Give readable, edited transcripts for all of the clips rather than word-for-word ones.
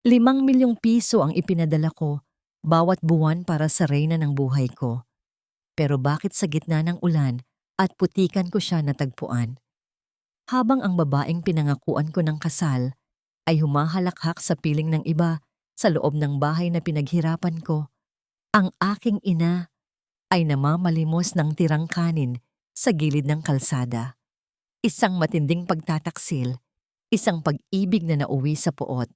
₱5,000,000 ang ipinadala ko bawat buwan para sa reyna ng buhay ko. Pero bakit sa gitna ng ulan at putikan ko siya natagpuan? Habang ang babaeng pinangakuan ko ng kasal ay humahalakhak sa piling ng iba sa loob ng bahay na pinaghirapan ko, ang aking ina ay namamalimos ng tirang kanin sa gilid ng kalsada. Isang matinding pagtataksil, isang pag-ibig na nauwi sa puot.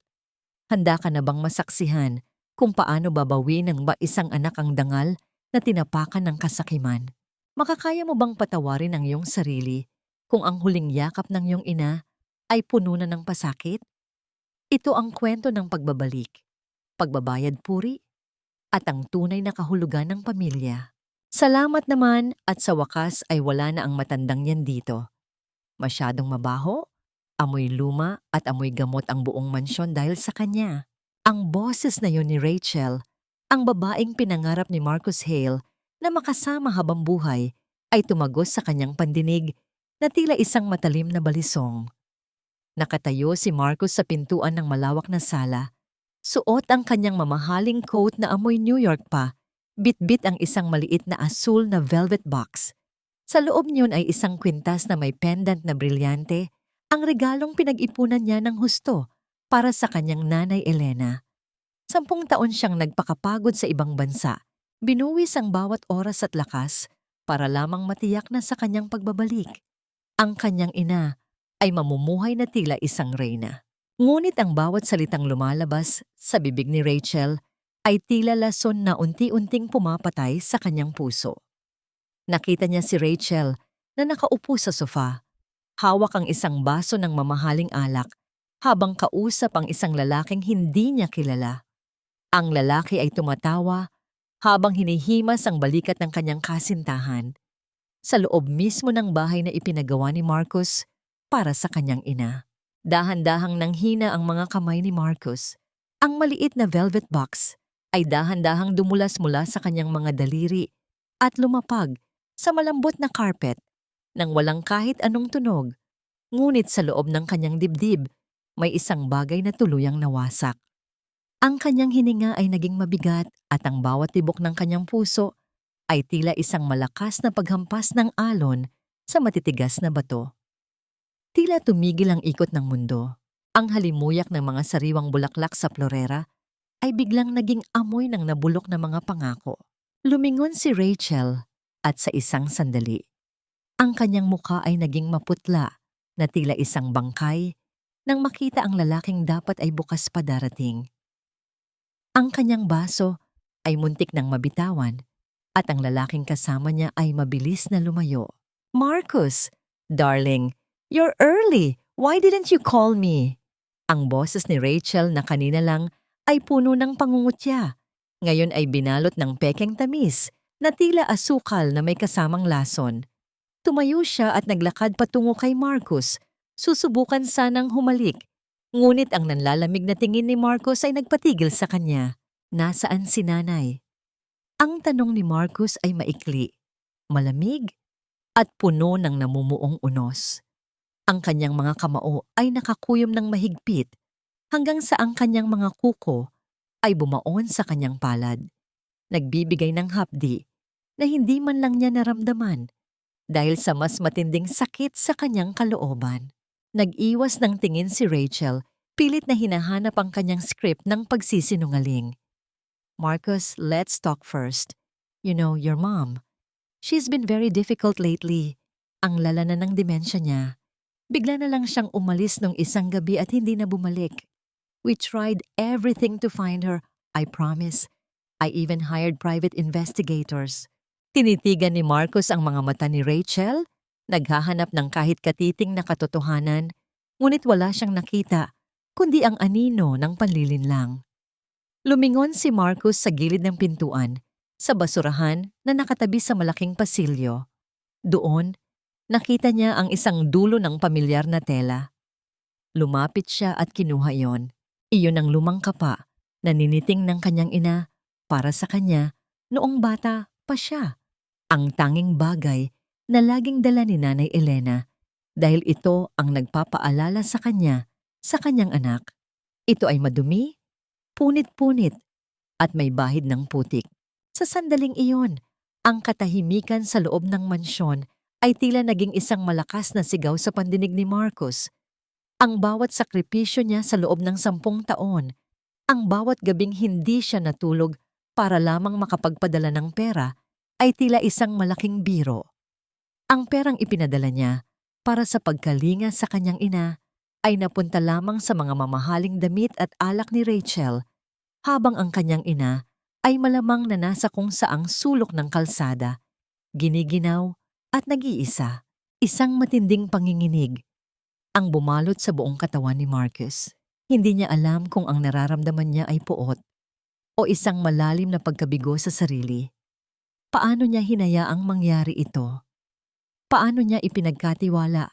Handa ka na bang masaksihan kung paano babawin ng isang anak ang dangal na tinapakan ng kasakiman? Makakaya mo bang patawarin ang iyong sarili kung ang huling yakap ng iyong ina ay puno na ng pasakit? Ito ang kwento ng pagbabalik, pagbabayad puri, at ang tunay na kahulugan ng pamilya. Salamat naman at sa wakas ay wala na ang matandang yan dito. Masyadong mabaho, amoy luma at amoy gamot ang buong mansyon dahil sa kanya. Ang boses na yon ni Rachel, ang babaeng pinangarap ni Marcus Hale na makasama habang buhay, ay tumagos sa kanyang pandinig na tila isang matalim na balisong. Nakatayo si Marcus sa pintuan ng malawak na sala. Suot ang kanyang mamahaling coat na amoy New York pa. Bit-bit ang isang maliit na asul na velvet box. Sa loob niyon ay isang kwintas na may pendant na brilyante, ang regalong pinag-ipunan niya ng husto para sa kanyang nanay Elena. 10 taon siyang nagpakapagod sa ibang bansa, binuwis ang bawat oras at lakas para lamang matiyak na sa kanyang pagbabalik. Ang kanyang ina ay mamumuhay na tila isang reyna. Ngunit ang bawat salitang lumalabas sa bibig ni Rachel ay tila lason na unti-unting pumapatay sa kanyang puso. Nakita niya si Rachel na nakaupo sa sofa. Hawak ang isang baso ng mamahaling alak habang kausap ang isang lalaking hindi niya kilala. Ang lalaki ay tumatawa habang hinihimas ang balikat ng kanyang kasintahan sa loob mismo ng bahay na ipinagawa ni Marcus para sa kanyang ina. Dahan-dahang nanghina ang mga kamay ni Marcus. Ang maliit na velvet box ay dahan-dahang dumulas mula sa kanyang mga daliri at lumapag sa malambot na carpet nang walang kahit anong tunog. Ngunit sa loob ng kanyang dibdib, may isang bagay na tuluyang nawasak. Ang kanyang hininga ay naging mabigat at ang bawat tibok ng kanyang puso ay tila isang malakas na paghampas ng alon sa matitigas na bato. Tila tumigil ang ikot ng mundo. Ang halimuyak ng mga sariwang bulaklak sa florera ay biglang naging amoy ng nabulok na mga pangako. Lumingon si Rachel at sa isang sandali, ang kanyang mukha ay naging maputla na tila isang bangkay nang makita ang lalaking dapat ay bukas pa darating. Ang kanyang baso ay muntik nang mabitawan at ang lalaking kasama niya ay mabilis na lumayo. "Marcus, darling, you're early. Why didn't you call me?" Ang boses ni Rachel na kanina lang ay puno ng pangungutya. Ngayon ay binalot ng pekeng tamis na tila asukal na may kasamang lason. Tumayo siya at naglakad patungo kay Marcus. Susubukan sanang humalik. Ngunit ang nanlalamig na tingin ni Marcus ay nagpatigil sa kanya. Nasaan si nanay? Ang tanong ni Marcus ay maikli, malamig, at puno ng namumuong unos. Ang kanyang mga kamao ay nakakuyom ng mahigpit hanggang sa ang kanyang mga kuko ay bumaon sa kanyang palad. Nagbibigay ng hapdi na hindi man lang niya naramdaman dahil sa mas matinding sakit sa kanyang kalooban. Nag-iwas ng tingin si Rachel, pilit na hinahanap ang kanyang script ng pagsisinungaling. "Marcus, let's talk first. You know, your mom. She's been very difficult lately. Ang lala na ng demensya niya. Bigla na lang siyang umalis nung isang gabi at hindi na bumalik. We tried everything to find her, I promise. I even hired private investigators." Tinitigan ni Marcus ang mga mata ni Rachel, naghahanap ng kahit katiting na katotohanan, ngunit wala siyang nakita, kundi ang anino ng panlilinlang. Lumingon si Marcus sa gilid ng pintuan, sa basurahan na nakatabi sa malaking pasilyo. Doon, nakita niya ang isang dulo ng pamilyar na tela. Lumapit siya at kinuha iyon. Iyon ang lumang kapa na niniting ng kanyang ina para sa kanya noong bata pa siya. Ang tanging bagay na laging dala ni Nanay Elena dahil ito ang nagpapaalala sa kanya sa kanyang anak. Ito ay madumi, punit-punit at may bahid ng putik. Sa sandaling iyon, ang katahimikan sa loob ng mansyon ay tila naging isang malakas na sigaw sa pandinig ni Marcus. Ang bawat sakripisyo niya sa loob ng 10 taon, ang bawat gabing hindi siya natulog para lamang makapagpadala ng pera, ay tila isang malaking biro. Ang perang ipinadala niya para sa pagkalinga sa kanyang ina ay napunta lamang sa mga mamahaling damit at alak ni Rachel, habang ang kanyang ina ay malamang na nasa kung saang sulok ng kalsada, giniginaw at nag-iisa. Isang matinding panginginig ang bumalot sa buong katawan ni Marcus. Hindi niya alam kung ang nararamdaman niya ay puot o isang malalim na pagkabigo sa sarili. Paano niya hinayaang mangyari ito? Paano niya ipinagkatiwala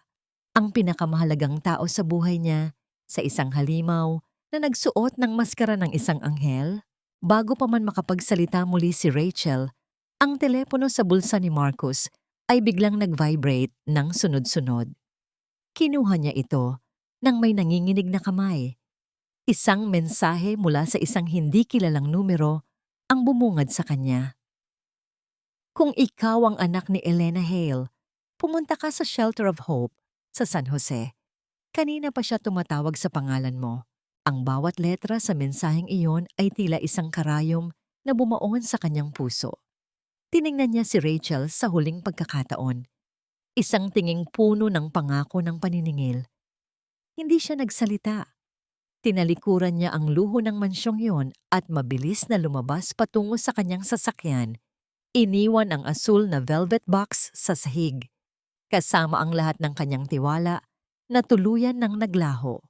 ang pinakamahalagang tao sa buhay niya sa isang halimaw na nagsuot ng maskara ng isang anghel? Bago pa man makapagsalita muli si Rachel, ang telepono sa bulsa ni Marcus ay biglang nag-vibrate ng sunod-sunod. Kinuha niya ito nang may nanginginig na kamay. Isang mensahe mula sa isang hindi kilalang numero ang bumungad sa kanya. Kung ikaw ang anak ni Elena Hale, pumunta ka sa Shelter of Hope sa San Jose. Kanina pa siya tumatawag sa pangalan mo. Ang bawat letra sa mensaheng iyon ay tila isang karayom na bumaon sa kanyang puso. Tiningnan niya si Rachel sa huling pagkakataon. Isang tinging puno ng pangako ng paniningil. Hindi siya nagsalita. Tinalikuran niya ang luho ng mansyong yon at mabilis na lumabas patungo sa kanyang sasakyan. Iniwan ang asul na velvet box sa sahig, kasama ang lahat ng kanyang tiwala na tuluyan ng naglaho.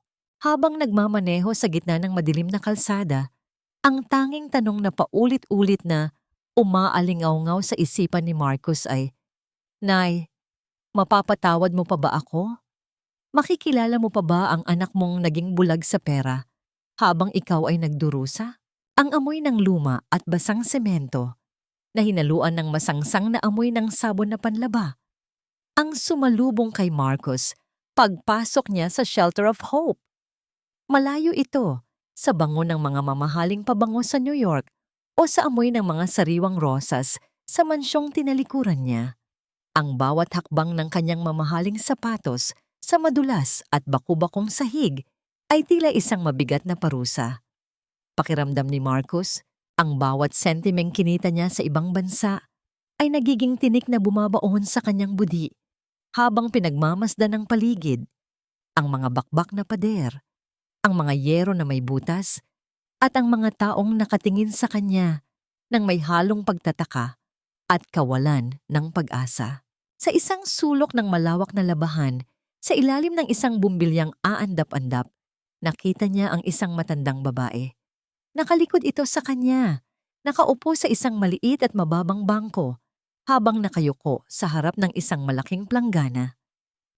Habang nagmamaneho sa gitna ng madilim na kalsada, ang tanging tanong na paulit-ulit na umaalingaw-ngaw sa isipan ni Marcus ay, "Nay, mapapatawad mo pa ba ako? Makikilala mo pa ba ang anak mong naging bulag sa pera habang ikaw ay nagdurusa?" Ang amoy ng luma at basang semento na hinaluan ng masangsang na amoy ng sabon na panlaba ang sumalubong kay Marcus pagpasok niya sa Shelter of Hope. Malayo ito sa bango ng mga mamahaling pabango sa New York o sa amoy ng mga sariwang rosas sa mansyong tinalikuran niya. Ang bawat hakbang ng kanyang mamahaling sapatos sa madulas at baku-bakong sahig ay tila isang mabigat na parusa. Pakiramdam ni Marcus, ang bawat sentimeng kinita niya sa ibang bansa ay nagiging tinik na bumabaon sa kanyang budi habang pinagmamasdan ng paligid, ang mga bakbak na pader, ang mga yero na may butas, at ang mga taong nakatingin sa kanya nang may halong pagtataka at kawalan ng pag-asa. Sa isang sulok ng malawak na labahan, sa ilalim ng isang bumbilyang aandap-andap, nakita niya ang isang matandang babae. Nakalikod ito sa kanya, nakaupo sa isang maliit at mababang bangko, habang nakayuko sa harap ng isang malaking planggana.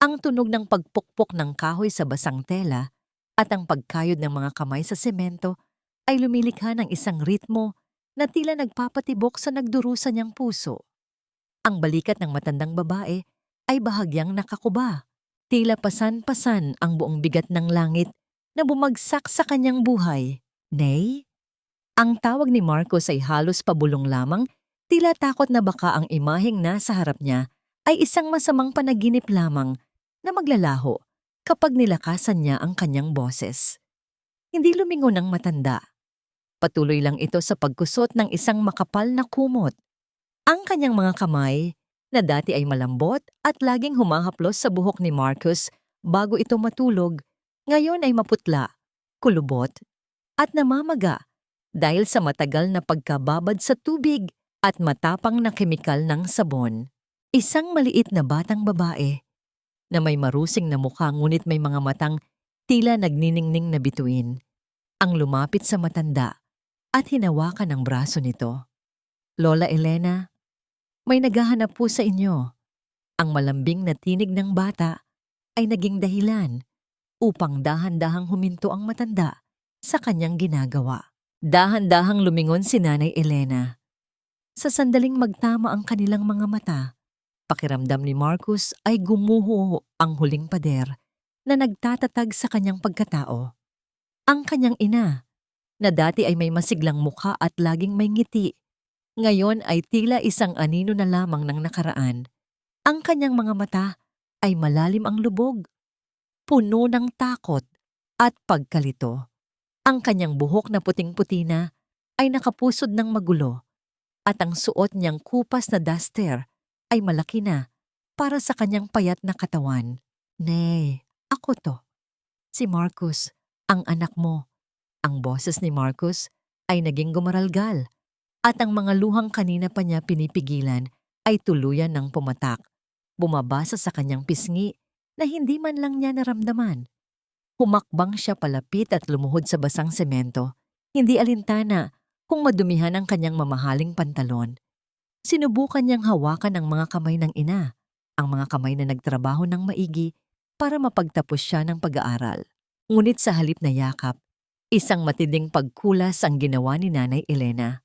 Ang tunog ng pagpukpok ng kahoy sa basang tela at ang pagkayod ng mga kamay sa semento ay lumilikha ng isang ritmo na tila nagpapatibok sa nagdurusa niyang puso. Ang balikat ng matandang babae ay bahagyang nakakuba. Tila pasan-pasan ang buong bigat ng langit na bumagsak sa kanyang buhay. "Nay?" Ang tawag ni Marcos ay halos pabulong lamang, tila takot na baka ang imaheng nasa harap niya ay isang masamang panaginip lamang na maglalaho kapag nilakasan niya ang kanyang boses. Hindi lumingon ang matanda. Patuloy lang ito sa pagkusot ng isang makapal na kumot. Ang kanyang mga kamay, na dati ay malambot at laging humahaplos sa buhok ni Marcus bago ito matulog, ngayon ay maputla, kulubot, at namamaga dahil sa matagal na pagkababad sa tubig at matapang na kemikal ng sabon. Isang maliit na batang babae na may marusing na mukha ngunit may mga matang tila nagniningning na bituin ang lumapit sa matanda at hinawakan ang braso nito. "Lola Elena, may naghahanap po sa inyo." Ang malambing na tinig ng bata ay naging dahilan upang dahan-dahang huminto ang matanda sa kanyang ginagawa. Dahan-dahang lumingon si Nanay Elena. Sa sandaling magtama ang kanilang mga mata, pakiramdam ni Marcus ay gumuho ang huling pader na nagtatatag sa kanyang pagkatao. Ang kanyang ina, na dati ay may masiglang mukha at laging may ngiti. Ngayon ay tila isang anino na lamang ng nakaraan. Ang kanyang mga mata ay malalim ang lubog, puno ng takot at pagkalito. Ang kanyang buhok na puting-puti na ay nakapusod ng magulo at ang suot niyang kupas na duster ay malaki na para sa kanyang payat na katawan. Nay, ako to. Si Marcus, ang anak mo. Ang boses ni Marcus ay naging gumaralgal at ang mga luhang kanina pa niya pinipigilan ay tuluyan ng pumatak, bumabasa sa kanyang pisngi na hindi man lang niya naramdaman. Humakbang siya palapit at lumuhod sa basang semento, hindi alintana kung madumihan ang kanyang mamahaling pantalon. Sinubukan niyang hawakan ang mga kamay ng ina, ang mga kamay na nagtrabaho ng maigi para mapagtapos siya ng pag-aaral. Ngunit sa halip na yakap, isang matinding pagkulas ang ginawa ni Nanay Elena.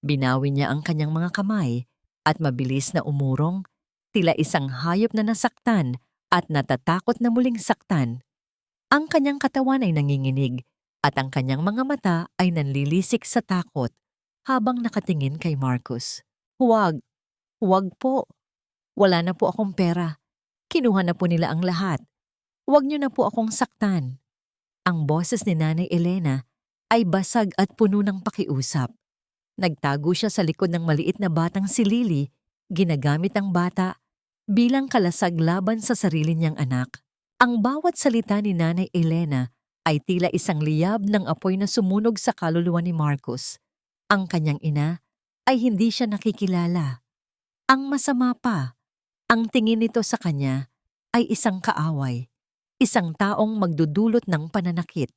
Binawi niya ang kanyang mga kamay at mabilis na umurong, tila isang hayop na nasaktan at natatakot na muling saktan. Ang kanyang katawan ay nanginginig at ang kanyang mga mata ay nanlilisik sa takot habang nakatingin kay Marcus. Huwag, huwag po. Wala na po akong pera. Kinuha na po nila ang lahat. Huwag niyo na po akong saktan. Ang boses ni Nanay Elena ay basag at puno ng pakiusap. Nagtago siya sa likod ng maliit na batang si Lily, ginagamit ang bata bilang kalasag laban sa sarili niyang anak. Ang bawat salita ni Nanay Elena ay tila isang liyab ng apoy na sumunog sa kaluluwa ni Marcus. Ang kanyang ina ay hindi siya nakikilala. Ang masama pa, ang tingin nito sa kanya ay isang kaaway, isang taong magdudulot ng pananakit.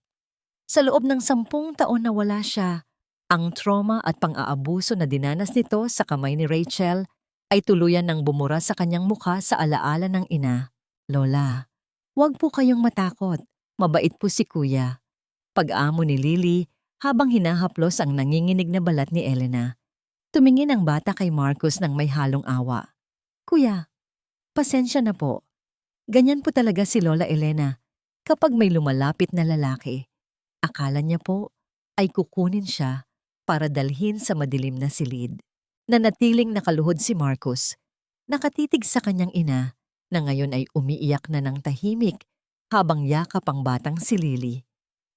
Sa loob ng 10 taon na wala siya, ang trauma at pang-aabuso na dinanas nito sa kamay ni Rachel ay tuluyan ng bumura sa kanyang mukha sa alaala ng ina. Lola, huwag po kayong matakot. Mabait po si Kuya. Pag-amo ni Lily habang hinahaplos ang nanginginig na balat ni Elena. Tumingin ang bata kay Marcus ng may halong awa. Kuya, pasensya na po. Ganyan po talaga si Lola Elena kapag may lumalapit na lalaki. Akala niya po ay kukunin siya para dalhin sa madilim na silid. Nanatiling nakaluhod si Marcus, nakatitig sa kanyang ina na ngayon ay umiiyak na ng tahimik habang yakap ang batang si Lily.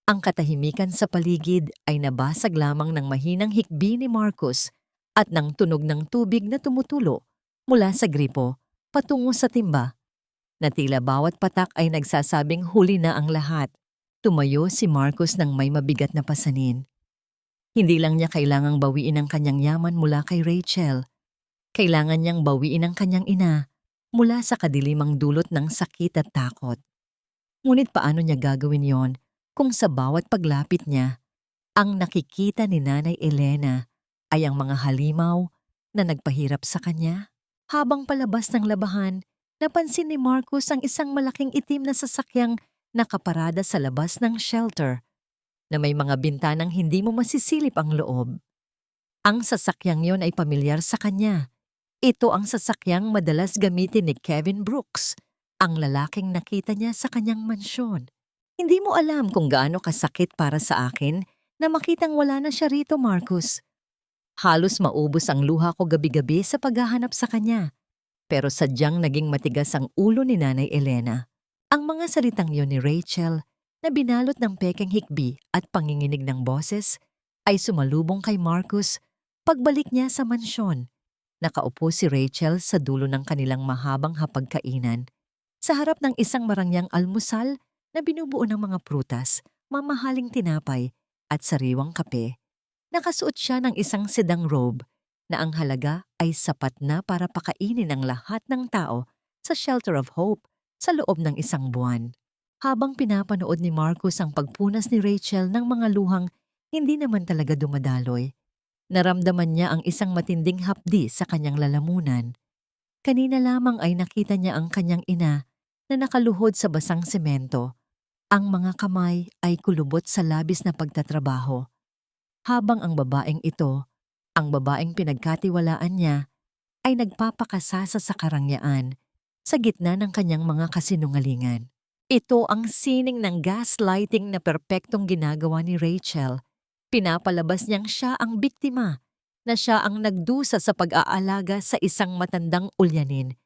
Ang katahimikan sa paligid ay nabasag lamang ng mahinang hikbi ni Marcus at ng tunog ng tubig na tumutulo mula sa gripo patungo sa timba, na tila bawat patak ay nagsasabing huli na ang lahat. Tumayo si Marcus ng may mabigat na pasanin. Hindi lang niya kailangang bawiin ang kanyang yaman mula kay Rachel. Kailangan niyang bawiin ang kanyang ina mula sa kadilimang dulot ng sakit at takot. Ngunit paano niya gagawin yon kung sa bawat paglapit niya, ang nakikita ni Nanay Elena ay ang mga halimaw na nagpahirap sa kanya? Habang palabas ng labahan, napansin ni Marcus ang isang malaking itim na sasakyang nakaparada sa labas ng shelter na may mga bintanang hindi mo masisilip ang loob. Ang sasakyang yon ay pamilyar sa kanya. Ito ang sasakyang madalas gamitin ni Kevin Brooks, ang lalaking nakita niya sa kanyang mansyon. Hindi mo alam kung gaano kasakit para sa akin na makitang wala na siya rito, Marcus. Halos maubos ang luha ko gabi-gabi sa paghahanap sa kanya. Pero sadyang naging matigas ang ulo ni Nanay Elena. Ang mga salitang yon ni Rachel na binalot ng pekeng hikbi at panginginig ng boses ay sumalubong kay Marcus pagbalik niya sa mansyon. Nakaupo si Rachel sa dulo ng kanilang mahabang hapagkainan sa harap ng isang marangyang almusal na binubuo ng mga prutas, mamahaling tinapay at sariwang kape. Nakasuot siya ng isang sedang robe na ang halaga ay sapat na para pakainin ang lahat ng tao sa Shelter of Hope sa loob ng 1 buwan. Habang pinapanood ni Marcus ang pagpunas ni Rachel ng mga luhang hindi naman talaga dumadaloy, naramdaman niya ang isang matinding hapdi sa kanyang lalamunan. Kanina lamang ay nakita niya ang kanyang ina na nakaluhod sa basang semento. Ang mga kamay ay kulubot sa labis na pagtatrabaho. Habang ang babaeng ito, ang babaeng pinagkatiwalaan niya, ay nagpapakasasa sa karangyaan sa gitna ng kanyang mga kasinungalingan. Ito ang sining ng gaslighting na perpektong ginagawa ni Rachel Pinapalabas niyang siya ang biktima, na siya ang nagdusa sa pag-aalaga sa isang matandang ulyanin,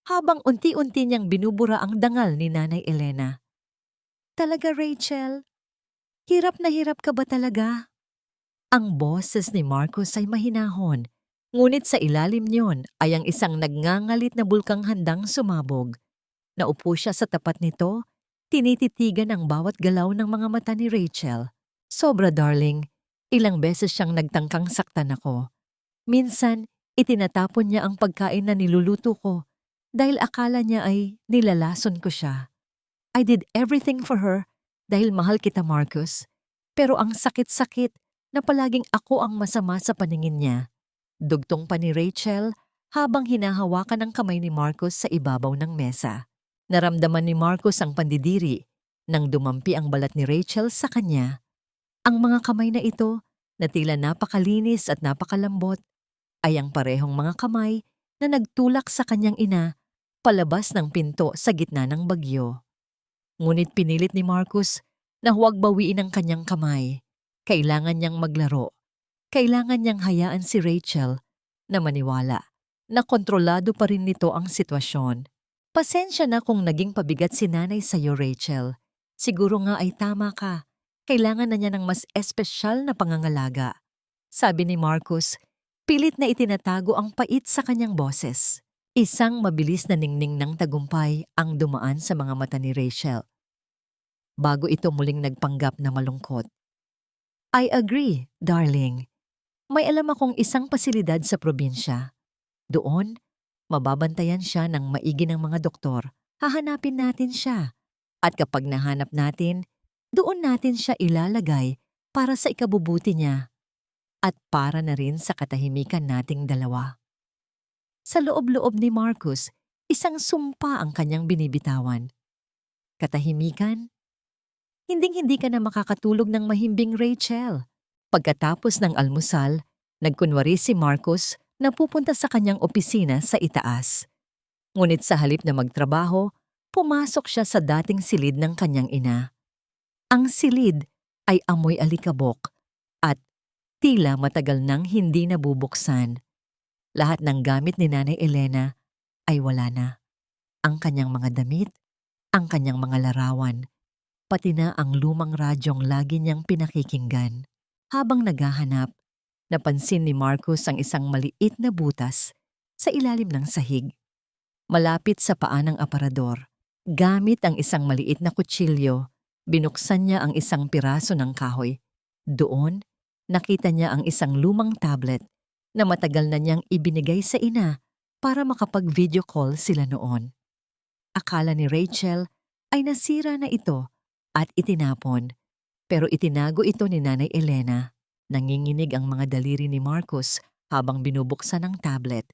habang unti-unti niyang binubura ang dangal ni Nanay Elena. Talaga, Rachel? Hirap na hirap ka ba talaga? Ang boses ni Marcus ay mahinahon, ngunit sa ilalim niyon ay ang isang nagngangalit na bulkang handang sumabog. Naupo siya sa tapat nito, tinititigan ang bawat galaw ng mga mata ni Rachel. Sobra, darling. Ilang beses siyang nagtangkang saktan ako. Minsan, itinatapon niya ang pagkain na niluluto ko dahil akala niya ay nilalason ko siya. I did everything for her dahil mahal kita, Marcus. Pero ang sakit-sakit na palaging ako ang masama sa paningin niya. Dugtong pa ni Rachel habang hinahawakan ang kamay ni Marcus sa ibabaw ng mesa. Naramdaman ni Marcus ang pandidiri nang dumampi ang balat ni Rachel sa kanya. Ang mga kamay na ito, na tila napakalinis at napakalambot, ay ang parehong mga kamay na nagtulak sa kanyang ina palabas ng pinto sa gitna ng bagyo. Ngunit pinilit ni Marcus na huwag bawiin ang kanyang kamay. Kailangan niyang maglaro. Kailangan niyang hayaan si Rachel na maniwala na kontrolado pa rin nito ang sitwasyon. Pasensya na kung naging pabigat si nanay sa'yo, Rachel. Siguro nga ay tama ka. Kailangan na niya ng mas espesyal na pangangalaga. Sabi ni Marcus, pilit na itinatago ang pait sa kanyang boses. Isang mabilis na ningning ng tagumpay ang dumaan sa mga mata ni Rachel. Bago ito muling nagpanggap na malungkot. I agree, darling. May alam akong isang pasilidad sa probinsya. Doon, mababantayan siya ng maigi ng mga doktor. Hahanapin natin siya. At kapag nahanap natin, doon natin siya ilalagay para sa ikabubuti niya. At para na rin sa katahimikan nating dalawa. Sa loob-loob ni Marcus, isang sumpa ang kanyang binibitawan. Katahimikan? Hinding-hindi ka na makakatulog ng mahimbing, Rachel. Pagkatapos ng almusal, nagkunwari si Marcus na pupunta sa kanyang opisina sa itaas. Ngunit sa halip na magtrabaho, pumasok siya sa dating silid ng kanyang ina. Ang silid ay amoy alikabok at tila matagal nang hindi nabubuksan. Lahat ng gamit ni Nanay Elena ay wala na. Ang kanyang mga damit, ang kanyang mga larawan, pati na ang lumang radyong lagi niyang pinakikinggan. Habang naghahanap, napansin ni Marcus ang isang maliit na butas sa ilalim ng sahig. Malapit sa paa ng aparador, gamit ang isang maliit na kutsilyo, binuksan niya ang isang piraso ng kahoy. Doon, nakita niya ang isang lumang tablet na matagal na niyang ibinigay sa ina para makapag-video call sila noon. Akala ni Rachel ay nasira na ito at itinapon, pero itinago ito ni Nanay Elena. Nanginginig ang mga daliri ni Marcus habang binubuksan ang tablet.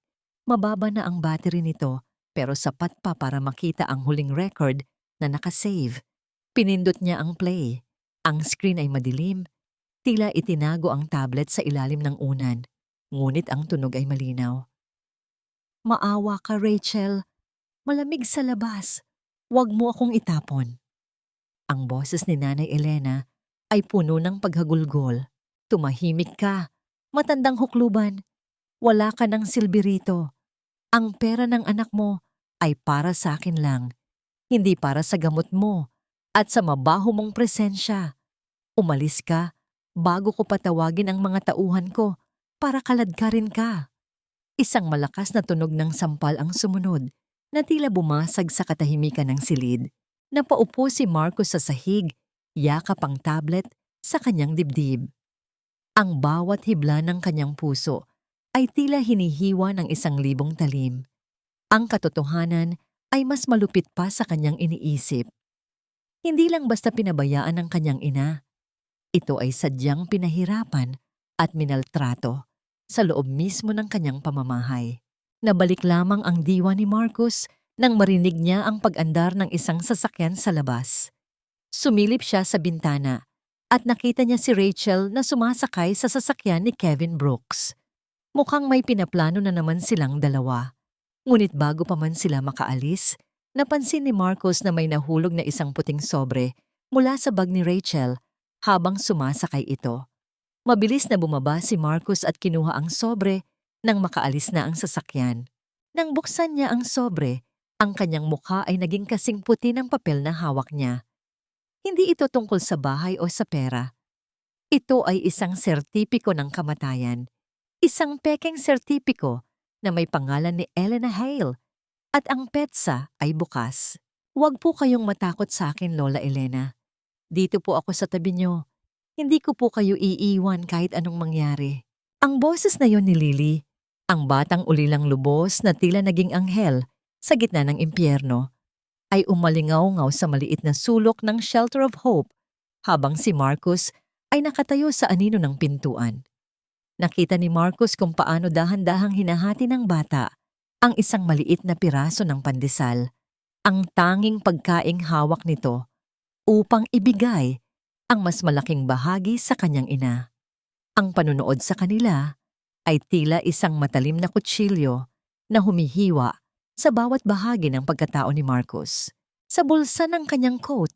Mababa na ang battery nito pero sapat pa para makita ang huling record na nakasave. Pinindot niya ang play. Ang screen ay madilim. Tila itinago ang tablet sa ilalim ng unan. Ngunit ang tunog ay malinaw. Maawa ka, Rachel. Malamig sa labas. Huwag mo akong itapon. Ang boses ni Nanay Elena ay puno ng paghagulgol. Tumahimik ka. Matandang hukluban. Wala ka ng silbi rito. Ang pera ng anak mo ay para sa akin lang. Hindi para sa gamot mo at sa mabaho mong presensya. Umalis ka bago ko patawagin ang mga tauhan ko para kaladkarin ka. Isang malakas na tunog ng sampal ang sumunod na tila bumasag sa katahimikan ng silid. Napaupo si Marcus sa sahig, yakap ang tablet sa kanyang dibdib. Ang bawat hibla ng kanyang puso ay tila hinihiwa ng 1,000 talim. Ang katotohanan ay mas malupit pa sa kanyang iniisip. Hindi lang basta pinabayaan ng kanyang ina. Ito ay sadyang pinahirapan at minaltrato sa loob mismo ng kanyang pamamahay. Nabalik lamang ang diwa ni Marcus nang marinig niya ang pag-andar ng isang sasakyan sa labas. Sumilip siya sa bintana at nakita niya si Rachel na sumasakay sa sasakyan ni Kevin Brooks. Mukhang may pinaplano na naman silang dalawa. Ngunit bago pa man sila makaalis, napansin ni Marcus na may nahulog na isang puting sobre mula sa bag ni Rachel habang sumasakay ito. Mabilis na bumaba si Marcos at kinuha ang sobre nang makaalis na ang sasakyan. Nang buksan niya ang sobre, ang kanyang mukha ay naging kasing puti ng papel na hawak niya. Hindi ito tungkol sa bahay o sa pera. Ito ay isang sertipiko ng kamatayan. Isang pekeng sertipiko na may pangalan ni Elena Hale at ang petsa ay bukas. Huwag po kayong matakot sa akin, Lola Elena. Dito po ako sa tabi niyo. Hindi ko po kayo iiwan kahit anong mangyari. Ang boses na yon ni Lily, ang batang ulilang lubos na tila naging anghel sa gitna ng impyerno, ay umalingaw-ngaw sa maliit na sulok ng Shelter of Hope habang si Marcos ay nakatayo sa anino ng pintuan. Nakita ni Marcos kung paano dahan-dahang hinahati ng bata ang isang maliit na piraso ng pandesal, ang tanging pagkaing hawak nito upang ibigay ang mas malaking bahagi sa kanyang ina. Ang panunood sa kanila ay tila isang matalim na kutsilyo na humihiwa sa bawat bahagi ng pagkatao ni Marcos. Sa bulsa ng kanyang coat,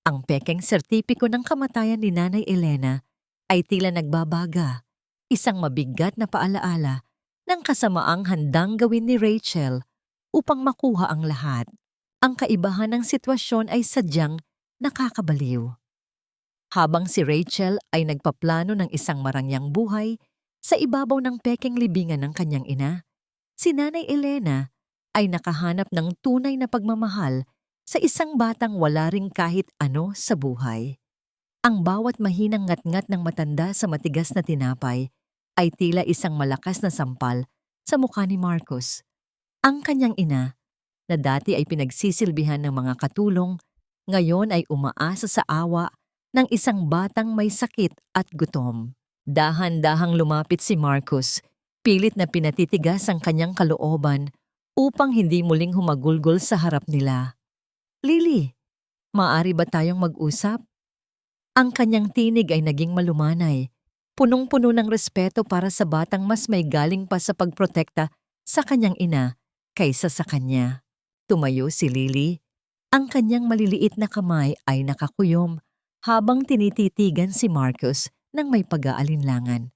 ang pekeng sertipiko ng kamatayan ni Nanay Elena ay tila nagbabaga, isang mabigat na paalaala ng kasamaang handang gawin ni Rachel upang makuha ang lahat. Ang kaibahan ng sitwasyon ay sadyang nakakabaliw. Habang si Rachel ay nagpaplano ng isang marangyang buhay sa ibabaw ng pekeng libingan ng kanyang ina, si Nanay Elena ay nakahanap ng tunay na pagmamahal sa isang batang wala ring kahit ano sa buhay. Ang bawat mahinang ngat-ngat ng matanda sa matigas na tinapay ay tila isang malakas na sampal sa mukha ni Marcos. Ang kanyang ina, na dati ay pinagsisilbihan ng mga katulong, ngayon ay umaasa sa awa ng isang batang may sakit at gutom. Dahan-dahang lumapit si Marcos, pilit na pinatitigas ang kanyang kalooban upang hindi muling humagulgol sa harap nila. Lily, maaari ba tayong mag-usap? Ang kanyang tinig ay naging malumanay, punong-puno ng respeto para sa batang mas may galing pa sa pagprotekta sa kanyang ina kaysa sa kanya. Tumayo si Lily. Ang kanyang maliliit na kamay ay nakakuyom habang tinititigan si Marcos ng may pag-aalinlangan.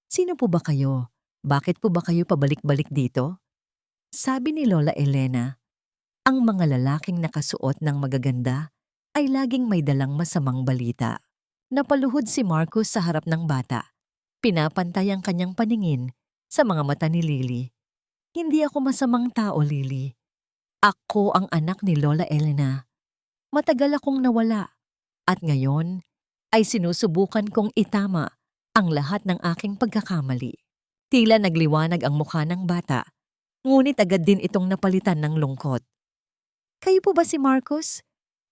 Sino po ba kayo? Bakit po ba kayo pabalik-balik dito? Sabi ni Lola Elena, ang mga lalaking nakasuot ng magaganda ay laging may dalang masamang balita. Napaluhod si Marcos sa harap ng bata. Pinapantay ang kanyang paningin sa mga mata ni Lily. Hindi ako masamang tao, Lily. Ako ang anak ni Lola Elena. Matagal akong nawala at ngayon ay sinusubukan kong itama ang lahat ng aking pagkakamali. Tila nagliwanag ang mukha ng bata, ngunit agad din itong napalitan ng lungkot. Kayo po ba si Marcos?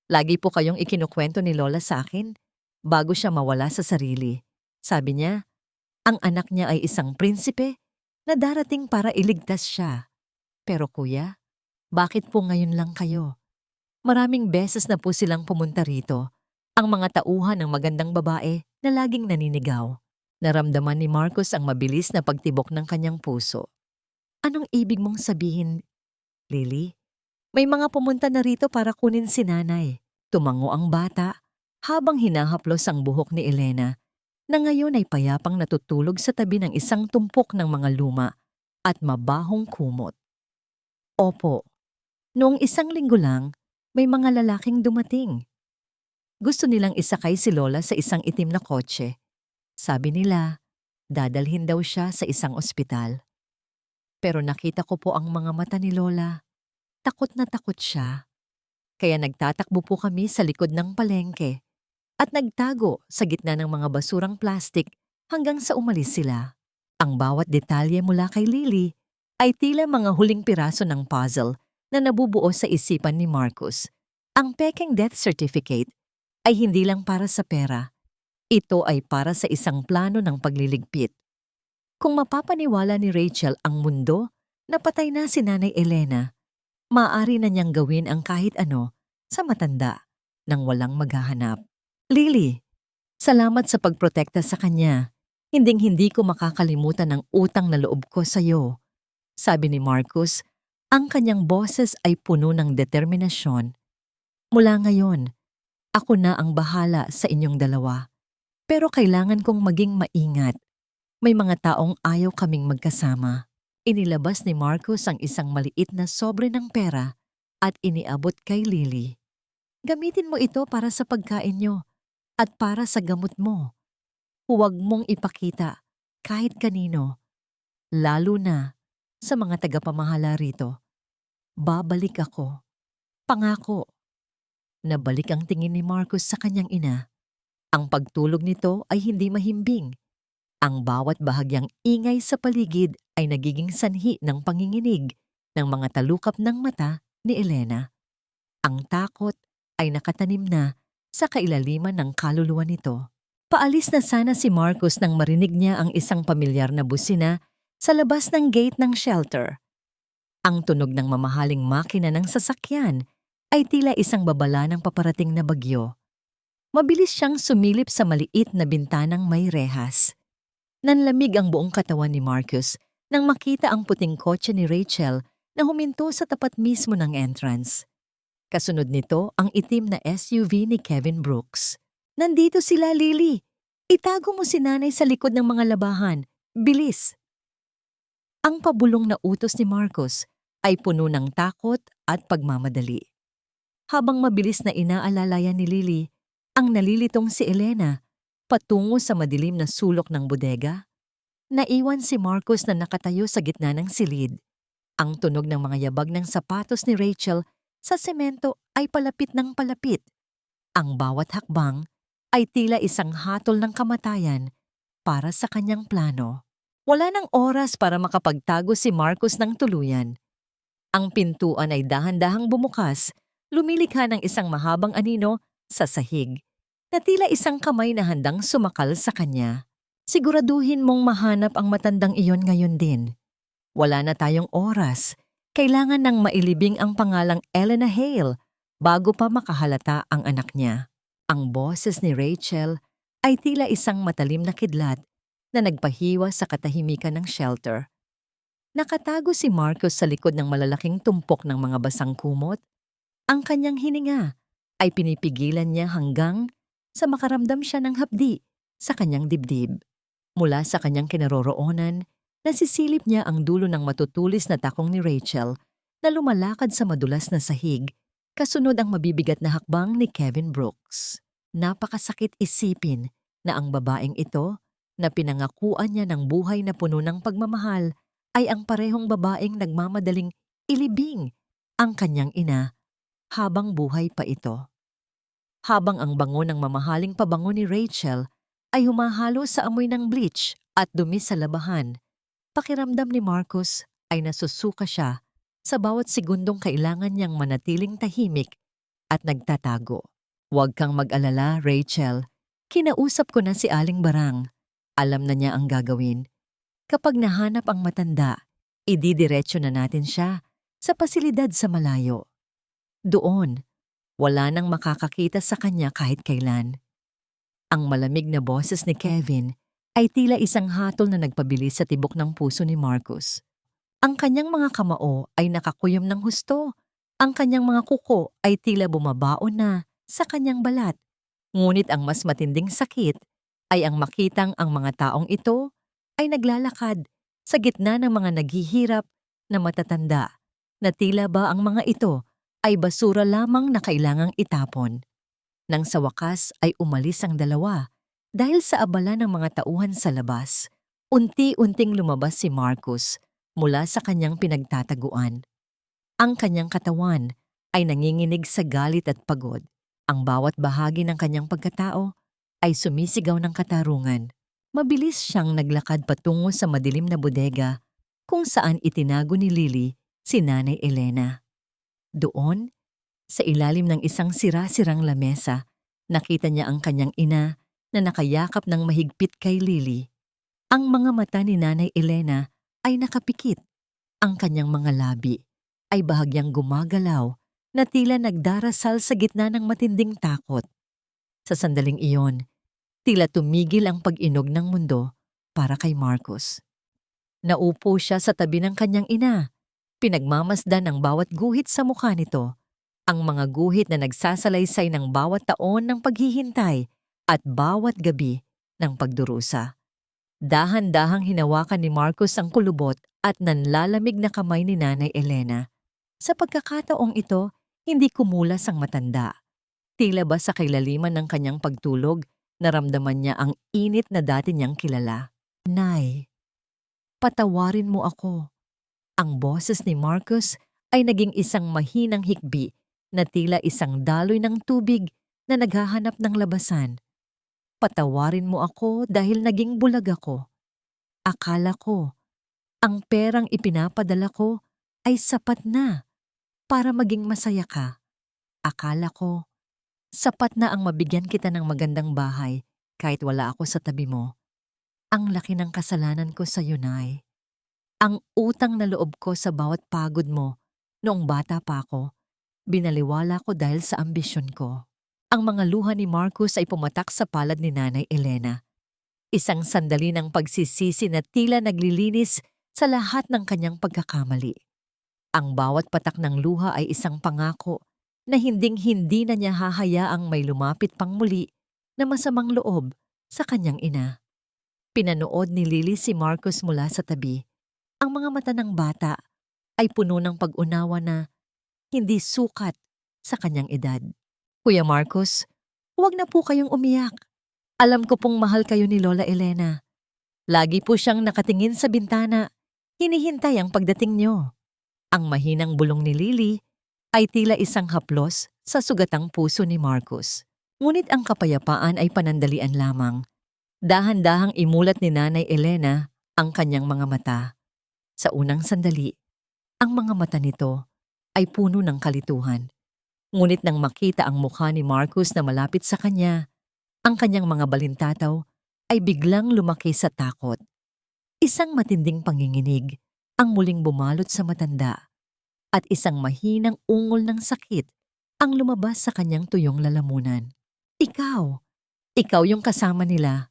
Lagi po kayong ikinukwento ni Lola sa akin bago siya mawala sa sarili. Sabi niya, ang anak niya ay isang prinsipe na darating para iligtas siya. Pero kuya, bakit po ngayon lang kayo? Maraming beses na po silang pumunta rito, ang mga tauhan ng magandang babae na laging naninigaw. Naramdaman ni Marcos ang mabilis na pagtibok ng kanyang puso. Anong ibig mong sabihin, Lily? May mga pumunta na rito para kunin si nanay. Tumango ang bata habang hinahaplos ang buhok ni Elena na ngayon ay payapang natutulog sa tabi ng isang tumpok ng mga luma at mabahong kumot. Opo, noong isang linggo lang, may mga lalaking dumating. Gusto nilang isakay si Lola sa isang itim na kotse. Sabi nila, dadalhin daw siya sa isang ospital. Pero nakita ko po ang mga mata ni Lola. Takot na takot siya. Kaya nagtatakbo po kami sa likod ng palengke at nagtago sa gitna ng mga basurang plastik hanggang sa umalis sila. Ang bawat detalye mula kay Lily ay tila mga huling piraso ng puzzle na nabubuo sa isipan ni Marcos. Ang pekeng death certificate ay hindi lang para sa pera. Ito ay para sa isang plano ng pagliligpit. Kung mapapaniwala ni Rachel ang mundo na patay na si Nanay Elena, maaari na niyang gawin ang kahit ano sa matanda nang walang maghahanap. Lily, salamat sa pagprotekta sa kanya. Hinding-hindi ko makakalimutan ang utang na loob ko sa iyo. Sabi ni Marcos, ang kanyang boses ay puno ng determinasyon. Mula ngayon, ako na ang bahala sa inyong dalawa. Pero kailangan kong maging maingat. May mga taong ayaw kaming magkasama. Inilabas ni Marcus ang isang maliit na sobre ng pera at iniabot kay Lily. Gamitin mo ito para sa pagkain nyo at para sa gamot mo. Huwag mong ipakita kahit kanino, lalo na sa mga tagapamahala rito. Babalik ako. Pangako. Nabalik ang tingin ni Marcus sa kanyang ina. Ang pagtulog nito ay hindi mahimbing. Ang bawat bahagyang ingay sa paligid ay nagiging sanhi ng panginginig ng mga talukap ng mata ni Elena. Ang takot ay nakatanim na sa kailaliman ng kaluluwa nito. Paalis na sana si Marcus nang marinig niya ang isang pamilyar na busina sa labas ng gate ng shelter. Ang tunog ng mamahaling makina ng sasakyan ay tila isang babala ng paparating na bagyo. Mabilis siyang sumilip sa maliit na bintanang may rehas. Nanlamig ang buong katawan ni Marcus nang makita ang puting kotse ni Rachel na huminto sa tapat mismo ng entrance. Kasunod nito ang itim na SUV ni Kevin Brooks. Nandito sila, Lily. Itago mo si nanay sa likod ng mga labahan. Bilis! Ang pabulong na utos ni Marcus ay puno ng takot at pagmamadali. Habang mabilis na inaalalayan ni Lily, ang nalilitong si Elena patungo sa madilim na sulok ng bodega, naiwan si Marcus na nakatayo sa gitna ng silid. Ang tunog ng mga yabag ng sapatos ni Rachel sa semento ay palapit ng palapit. Ang bawat hakbang ay tila isang hatol ng kamatayan para sa kanyang plano. Wala nang oras para makapagtago si Marcus ng tuluyan. Ang pintuan ay dahan-dahang bumukas, lumilikha ng isang mahabang anino sa sahig, na tila isang kamay na handang sumakal sa kanya. Siguraduhin mong mahanap ang matandang iyon ngayon din. Wala na tayong oras. Kailangan nang mailibing ang pangalang Elena Hale bago pa makahalata ang anak niya. Ang boses ni Rachel ay tila isang matalim na kidlat na nagpahiwa sa katahimikan ng shelter. Nakatago si Marcus sa likod ng malalaking tumpok ng mga basang kumot. Ang kanyang hininga ay pinipigilan niya hanggang sa makaramdam siya ng hapdi sa kanyang dibdib. Mula sa kanyang kinaroroonan, nasisilip niya ang dulo ng matutulis na takong ni Rachel na lumalakad sa madulas na sahig, kasunod ang mabibigat na hakbang ni Kevin Brooks. Napakasakit isipin na ang babaeng ito, na pinangakuan niya ng buhay na puno ng pagmamahal, ay ang parehong babaeng nagmamadaling ilibing ang kanyang ina habang buhay pa ito. Habang ang bango ng mamahaling pabango ni Rachel ay humahalo sa amoy ng bleach at dumi sa labahan, pakiramdam ni Marcus ay nasusuka siya sa bawat segundong kailangan niyang manatiling tahimik at nagtatago. Huwag kang mag-alala, Rachel. Kinausap ko na si Aling Barang. Alam na niya ang gagawin. Kapag nahanap ang matanda, ididiretso na natin siya sa pasilidad sa malayo. Doon, wala nang makakakita sa kanya kahit kailan. Ang malamig na boses ni Kevin ay tila isang hatol na nagpabilis sa tibok ng puso ni Marcus. Ang kanyang mga kamao ay nakakuyom ng husto. Ang kanyang mga kuko ay tila bumabaon na sa kanyang balat. Ngunit ang mas matinding sakit ay ang makitang ang mga taong ito ay naglalakad sa gitna ng mga naghihirap na matatanda, na tila ba ang mga ito ay basura lamang na kailangang itapon. Nang sa wakas ay umalis ang dalawa dahil sa abala ng mga tauhan sa labas, unti-unting lumabas si Marcus mula sa kanyang pinagtataguan. Ang kanyang katawan ay nanginginig sa galit at pagod. Ang bawat bahagi ng kanyang pagkatao ay sumisigaw ng katarungan. Mabilis siyang naglakad patungo sa madilim na bodega kung saan itinago ni Lily si Nanay Elena. Doon, sa ilalim ng isang sira-sirang lamesa, nakita niya ang kanyang ina na nakayakap ng mahigpit kay Lily. Ang mga mata ni Nanay Elena ay nakapikit. Ang kanyang mga labi ay bahagyang gumagalaw na tila nagdarasal sa gitna ng matinding takot. Sa sandaling iyon, tila tumigil ang pag-inog ng mundo para kay Marcus. Naupo siya sa tabi ng kanyang ina. Pinagmamasdan ang bawat guhit sa mukha nito, ang mga guhit na nagsasalaysay ng bawat taon ng paghihintay at bawat gabi ng pagdurusa. Dahan-dahang hinawakan ni Marcos ang kulubot at nanlalamig na kamay ni Nanay Elena. Sa pagkakataong ito, hindi kumulas ang matanda. Tila ba sa kailaliman ng kanyang pagtulog, naramdaman niya ang init na dati niyang kilala. Nay, patawarin mo ako. Ang boses ni Marcos ay naging isang mahinang hikbi na tila isang daloy ng tubig na naghahanap ng labasan. Patawarin mo ako dahil naging bulag ako. Akala ko, ang perang ipinapadala ko ay sapat na para maging masaya ka. Akala ko, sapat na ang mabigyan kita ng magandang bahay kahit wala ako sa tabi mo. Ang laki ng kasalanan ko sa iyo, Nay. Ang utang na loob ko sa bawat pagod mo noong bata pa ako, binaliwala ko dahil sa ambisyon ko. Ang mga luha ni Marcos ay pumatak sa palad ni Nanay Elena. Isang sandali ng pagsisisi na tila naglilinis sa lahat ng kanyang pagkakamali. Ang bawat patak ng luha ay isang pangako na hinding-hindi na niya hahayaang may lumapit pang muli na masamang loob sa kanyang ina. Pinanood ni Lily si Marcos mula sa tabi. Ang mga mata ng bata ay puno ng pag-unawa na hindi sukat sa kanyang edad. Kuya Marcos, huwag na po kayong umiyak. Alam ko pong mahal kayo ni Lola Elena. Lagi po siyang nakatingin sa bintana, hinihintay ang pagdating niyo. Ang mahinang bulong ni Lily ay tila isang haplos sa sugatang puso ni Marcos. Ngunit ang kapayapaan ay panandalian lamang. Dahan-dahang imulat ni Nanay Elena ang kanyang mga mata. Sa unang sandali, ang mga mata nito ay puno ng kalituhan. Ngunit nang makita ang mukha ni Marcos na malapit sa kanya, ang kanyang mga balintataw ay biglang lumaki sa takot. Isang matinding panginginig ang muling bumalot sa matanda at isang mahinang ungol ng sakit ang lumabas sa kanyang tuyong lalamunan. Ikaw yung kasama nila.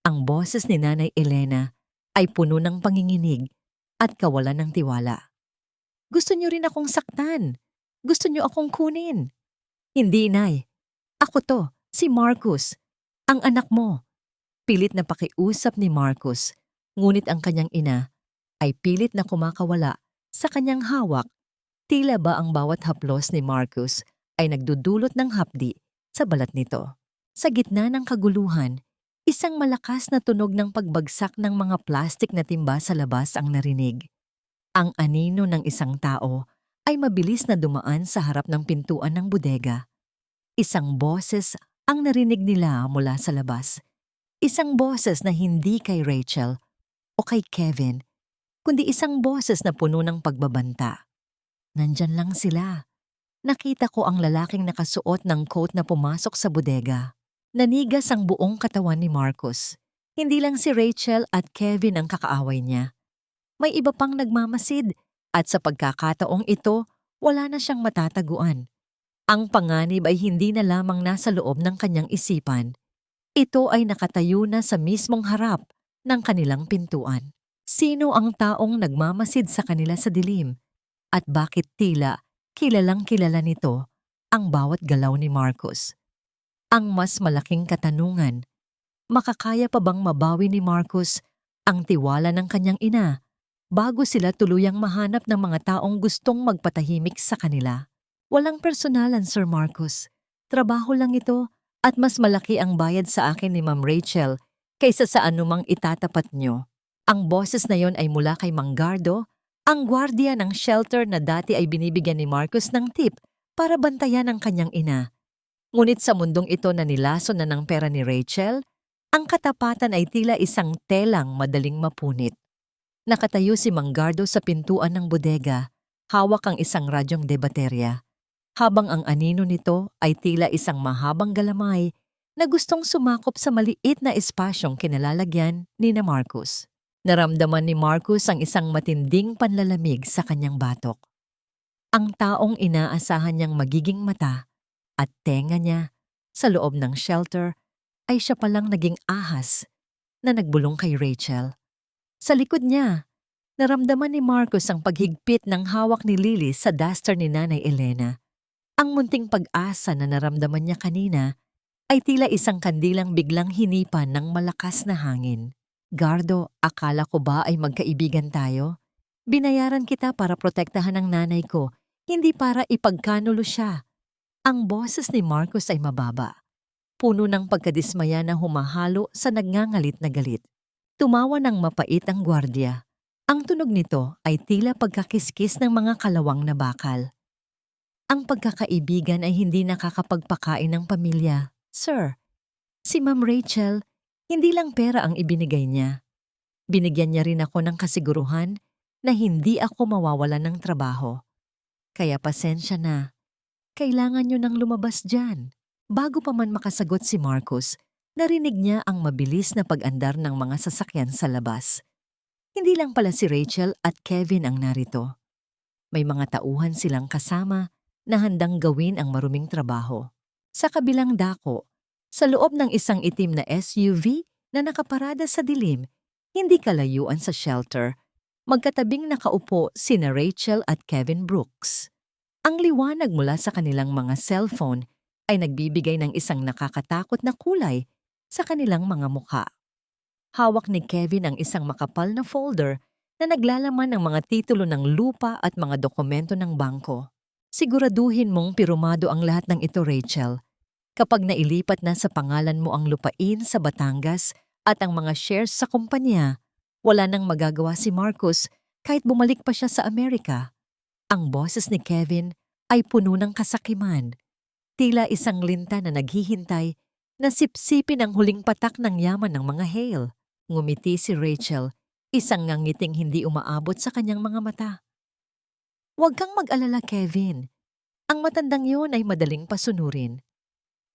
Ang boses ni Nanay Elena ay puno ng panginginig at kawalan ng tiwala. Gusto niyo rin akong saktan. Gusto niyo akong kunin. Hindi, Nay. Ako to, si Marcos, ang anak mo. Pilit na pakiusap ni Marcos, ngunit ang kanyang ina ay pilit na kumakawala sa kanyang hawak. Tila ba ang bawat haplos ni Marcos ay nagdudulot ng hapdi sa balat nito. Sa gitna ng kaguluhan, isang malakas na tunog ng pagbagsak ng mga plastik na timba sa labas ang narinig. Ang anino ng isang tao ay mabilis na dumaan sa harap ng pintuan ng bodega. Isang boses ang narinig nila mula sa labas. Isang boses na hindi kay Rachel o kay Kevin, kundi isang boses na puno ng pagbabanta. Nandyan lang sila. Nakita ko ang lalaking nakasuot ng coat na pumasok sa bodega. Nanigas ang buong katawan ni Marcos. Hindi lang si Rachel at Kevin ang kakaaway niya. May iba pang nagmamasid at sa pagkakataong ito, wala na siyang matataguan. Ang panganib ay hindi na lamang nasa loob ng kanyang isipan. Ito ay nakatayo na sa mismong harap ng kanilang pintuan. Sino ang taong nagmamasid sa kanila sa dilim? At bakit tila kilalang kilala nito ang bawat galaw ni Marcos? Ang mas malaking katanungan, makakaya pa bang mabawi ni Marcos ang tiwala ng kanyang ina bago sila tuluyang mahanap ng mga taong gustong magpatahimik sa kanila? Walang personalan, Sir Marcos. Trabaho lang ito at mas malaki ang bayad sa akin ni Ma'am Rachel kaysa sa anumang itatapat nyo. Ang boses na yon ay mula kay Mang Gardo, ang gwardiya ng shelter na dati ay binibigyan ni Marcos ng tip para bantayan ang kanyang ina. Ngunit sa mundong ito na nilason na ng pera ni Rachel, ang katapatan ay tila isang telang madaling mapunit. Nakatayo si Mang Gardo sa pintuan ng bodega, hawak ang isang radyong debaterya, habang ang anino nito ay tila isang mahabang galamay na gustong sumakop sa maliit na espasyong kinalalagyan ni na Marcos. Naramdaman ni Marcos ang isang matinding panlalamig sa kanyang batok. Ang taong inaasahan niyang magiging mata at tenga niya sa loob ng shelter ay siya palang naging ahas na nagbulong kay Rachel. Sa likod niya, naramdaman ni Marcos ang paghigpit ng hawak ni Lily sa duster ni Nanay Elena. Ang munting pag-asa na naramdaman niya kanina ay tila isang kandilang biglang hinipan ng malakas na hangin. Gardo, akala ko ba ay magkaibigan tayo? Binayaran kita para protektahan ang nanay ko, hindi para ipagkanulo siya. Ang boses ni Marcos ay mababa. Puno ng pagkadismaya na humahalo sa nagngangalit na galit. Tumawa ng mapait ang gwardiya. Ang tunog nito ay tila pagkakiskis ng mga kalawang na bakal. Ang pagkakaibigan ay hindi nakakapagpakain ng pamilya. Sir, si Ma'am Rachel, hindi lang pera ang ibinigay niya. Binigyan niya rin ako ng kasiguruhan na hindi ako mawawalan ng trabaho. Kaya pasensya na. Kailangan niyo nang lumabas dyan. Bago pa man makasagot si Marcos, narinig niya ang mabilis na pag-andar ng mga sasakyan sa labas. Hindi lang pala si Rachel at Kevin ang narito. May mga tauhan silang kasama na handang gawin ang maruming trabaho. Sa kabilang dako, sa loob ng isang itim na SUV na nakaparada sa dilim, hindi kalayuan sa shelter, magkatabing nakaupo sina Rachel at Kevin Brooks. Ang liwanag mula sa kanilang mga cellphone ay nagbibigay ng isang nakakatakot na kulay sa kanilang mga mukha. Hawak ni Kevin ang isang makapal na folder na naglalaman ng mga titulo ng lupa at mga dokumento ng bangko. Siguraduhin mong pirumado ang lahat ng ito, Rachel. Kapag nailipat na sa pangalan mo ang lupain sa Batangas at ang mga shares sa kumpanya, wala nang magagawa si Marcos kahit bumalik pa siya sa Amerika. Ang boses ni Kevin ay puno ng kasakiman. Tila isang linta na naghihintay na sipsipin ang huling patak ng yaman ng mga Hale. Ngumiti si Rachel, isang ngangiting hindi umaabot sa kanyang mga mata. Huwag kang mag-alala, Kevin. Ang matandang yun ay madaling pasunurin.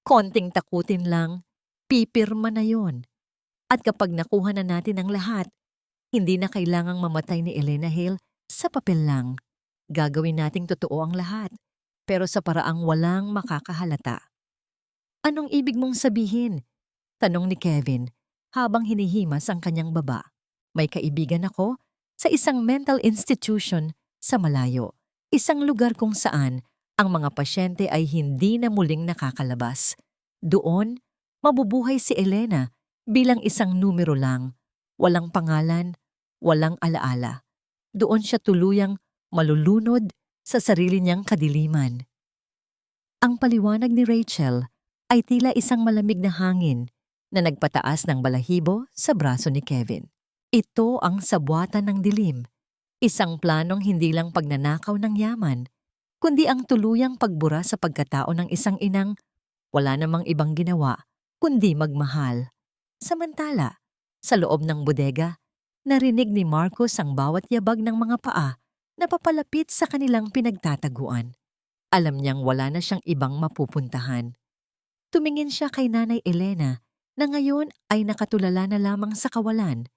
Konting takutin lang, pipirma na yon. At kapag nakuha na natin ang lahat, hindi na kailangang mamatay ni Elena Hale sa papel lang. Gagawin nating totoo ang lahat, pero sa paraang walang makakahalata. Anong ibig mong sabihin? Tanong ni Kevin habang hinihimas ang kanyang baba. May kaibigan ako sa isang mental institution sa malayo. Isang lugar kung saan ang mga pasyente ay hindi na muling nakakalabas. Doon, mabubuhay si Elena bilang isang numero lang, walang pangalan, walang alaala. Doon siya tuluyang malulunod sa sarili niyang kadiliman. Ang paliwanag ni Rachel ay tila isang malamig na hangin na nagpataas ng balahibo sa braso ni Kevin. Ito ang sabwatan ng dilim, isang planong hindi lang pagnanakaw ng yaman, kundi ang tuluyang pagbura sa pagkatao ng isang inang wala namang ibang ginawa kundi magmahal. Samantala, sa loob ng bodega, narinig ni Marcos ang bawat yabag ng mga paa na papalapit sa kanilang pinagtataguan. Alam niyang wala na siyang ibang mapupuntahan. Tumingin siya kay Nanay Elena na ngayon ay nakatulala na lamang sa kawalan.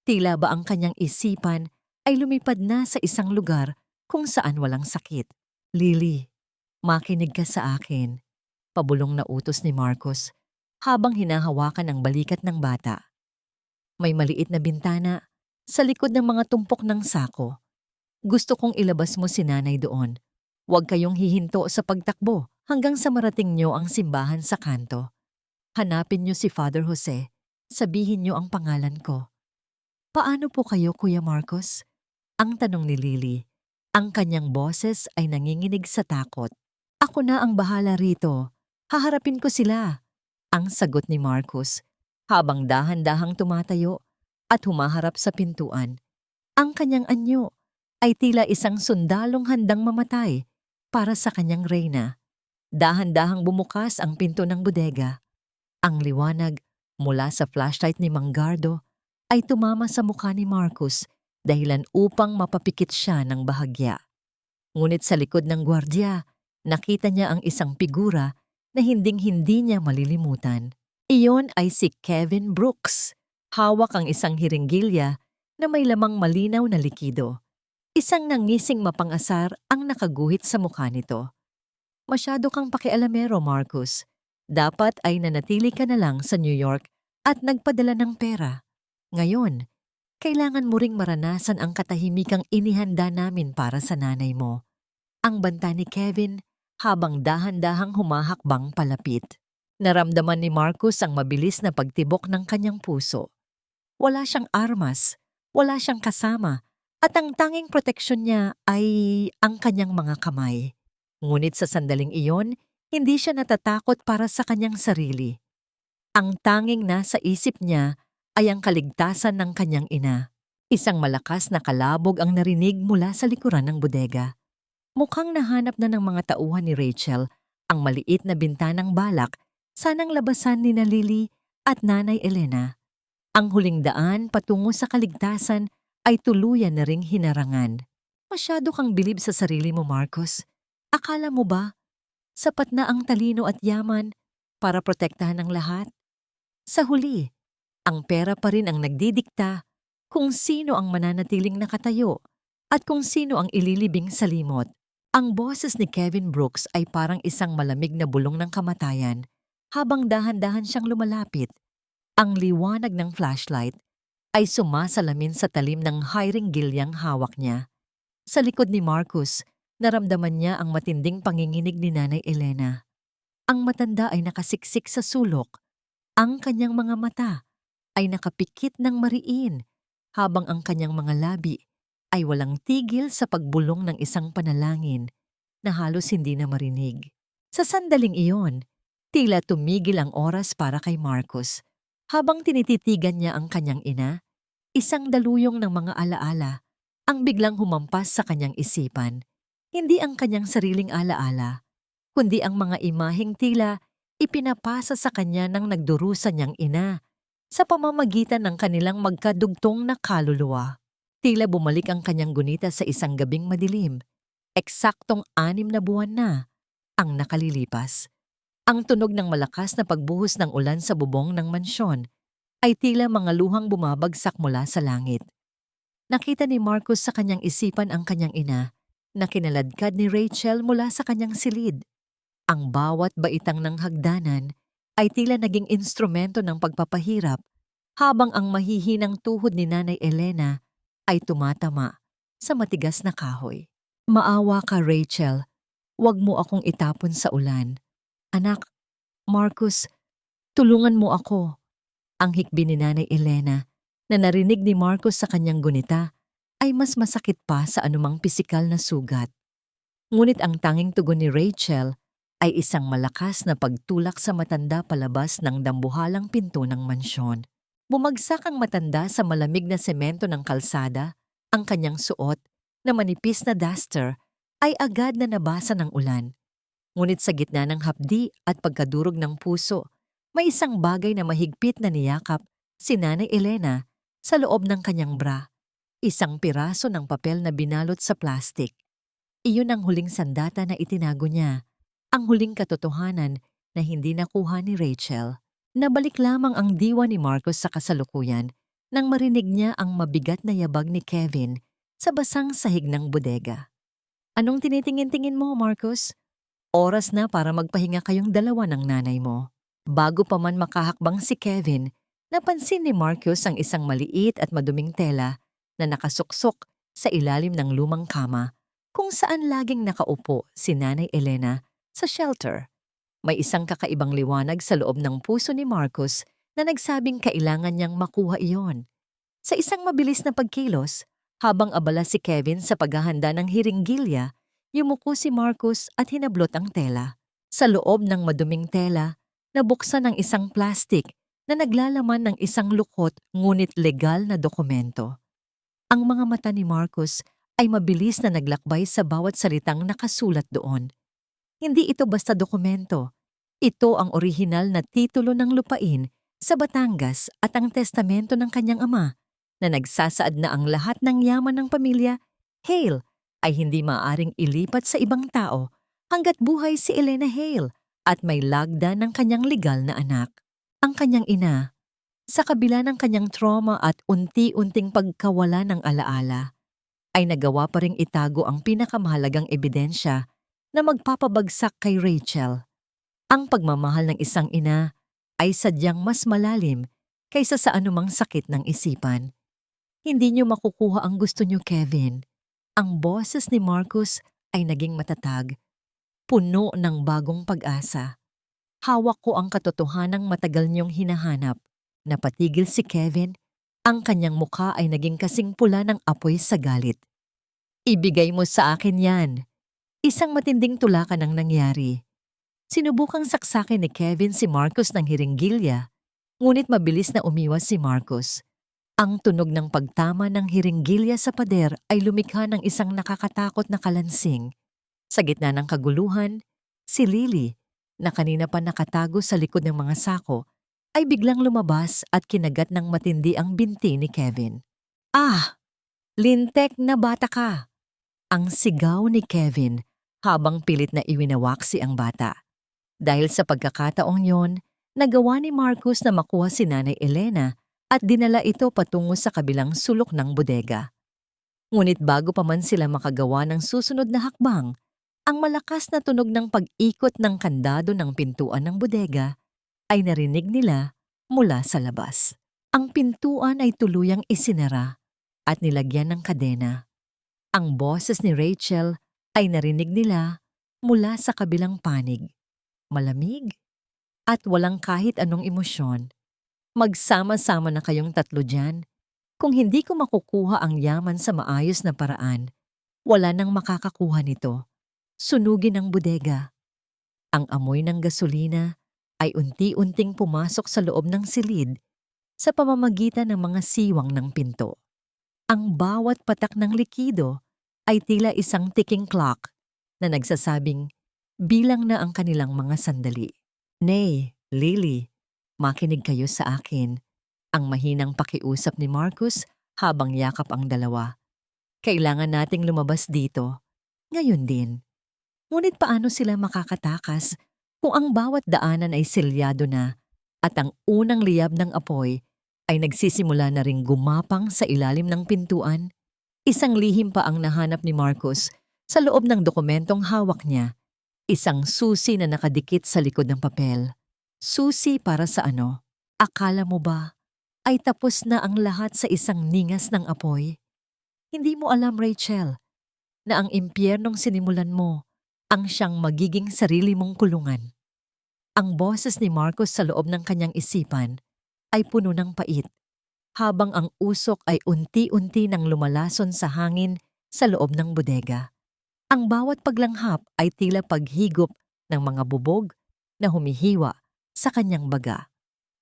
Tila ba ang kanyang isipan ay lumipad na sa isang lugar kung saan walang sakit. Lily, makinig ka sa akin, pabulong na utos ni Marcos habang hinahawakan ang balikat ng bata. May maliit na bintana sa likod ng mga tumpok ng sako. Gusto kong ilabas mo si nanay doon. Huwag kayong hihinto sa pagtakbo hanggang sa marating nyo ang simbahan sa kanto. Hanapin nyo si Father Jose. Sabihin nyo ang pangalan ko. Paano po kayo, Kuya Marcos? Ang tanong ni Lily. Ang kanyang boses ay nanginginig sa takot. Ako na ang bahala rito. Haharapin ko sila. Ang sagot ni Marcos habang dahan-dahang tumatayo at humaharap sa pintuan. Ang kanyang anyo ay tila isang sundalong handang mamatay para sa kanyang reyna. Dahan-dahang bumukas ang pinto ng bodega. Ang liwanag mula sa flashlight ni Mang Gardo ay tumama sa mukha ni Marcos dahilan upang mapapikit siya ng bahagya. Ngunit sa likod ng gwardya, nakita niya ang isang figura na hinding-hindi niya malilimutan. Iyon ay si Kevin Brooks. Hawak ang isang hiringgilya na may lamang malinaw na likido. Isang nangising mapangasar ang nakaguhit sa mukha nito. Masyado kang pakialamero, Marcos. Dapat ay nanatili ka na lang sa New York at nagpadala ng pera. Ngayon, kailangan mo ring maranasan ang katahimikang inihanda namin para sa nanay mo. Ang banta ni Kevin habang dahan-dahang humahakbang palapit. Naramdaman ni Marcus ang mabilis na pagtibok ng kanyang puso. Wala siyang armas, wala siyang kasama, at ang tanging proteksyon niya ay ang kanyang mga kamay. Ngunit sa sandaling iyon, hindi siya natatakot para sa kanyang sarili. Ang tanging nasa isip niya ay ang kaligtasan ng kanyang ina. Isang malakas na kalabog ang narinig mula sa likuran ng bodega. Mukhang nahanap na ng mga tauhan ni Rachel ang maliit na bintanang balak sanang labasan ni Lily at Nanay Elena. Ang huling daan patungo sa kaligtasan ay tuluyan na ring hinarangan. Masyado kang bilib sa sarili mo, Marcos. Akala mo ba sapat na ang talino at yaman para protektahan ang lahat? Sa huli, ang pera pa rin ang nagdidikta kung sino ang mananatiling nakatayo at kung sino ang ililibing sa limot. Ang boses ni Kevin Brooks ay parang isang malamig na bulong ng kamatayan habang dahan-dahan siyang lumalapit. Ang liwanag ng flashlight ay sumasalamin sa talim ng hiring gilyang hawak niya. Sa likod ni Marcus, naramdaman niya ang matinding panginginig ni Nanay Elena. Ang matanda ay nakasiksik sa sulok. Ang kanyang mga mata ay nakapikit ng mariin habang ang kanyang mga labi ay walang tigil sa pagbulong ng isang panalangin na halos hindi na marinig. Sa sandaling iyon, tila tumigil ang oras para kay Marcus. Habang tinititigan niya ang kanyang ina, isang daluyong ng mga alaala ang biglang humampas sa kanyang isipan. Hindi ang kanyang sariling alaala, kundi ang mga imaheng tila ipinapasa sa kanya ng nagdurusa niyang ina sa pamamagitan ng kanilang magkadugtong na kaluluwa. Tila bumalik ang kanyang gunita sa isang gabing madilim. Eksaktong 6 na buwan na ang nakalilipas. Ang tunog ng malakas na pagbuhos ng ulan sa bubong ng mansyon ay tila mga luhang bumabagsak mula sa langit. Nakita ni Marcus sa kanyang isipan ang kanyang ina na kinaladkad ni Rachel mula sa kanyang silid. Ang bawat baitang ng hagdanan ay tila naging instrumento ng pagpapahirap habang ang mahihinang tuhod ni Nanay Elena ay tumatama sa matigas na kahoy. Maawa ka, Rachel. Huwag mo akong itapon sa ulan. Anak, Marcus, tulungan mo ako. Ang hikbi ni Nanay Elena na narinig ni Marcus sa kanyang gunita ay mas masakit pa sa anumang pisikal na sugat. Ngunit ang tanging tugon ni Rachel ay isang malakas na pagtulak sa matanda palabas ng dambuhalang pinto ng mansyon. Bumagsak ang matanda sa malamig na semento ng kalsada. Ang kanyang suot na manipis na duster ay agad na nabasa ng ulan. Ngunit sa gitna ng hapdi at pagkadurog ng puso, may isang bagay na mahigpit na niyakap si Nanay Elena sa loob ng kanyang bra. Isang piraso ng papel na binalot sa plastik. Iyon ang huling sandata na itinago niya. Ang huling katotohanan na hindi nakuha ni Rachel. Nabalik lamang ang diwa ni Marcus sa kasalukuyan nang marinig niya ang mabigat na yabag ni Kevin sa basang sahig ng bodega. Anong tinitingin-tingin mo, Marcus? Oras na para magpahinga kayong dalawa ng nanay mo. Bago pa man makahakbang si Kevin, napansin ni Marcus ang isang maliit at maduming tela na nakasuksok sa ilalim ng lumang kama kung saan laging nakaupo si Nanay Elena sa shelter. May isang kakaibang liwanag sa loob ng puso ni Marcus na nagsabing kailangan niyang makuha iyon. Sa isang mabilis na pagkilos, habang abala si Kevin sa paghahanda ng hiringgilya, yumuko si Marcus at hinablot ang tela. Sa loob ng maduming tela, nabuksan ang isang plastik na naglalaman ng isang lukot ngunit legal na dokumento. Ang mga mata ni Marcus ay mabilis na naglakbay sa bawat salitang nakasulat doon. Hindi ito basta dokumento. Ito ang orihinal na titulo ng lupain sa Batangas at ang testamento ng kanyang ama na nagsasaad na ang lahat ng yaman ng pamilya Hale ay hindi maaaring ilipat sa ibang tao hanggat buhay si Elena Hale at may lagda ng kanyang legal na anak. Ang kanyang ina, sa kabila ng kanyang trauma at unti-unting pagkawala ng alaala, ay nagawa pa ring itago ang pinakamahalagang ebidensya na magpapabagsak kay Rachel. Ang pagmamahal ng isang ina ay sadyang mas malalim kaysa sa anumang sakit ng isipan. Hindi niyo makukuha ang gusto niyo, Kevin. Ang boses ni Marcus ay naging matatag, puno ng bagong pag-asa. Hawak ko ang katotohanang matagal niyong hinahanap. Napatigil si Kevin. Ang kanyang mukha ay naging kasing pula ng apoy sa galit. Ibigay mo sa akin yan. Isang matinding tulakan ang nangyari. Sinubukang saksakin ni Kevin si Marcus ng hiringgilya, ngunit mabilis na umiwas si Marcus. Ang tunog ng pagtama ng hiringgilya sa pader ay lumikha ng isang nakakatakot na kalansing. Sa gitna ng kaguluhan, si Lily, na kanina pa nakatago sa likod ng mga sako, ay biglang lumabas at kinagat ng matindi ang binti ni Kevin. Ah! Lintek na bata ka! Ang sigaw ni Kevin habang pilit na iwinawaksi ang bata. Dahil sa pagkakataong yon, nagawa ni Marcus na makuha si Nanay Elena at dinala ito patungo sa kabilang sulok ng bodega. Ngunit bago pa man sila makagawa ng susunod na hakbang, ang malakas na tunog ng pag-ikot ng kandado ng pintuan ng bodega ay narinig nila mula sa labas. Ang pintuan ay tuluyang isinara at nilagyan ng kadena. Ang boses ni Rachel ay narinig nila mula sa kabilang panig. Malamig at walang kahit anong emosyon. Magsama-sama na kayong tatlo dyan. Kung hindi ko makukuha ang yaman sa maayos na paraan, wala nang makakakuha nito. Sunugin ang bodega. Ang amoy ng gasolina ay unti-unting pumasok sa loob ng silid sa pamamagitan ng mga siwang ng pinto. Ang bawat patak ng likido ay tila isang ticking clock na nagsasabing bilang na ang kanilang mga sandali. Nay, Lily, makinig kayo sa akin. Ang mahinang pakiusap ni Marcus habang yakap ang dalawa. Kailangan nating lumabas dito. Ngayon din. Ngunit paano sila makakatakas kung ang bawat daanan ay selyado na at ang unang liyab ng apoy ay nagsisimula na ring gumapang sa ilalim ng pintuan? Isang lihim pa ang nahanap ni Marcus sa loob ng dokumentong hawak niya. Isang susi na nakadikit sa likod ng papel. Susi para sa ano? Akala mo ba ay tapos na ang lahat sa isang ningas ng apoy? Hindi mo alam, Rachel, na ang impyernong sinimulan mo ang siyang magiging sarili mong kulungan. Ang boses ni Marcus sa loob ng kanyang isipan ay puno ng pait, habang ang usok ay unti-unti nang lumalason sa hangin sa loob ng bodega. Ang bawat paglanghap ay tila paghigop ng mga bubog na humihiwa sa kanyang baga.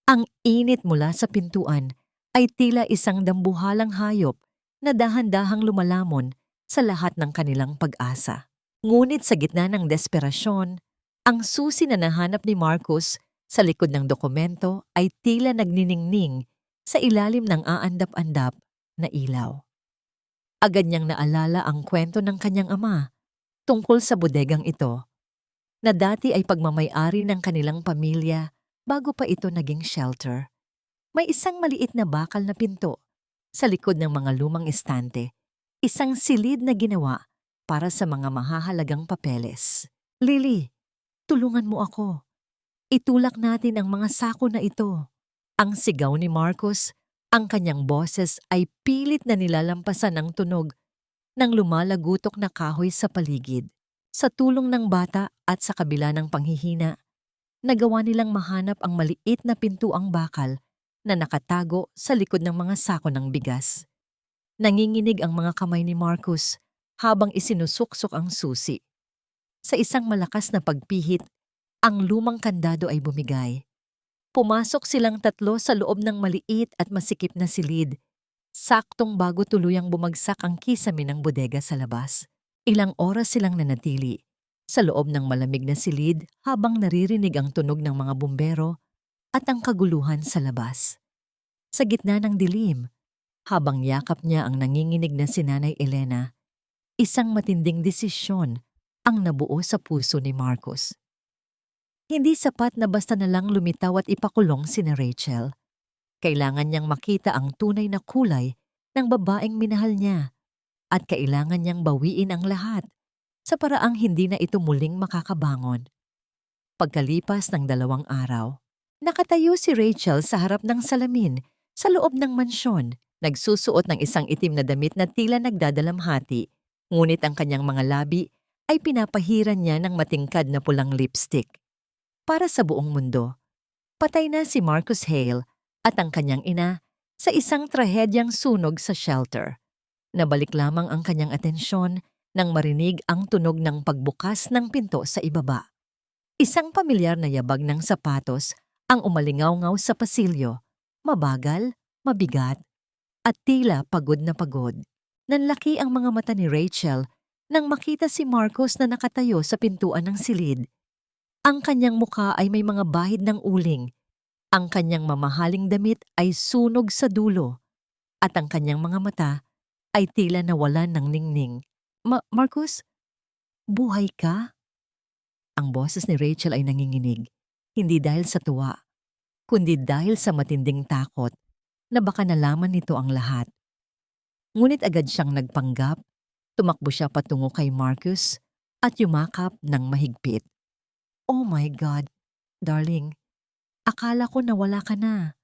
Ang init mula sa pintuan ay tila isang dambuhalang hayop na dahan-dahang lumalamon sa lahat ng kanilang pag-asa. Ngunit sa gitna ng desperasyon, ang susi na nahanap ni Marcus sa likod ng dokumento ay tila nagniningning sa ilalim ng aandap-andap na ilaw. Agad niyang naalala ang kwento ng kanyang ama tungkol sa bodegang ito, na dati ay pagmamay-ari ng kanilang pamilya bago pa ito naging shelter. May isang maliit na bakal na pinto sa likod ng mga lumang estante, isang silid na ginawa para sa mga mahahalagang papeles. Lily, tulungan mo ako. Itulak natin ang mga sako na ito. Ang sigaw ni Marcus, ang kanyang boses ay pilit na nilalampasan ng tunog ng lumalagutok na kahoy sa paligid. Sa tulong ng bata at sa kabila ng panghihina, nagawa nilang mahanap ang maliit na pintuang bakal na nakatago sa likod ng mga sako ng bigas. Nanginginig ang mga kamay ni Marcus habang isinusuksok ang susi. Sa isang malakas na pagpihit, ang lumang kandado ay bumigay. Pumasok silang tatlo sa loob ng maliit at masikip na silid, saktong bago tuluyang bumagsak ang kisame ng bodega sa labas. Ilang oras silang nanatili sa loob ng malamig na silid habang naririnig ang tunog ng mga bumbero at ang kaguluhan sa labas. Sa gitna ng dilim, habang yakap niya ang nanginginig na si Nanay Elena, isang matinding desisyon ang nabuo sa puso ni Marcus. Hindi sapat na basta na lang lumitaw at ipakulong sina Rachel. Kailangan niyang makita ang tunay na kulay ng babaeng minahal niya at kailangan niyang bawiin ang lahat sa paraang hindi na ito muling makakabangon. Pagkalipas ng 2 araw, nakatayo si Rachel sa harap ng salamin sa loob ng mansyon, nagsusuot ng isang itim na damit na tila nagdadalamhati, ngunit ang kanyang mga labi ay pinapahiran niya ng matingkad na pulang lipstick. para sa buong mundo. Patay na si Marcus Hale at ang kanyang ina sa isang trahedyang sunog sa shelter. Nabalik lamang ang kanyang atensyon nang marinig ang tunog ng pagbukas ng pinto sa ibaba. Isang pamilyar na yabag ng sapatos ang umalingaw-ngaw sa pasilyo, mabagal, mabigat, at tila pagod na pagod. Nanlaki ang mga mata ni Rachel nang makita si Marcos na nakatayo sa pintuan ng silid. Ang kanyang mukha ay may mga bahid ng uling. Ang kanyang mamahaling damit ay sunog sa dulo. At ang kanyang mga mata ay tila nawalan ng ningning. Marcos, buhay ka? Ang boses ni Rachel ay nanginginig, hindi dahil sa tuwa, kundi dahil sa matinding takot na baka nalaman nito ang lahat. Ngunit agad siyang nagpanggap, tumakbo siya patungo kay Marcus at yumakap ng mahigpit. Oh my God, darling, akala ko nawala ka na.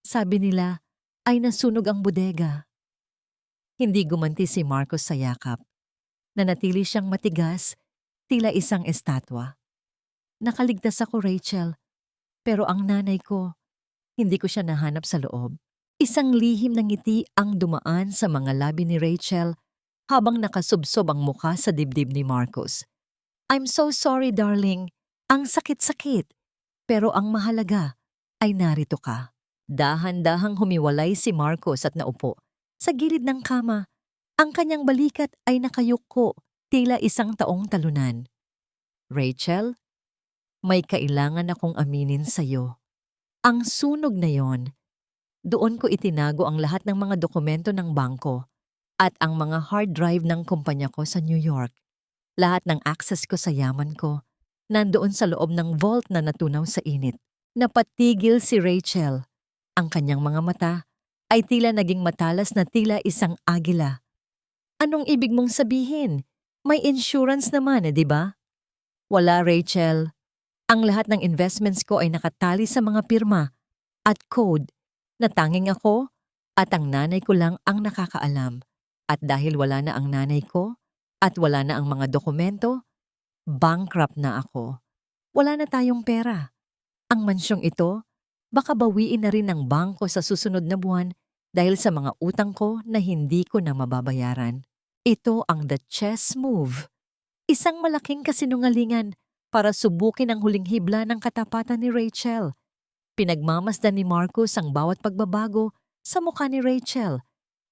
Sabi nila ay nasunog ang bodega. Hindi gumanti si Marcos sa yakap. Nanatili siyang matigas, tila isang estatwa. Nakaligtas ako, Rachel, pero ang nanay ko, hindi ko siya nahanap sa loob. Isang lihim ng ngiti ang dumaan sa mga labi ni Rachel habang nakasubsob ang mukha sa dibdib ni Marcos. I'm so sorry, darling. Ang sakit-sakit. Pero ang mahalaga ay narito ka. Dahan-dahang humiwalay si Marcos at naupo sa gilid ng kama. Ang kanyang balikat ay nakayuko, tila isang taong talunan. Rachel, may kailangan akong aminin sa'yo. Ang sunog na yon, doon ko itinago ang lahat ng mga dokumento ng bangko at ang mga hard drive ng kumpanya ko sa New York. Lahat ng access ko sa yaman ko, nandoon sa loob ng vault na natunaw sa init. Napatigil si Rachel. Ang kanyang mga mata ay tila naging matalas na tila isang agila. Anong ibig mong sabihin? May insurance naman, di ba? Wala, Rachel. Ang lahat ng investments ko ay nakatali sa mga pirma at code na tanging ako at ang nanay ko lang ang nakakaalam. At dahil wala na ang nanay ko at wala na ang mga dokumento, bankrupt na ako. Wala na tayong pera. Ang mansyong ito, baka bawiin na rin ng bangko sa susunod na buwan dahil sa mga utang ko na hindi ko na mababayaran. Ito ang the chess move. Isang malaking kasinungalingan para subukin ang huling hibla ng katapatan ni Rachel. Pinagmamasdan ni Marcos ang bawat pagbabago sa mukha ni Rachel,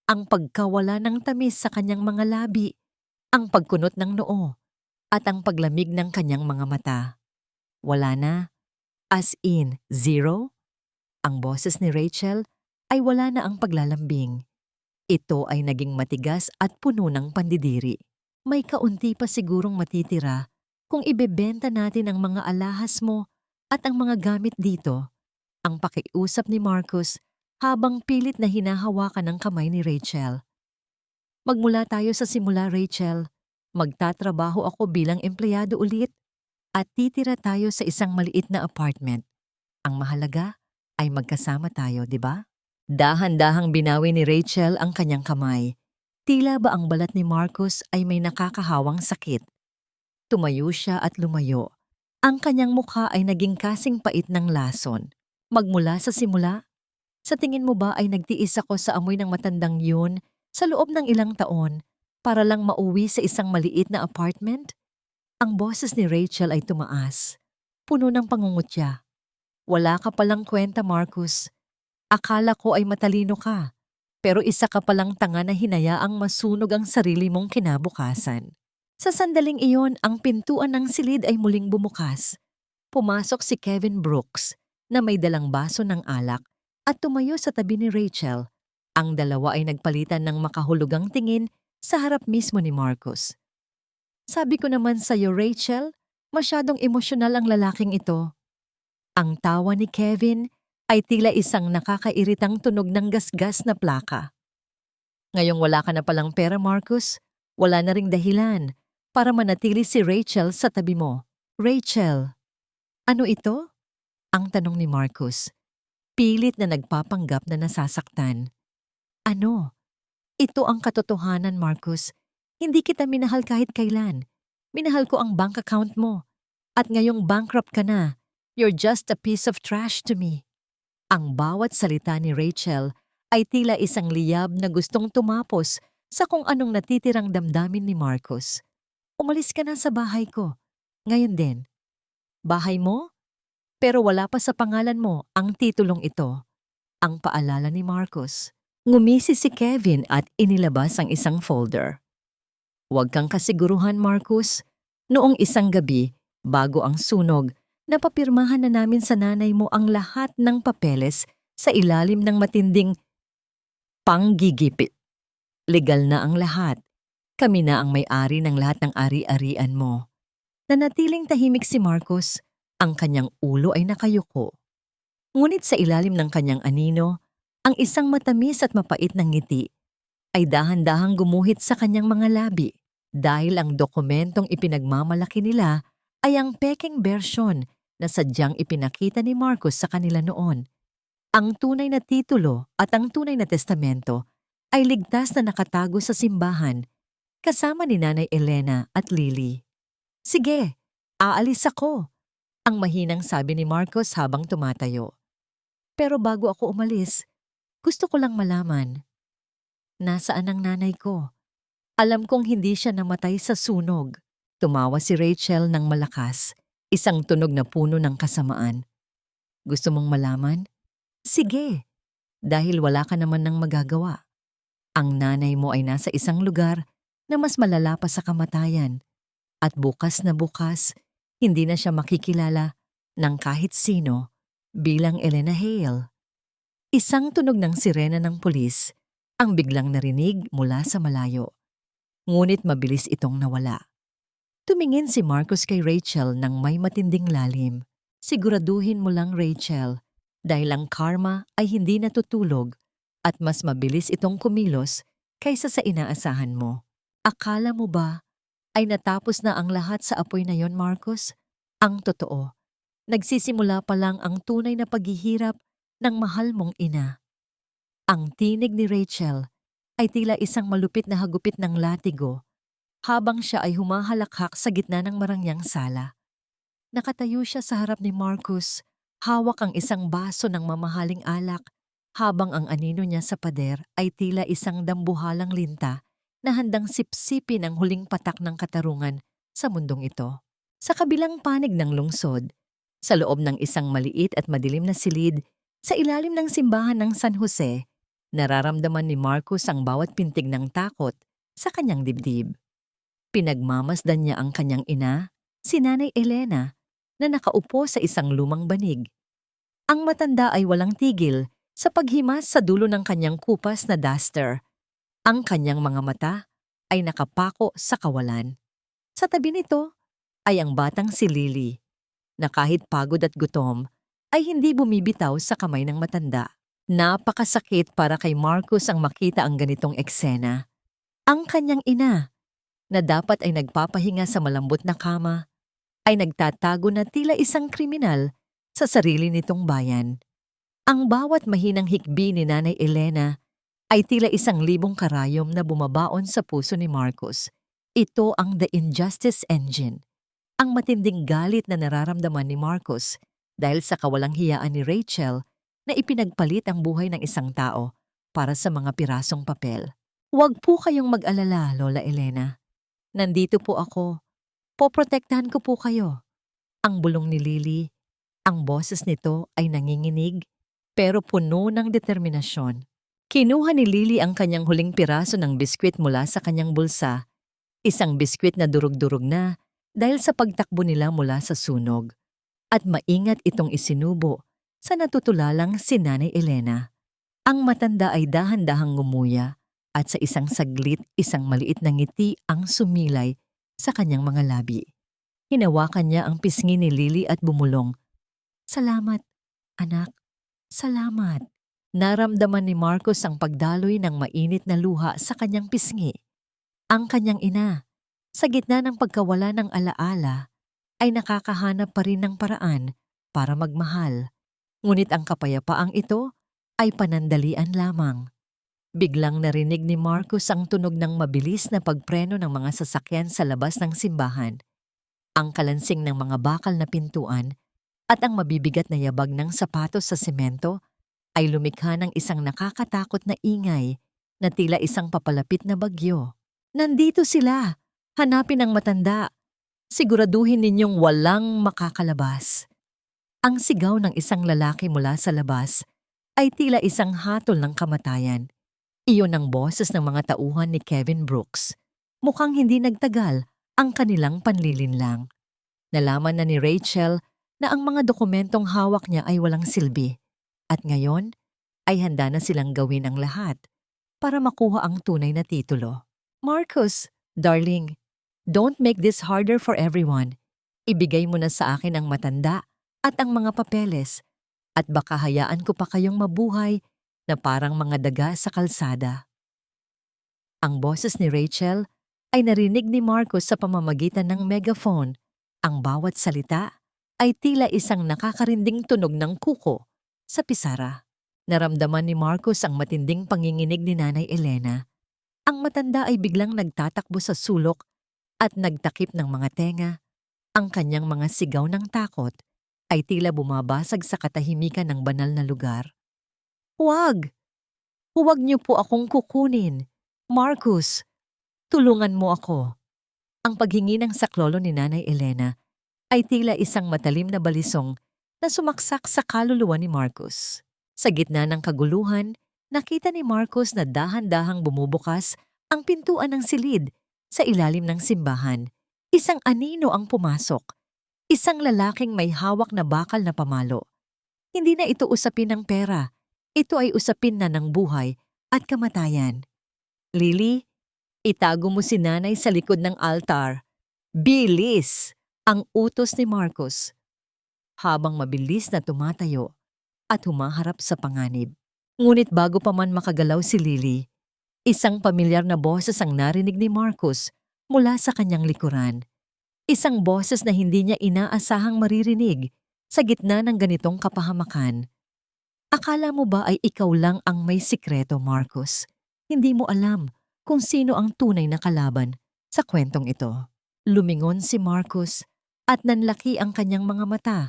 ang pagkawala ng tamis sa kanyang mga labi, ang pagkunot ng noo, at ang paglamig ng kanyang mga mata. Wala na. As in, zero? Ang boses ni Rachel ay wala na ang paglalambing. Ito ay naging matigas at puno ng pandidiri. May kaunti pa sigurong matitira kung ibebenta natin ang mga alahas mo at ang mga gamit dito. Ang pakiusap ni Marcos habang pilit na hinahawakan ng kamay ni Rachel. Magmula tayo sa simula, Rachel. Magtatrabaho ako bilang empleyado ulit at titira tayo sa isang maliit na apartment. Ang mahalaga ay magkasama tayo, di ba? Dahan-dahang binawi ni Rachel ang kanyang kamay. Tila ba ang balat ni Marcos ay may nakakahawang sakit. Tumayo siya at lumayo. Ang kanyang mukha ay naging kasing pait ng lason. Magmula sa simula? Sa tingin mo ba ay nagtiis ako sa amoy ng matandang yun sa loob ng ilang taon para lang mauwi sa isang maliit na apartment? Ang boses ni Rachel ay tumaas, puno ng pangungutya. Wala ka palang kwenta, Marcos. Akala ko ay matalino ka, pero isa ka palang tanga na hinayaang masunog ang sarili mong kinabukasan. Sa sandaling iyon, ang pintuan ng silid ay muling bumukas. Pumasok si Kevin Brooks na may dalang baso ng alak at tumayo sa tabi ni Rachel. Ang dalawa ay nagpalitan ng makahulugang tingin sa harap mismo ni Marcos. Sabi ko naman sa'yo, Rachel, masyadong emosyonal ang lalaking ito. Ang tawa ni Kevin ay tila isang nakakairitang tunog ng gasgas na plaka. Ngayong wala ka na palang pera, Marcos, wala na ring dahilan para manatili si Rachel sa tabi mo. Rachel, ano ito? Ang tanong ni Marcos. Pilit na nagpapanggap na nasasaktan. Ano? Ito ang katotohanan, Marcos. Hindi kita minahal kahit kailan. Minahal ko ang bank account mo. At ngayong bankrupt ka na, You're just a piece of trash to me. Ang bawat salita ni Rachel ay tila isang liyab na gustong tumapos sa kung anong natitirang damdamin ni Marcus. Umalis ka na sa bahay ko. Ngayon din. Bahay mo? Pero wala pa sa pangalan mo ang titulong ito. Ang paalala ni Marcus. Ngumisi si Kevin at inilabas ang isang folder. Huwag kang kasiguruhan, Marcus. Noong isang gabi, bago ang sunog, napapirmahan na namin sa nanay mo ang lahat ng papeles sa ilalim ng matinding panggigipit. Legal na ang lahat. Kami na ang may-ari ng lahat ng ari-arian mo. Nanatiling tahimik si Marcus, ang kanyang ulo ay nakayuko. Ngunit sa ilalim ng kanyang anino, ang isang matamis at mapait na ngiti ay dahan-dahang gumuhit sa kanyang mga labi dahil ang dokumentong ipinagmamalaki nila ay ang peking bersyon na sadyang ipinakita ni Marcus sa kanila noon. Ang tunay na titulo at ang tunay na testamento ay ligtas na nakatago sa simbahan kasama ni Nanay Elena at Lily. Sige, aalis ako, ang mahinang sabi ni Marcus habang tumatayo. Pero bago ako umalis, gusto ko lang malaman. Nasaan ang nanay ko? Alam kong hindi siya namatay sa sunog. Tumawa si Rachel ng malakas, isang tunog na puno ng kasamaan. Gusto mong malaman? Sige, dahil wala ka naman ng magagawa. Ang nanay mo ay nasa isang lugar na mas malala pa sa kamatayan. At bukas na bukas, hindi na siya makikilala ng kahit sino bilang Elena Hale. Isang tunog ng sirena ng pulis ang biglang narinig mula sa malayo. Ngunit mabilis itong nawala. Tumingin si Marcus kay Rachel ng may matinding lalim. Siguraduhin mo lang, Rachel, dahil ang karma ay hindi natutulog at mas mabilis itong kumilos kaysa sa inaasahan mo. Akala mo ba ay natapos na ang lahat sa apoy na yon, Marcus? Ang totoo, nagsisimula pa lang ang tunay na paghihirap ng mahal mong ina. Ang tinig ni Rachel ay tila isang malupit na hagupit ng latigo habang siya ay humahalakhak sa gitna ng marangyang sala. Nakatayo siya sa harap ni Marcus, hawak ang isang baso ng mamahaling alak habang ang anino niya sa pader ay tila isang dambuhalang linta na handang sipsipin ang huling patak ng katarungan sa mundong ito. Sa kabilang panig ng lungsod, sa loob ng isang maliit at madilim na silid, sa ilalim ng simbahan ng San Jose, nararamdaman ni Marcus ang bawat pintig ng takot sa kanyang dibdib. Pinagmamasdan niya ang kanyang ina, si Nanay Elena, na nakaupo sa isang lumang banig. Ang matanda ay walang tigil sa paghimas sa dulo ng kanyang kupas na duster. Ang kanyang mga mata ay nakapako sa kawalan. Sa tabi nito ay ang batang si Lily, na kahit pagod at gutom, ay hindi bumibitaw sa kamay ng matanda. Napakasakit para kay Marcus ang makita ang ganitong eksena. Ang kanyang ina, na dapat ay nagpapahinga sa malambot na kama, ay nagtatago na tila isang kriminal sa sarili nitong bayan. Ang bawat mahinang hikbi ni Nanay Elena ay tila isang libong karayom na bumabaon sa puso ni Marcus. Ito ang The Injustice Engine, ang matinding galit na nararamdaman ni Marcus dahil sa kawalang hiyaan ni Rachel na ipinagpalit ang buhay ng isang tao para sa mga pirasong papel. Huwag po kayong mag-alala, Lola Elena. Nandito po ako. Poprotektahan ko po kayo. Ang bulong ni Lily, ang boses nito ay nanginginig pero puno ng determinasyon. Kinuha ni Lily ang kanyang huling piraso ng biskwit mula sa kanyang bulsa. Isang biskwit na durug-durug na dahil sa pagtakbo nila mula sa sunog. At maingat itong isinubo sa natutulalang si Nanay Elena. Ang matanda ay dahan-dahang ngumuya at sa isang saglit isang maliit na ngiti ang sumilay sa kanyang mga labi. Hinawakan niya ang pisngi ni Lily at bumulong. Salamat, anak. Salamat. Naramdaman ni Marcus ang pagdaloy ng mainit na luha sa kanyang pisngi. Ang kanyang ina, sa gitna ng pagkawala ng alaala, ay nakakahanap pa rin ng paraan para magmahal. Ngunit ang kapayapaang ito ay panandalian lamang. Biglang narinig ni Marcus ang tunog ng mabilis na pagpreno ng mga sasakyan sa labas ng simbahan. Ang kalansing ng mga bakal na pintuan at ang mabibigat na yabag ng sapatos sa semento ay lumikha ng isang nakakatakot na ingay na tila isang papalapit na bagyo. Nandito sila! Hanapin ang matanda! Siguraduhin ninyong walang makakalabas. Ang sigaw ng isang lalaki mula sa labas ay tila isang hatol ng kamatayan. Iyon ang boses ng mga tauhan ni Kevin Brooks. Mukhang hindi nagtagal ang kanilang panlilinlang. Nalaman na ni Rachel na ang mga dokumentong hawak niya ay walang silbi. At ngayon ay handa na silang gawin ang lahat para makuha ang tunay na titulo. Marcus, darling, don't make this harder for everyone. Ibigay mo na sa akin ang matanda at ang mga papeles at baka hayaan ko pa kayong mabuhay na parang mga daga sa kalsada. Ang boses ni Rachel ay narinig ni Marcus sa pamamagitan ng megaphone. Ang bawat salita ay tila isang nakakarinding tunog ng kuko sa pisara. Naramdaman ni Marcus ang matinding panginginig ni Nanay Elena. Ang matanda ay biglang nagtatakbo sa sulok at nagtakip ng mga tenga. Ang kanyang mga sigaw ng takot ay tila bumabasag sa katahimikan ng banal na lugar. Huwag! Huwag niyo po akong kukunin. Marcus, tulungan mo ako. Ang paghingi ng saklolo ni Nanay Elena ay tila isang matalim na balisong na sumaksak sa kaluluwa ni Marcus. Sa gitna ng kaguluhan, nakita ni Marcus na dahan-dahang bumubukas ang pintuan ng silid sa ilalim ng simbahan. Isang anino ang pumasok. Isang lalaking may hawak na bakal na pamalo. Hindi na ito usapin ng pera. Ito ay usapin na ng buhay at kamatayan. Lily, itago mo si Nanay sa likod ng altar. Bilis! Ang utos ni Marcus. Habang mabilis na tumatayo at humaharap sa panganib. Ngunit bago pa man makagalaw si Lily, isang pamilyar na boses ang narinig ni Marcus mula sa kanyang likuran. Isang boses na hindi niya inaasahang maririnig sa gitna ng ganitong kapahamakan. Akala mo ba ay ikaw lang ang may sikreto, Marcus? Hindi mo alam kung sino ang tunay na kalaban sa kwentong ito. Lumingon si Marcus at nanlaki ang kanyang mga mata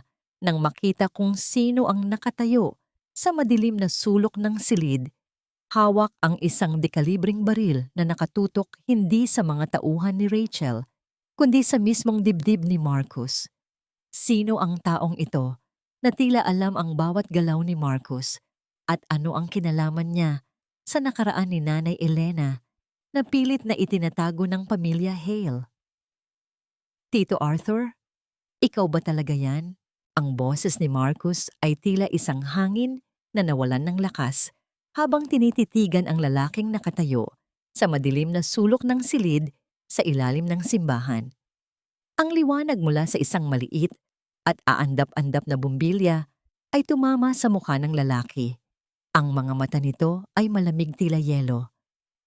nang makita kung sino ang nakatayo sa madilim na sulok ng silid. Hawak ang isang dekalibring baril na nakatutok hindi sa mga tauhan ni Rachel, kundi sa mismong dibdib ni Marcus. Sino ang taong ito na tila alam ang bawat galaw ni Marcus at ano ang kinalaman niya sa nakaraan ni Nanay Elena na pilit na itinatago ng pamilya Hale? Tito Arthur, ikaw ba talaga yan? Ang boses ni Marcus ay tila isang hangin na nawalan ng lakas habang tinititigan ang lalaking nakatayo sa madilim na sulok ng silid sa ilalim ng simbahan. Ang liwanag mula sa isang maliit at aandap-andap na bumbilya ay tumama sa mukha ng lalaki. Ang mga mata nito ay malamig tila yelo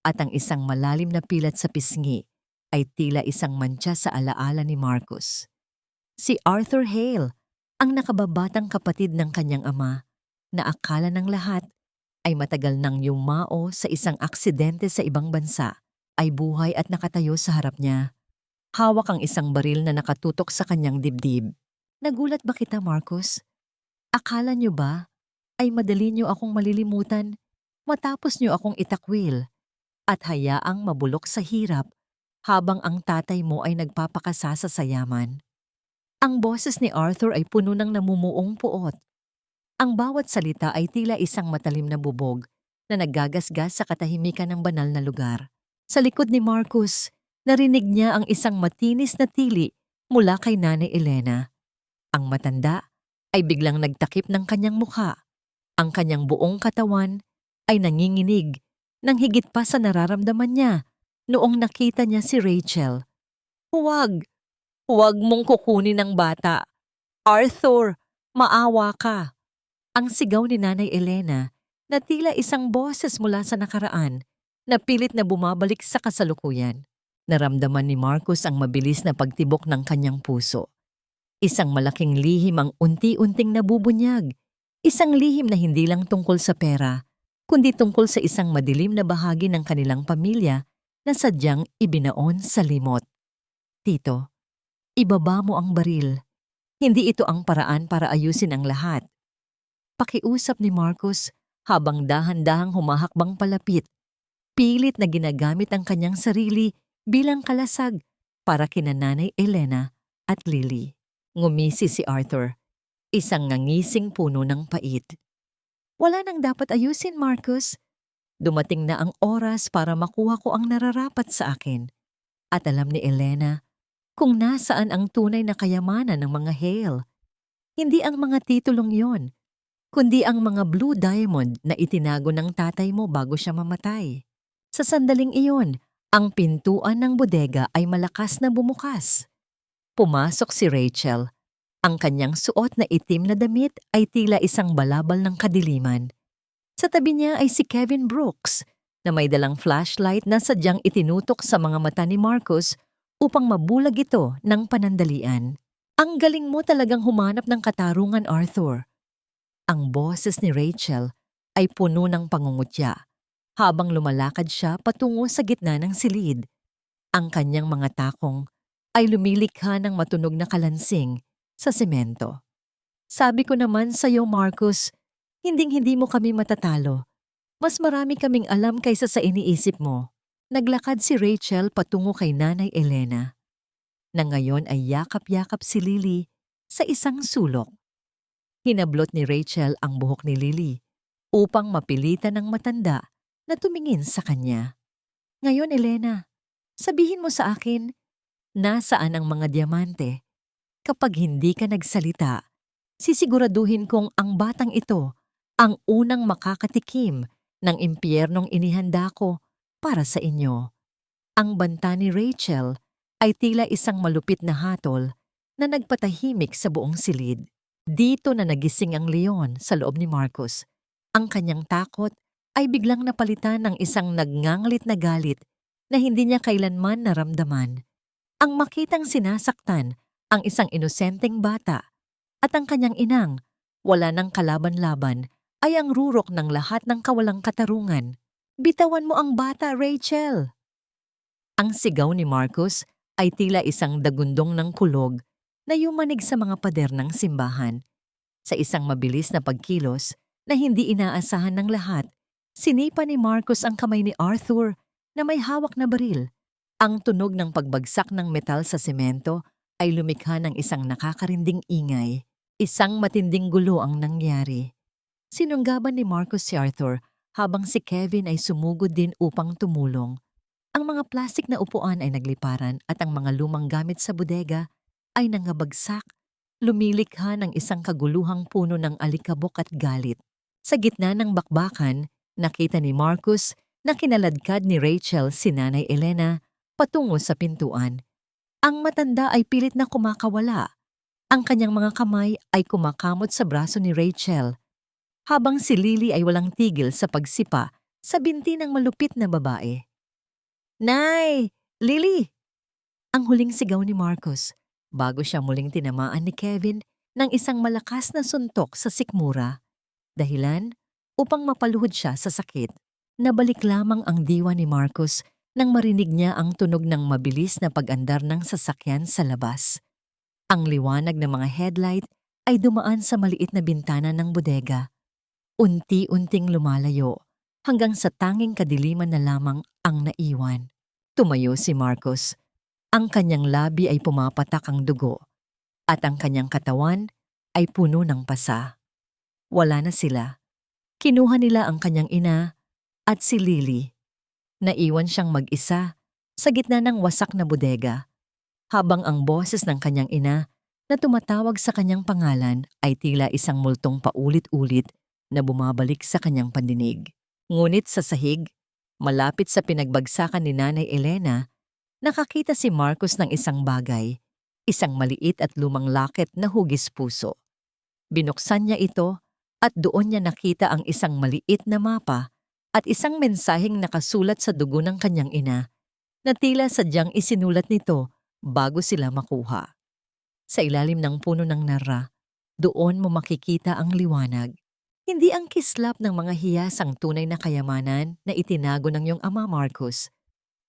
at ang isang malalim na pilat sa pisngi ay tila isang mantsa sa alaala ni Marcus. Si Arthur Hale, ang nakababatang kapatid ng kanyang ama, na akala ng lahat ay matagal nang yumao sa isang aksidente sa ibang bansa, ay buhay at nakatayo sa harap niya. Hawak ang isang baril na nakatutok sa kanyang dibdib. Nagulat ba kita, Marcus? Akala niyo ba ay madali niyo akong malilimutan matapos niyo akong itakwil at hayaang mabulok sa hirap habang ang tatay mo ay nagpapakasasa sa yaman? Ang boses ni Arthur ay puno ng namumuong puot. Ang bawat salita ay tila isang matalim na bubog na naggagasgas sa katahimikan ng banal na lugar. Sa likod ni Marcus, narinig niya ang isang matinis na tili mula kay Nanay Elena. Ang matanda ay biglang nagtakip ng kanyang mukha. Ang kanyang buong katawan ay nanginginig nang higit pa sa nararamdaman niya noong nakita niya si Rachel. Huwag! Huwag mong kukunin ang bata. Arthur, maawa ka. Ang sigaw ni Nanay Elena na tila isang boses mula sa nakaraan na pilit na bumabalik sa kasalukuyan. Naramdaman ni Marcus ang mabilis na pagtibok ng kanyang puso. Isang malaking lihim ang unti-unting nabubunyag. Isang lihim na hindi lang tungkol sa pera, kundi tungkol sa isang madilim na bahagi ng kanilang pamilya na sadyang ibinaon sa limot. Tito, ibaba mo ang baril. Hindi ito ang paraan para ayusin ang lahat. Pakiusap ni Marcos habang dahan-dahang humahakbang palapit. Pilit na ginagamit ang kanyang sarili bilang kalasag para kina Nanay Elena at Lily. Ngumisi si Arthur, isang ngangising puno ng pait. Wala nang dapat ayusin, Marcos. Dumating na ang oras para makuha ko ang nararapat sa akin. At alam ni Elena kung nasaan ang tunay na kayamanan ng mga Hale. Hindi ang mga titulong yon, kundi ang mga blue diamond na itinago ng tatay mo bago siya mamatay. Sa sandaling iyon, ang pintuan ng bodega ay malakas na bumukas. Pumasok si Rachel. Ang kanyang suot na itim na damit ay tila isang balabal ng kadiliman. Sa tabi niya ay si Kevin Brooks na may dalang flashlight na sadyang itinutok sa mga mata ni Marcos upang mabulag ito ng panandalian. Ang galing mo talagang humanap ng katarungan, Arthur. Ang boses ni Rachel ay puno ng pangungutya habang lumalakad siya patungo sa gitna ng silid. Ang kanyang mga takong ay lumilikha ng matunog na kalansing sa semento. Sabi ko naman sa iyo, Marcos, hinding-hindi mo kami matatalo. Mas marami kaming alam kaysa sa iniisip mo. Naglakad si Rachel patungo kay Nanay Elena, na ngayon ay yakap-yakap si Lily sa isang sulok. Hinablot ni Rachel ang buhok ni Lily upang mapilitan ng matanda na tumingin sa kanya. Ngayon, Elena, sabihin mo sa akin, nasaan ang mga diamante? Kapag hindi ka nagsalita, sisiguraduhin kong ang batang ito ang unang makakatikim ng impyernong inihanda ko para sa inyo. Ang banta ni Rachel ay tila isang malupit na hatol na nagpatahimik sa buong silid. Dito na nagising ang leon sa loob ni Marcos. Ang kanyang takot ay biglang napalitan ng isang nagngangalit na galit na hindi niya kailanman naramdaman. Ang makitang sinasaktan ang isang inosenteng bata at ang kanyang inang, wala ng kalaban-laban, ay ang rurok ng lahat ng kawalang katarungan. Bitawan mo ang bata, Rachel! Ang sigaw ni Marcos ay tila isang dagundong ng kulog na yumanig sa mga pader ng simbahan. Sa isang mabilis na pagkilos na hindi inaasahan ng lahat, sinipa ni Marcos ang kamay ni Arthur na may hawak na baril. Ang tunog ng pagbagsak ng metal sa semento ay lumikha ng isang nakakarinding ingay. Isang matinding gulo ang nangyari. Sinunggaban ni Marcos si Arthur habang si Kevin ay sumugod din upang tumulong. Ang mga plastik na upuan ay nagliparan at ang mga lumang gamit sa bodega ay nangabagsak, lumilikha ng isang kaguluhang puno ng alikabok at galit. Sa gitna ng bakbakan, nakita ni Marcos na kinaladkad ni Rachel si Nanay Elena patungo sa pintuan. Ang matanda ay pilit na kumakawala. Ang kanyang mga kamay ay kumakamot sa braso ni Rachel, habang si Lily ay walang tigil sa pagsipa sa binti ng malupit na babae. Nay! Lily! Ang huling sigaw ni Marcos bago siya muling tinamaan ni Kevin ng isang malakas na suntok sa sikmura. Dahilan upang mapaluhod siya sa sakit. Nabalik lamang ang diwa ni Marcos nang marinig niya ang tunog ng mabilis na pag-andar ng sasakyan sa labas. Ang liwanag ng mga headlight ay dumaan sa maliit na bintana ng bodega. Unti-unting lumalayo hanggang sa tanging kadiliman na lamang ang naiwan. Tumayo si Marcos. Ang kanyang labi ay pumapatak ang dugo at ang kanyang katawan ay puno ng pasa. Wala na sila. Kinuha nila ang kanyang ina at si Lily. Naiwan siyang mag-isa sa gitna ng wasak na bodega, habang ang boses ng kanyang ina na tumatawag sa kanyang pangalan ay tila isang multong paulit-ulit na bumabalik sa kanyang pandinig. Ngunit sa sahig, malapit sa pinagbagsakan ni Nanay Elena, nakakita si Marcos ng isang bagay, isang maliit at lumang locket na hugis puso. Binuksan niya ito at doon niya nakita ang isang maliit na mapa at isang mensaheng nakasulat sa dugo ng kanyang ina na tila sadyang isinulat nito bago sila makuha. Sa ilalim ng puno ng nara, doon mo makikita ang liwanag. Hindi ang kislap ng mga hiyas ang tunay na kayamanan na itinago ng iyong ama, Marcos.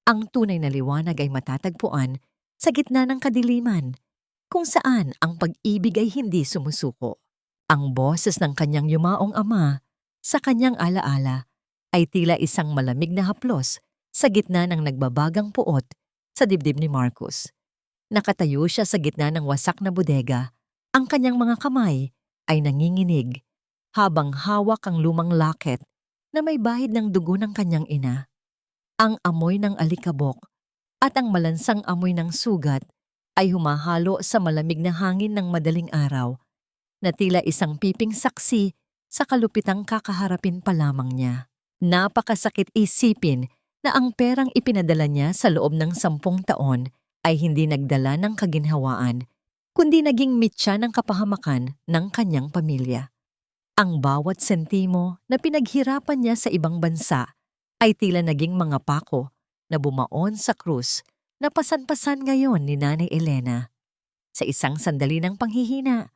Ang tunay na liwanag ay matatagpuan sa gitna ng kadiliman. kung saan ang pag-ibig ay hindi sumusuko. Ang boses ng kanyang yumaong ama sa kanyang alaala ay tila isang malamig na haplos sa gitna ng nagbabagang puot sa dibdib ni Marcus. Nakatayo siya sa gitna ng wasak na bodega. Ang kanyang mga kamay ay nanginginig habang hawak ang lumang locket na may bahid ng dugo ng kanyang ina. Ang amoy ng alikabok at ang malansang amoy ng sugat ay humahalo sa malamig na hangin ng madaling araw na tila isang piping saksi sa kalupitang kakaharapin pa lamang niya. Napakasakit isipin na ang perang ipinadala niya sa loob ng 10 taon ay hindi nagdala ng kaginhawaan, kundi naging mitya ng kapahamakan ng kanyang pamilya. Ang bawat sentimo na pinaghirapan niya sa ibang bansa ay tila naging mga pako na bumaon sa krus na pasan-pasan ngayon ni Nanay Elena. Sa isang sandali ng panghihina,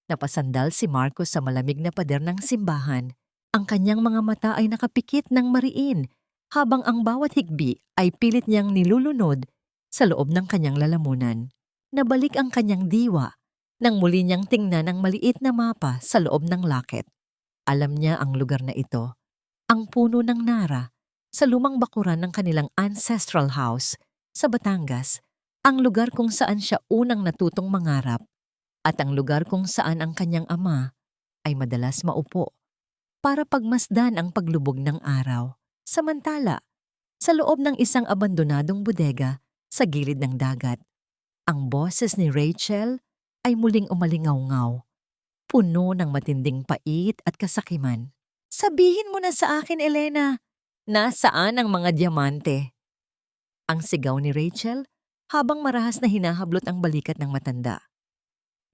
napasandal si Marcos sa malamig na pader ng simbahan. Ang kanyang mga mata ay nakapikit ng mariin habang ang bawat higbi ay pilit niyang nilulunod sa loob ng kanyang lalamunan. Nabalik ang kanyang diwa nang muli niyang tingnan ang maliit na mapa sa loob ng locket. Alam niya ang lugar na ito, ang puno ng Nara, sa lumang bakuran ng kanilang ancestral house sa Batangas, ang lugar kung saan siya unang natutong mangarap at ang lugar kung saan ang kanyang ama ay madalas maupo para pagmasdan ang paglubog ng araw. Samantala, sa loob ng isang abandonadong bodega sa gilid ng dagat, ang boses ni Rachel ay muling umalingaw-ngaw, puno ng matinding pait at kasakiman. "Sabihin mo na sa akin, Elena, nasaan ang mga diamante?" Ang sigaw ni Rachel habang marahas na hinahablot ang balikat ng matanda.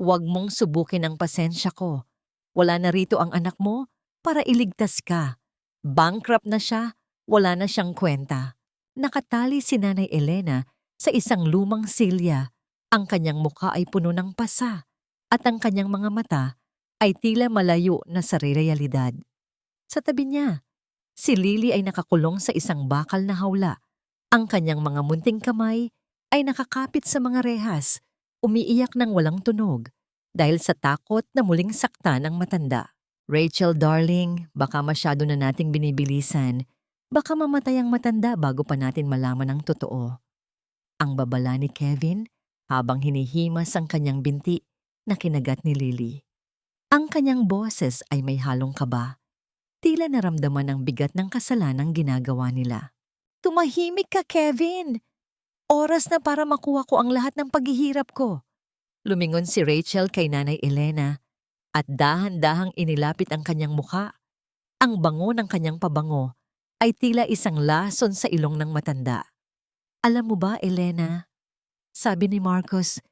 "Huwag mong subukin ang pasensya ko. Wala na rito ang anak mo para iligtas ka. Bankrupt na siya, wala na siyang kwenta." Nakatali si Nanay Elena sa isang lumang silya. Ang kanyang mukha ay puno ng pasa at ang kanyang mga mata ay tila malayo na sa realidad. Sa tabi niya, si Lily ay nakakulong sa isang bakal na hawla. Ang kanyang mga munting kamay ay nakakapit sa mga rehas, umiiyak ng walang tunog dahil sa takot na muling sakta ng matanda. "Rachel, darling, baka masyado na nating binibilisan. Baka mamatay ang matanda bago pa natin malaman ang totoo." Ang babala ni Kevin habang hinihimas ang kanyang binti na kinagat ni Lily. Ang kanyang boses ay may halong kaba. Tila naramdaman ang bigat ng kasalanang ginagawa nila. "Tumahimik ka, Kevin! Oras na para makuha ko ang lahat ng paghihirap ko." Lumingon si Rachel kay Nanay Elena at dahan-dahang inilapit ang kanyang mukha. Ang bango ng kanyang pabango ay tila isang lason sa ilong ng matanda. "Alam mo ba, Elena," sabi ni Marcos,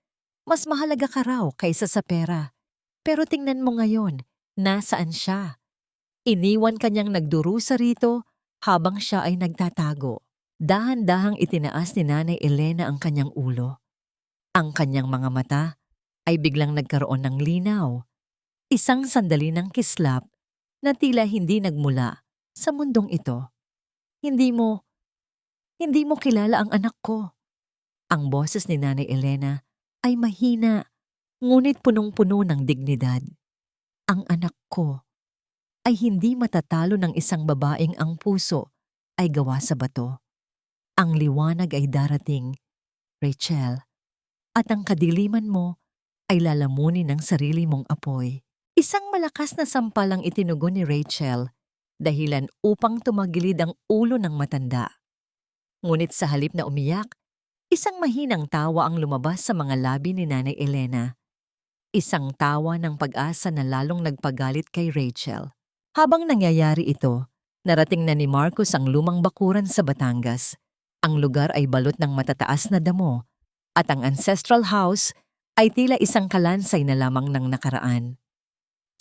"mas mahalaga ka raw kaysa sa pera. Pero tingnan mo ngayon, nasaan siya? Iniwan kanyang nagdurusa rito habang siya ay nagtatago." Dahan-dahang itinaas ni Nanay Elena ang kanyang ulo. Ang kanyang mga mata ay biglang nagkaroon ng linaw. Isang sandali ng kislap na tila hindi nagmula sa mundong ito. Hindi mo kilala ang anak ko." Ang boses ni Nanay Elena ay mahina, ngunit punong-puno ng dignidad. "Ang anak ko ay hindi matatalo ng isang babaeng ang puso ay gawa sa bato. Ang liwanag ay darating, Rachel, at ang kadiliman mo ay lalamunin ng sarili mong apoy." Isang malakas na sampalang itinugon ni Rachel, dahilan upang tumagilid ang ulo ng matanda. Ngunit sa halip na umiyak, isang mahinang tawa ang lumabas sa mga labi ni Nanay Elena. Isang tawa ng pag-asa na lalong nagpagalit kay Rachel. Habang nangyayari ito, narating na ni Marcos ang lumang bakuran sa Batangas. Ang lugar ay balot ng matataas na damo at ang ancestral house ay tila isang kalansay na lamang ng nakaraan.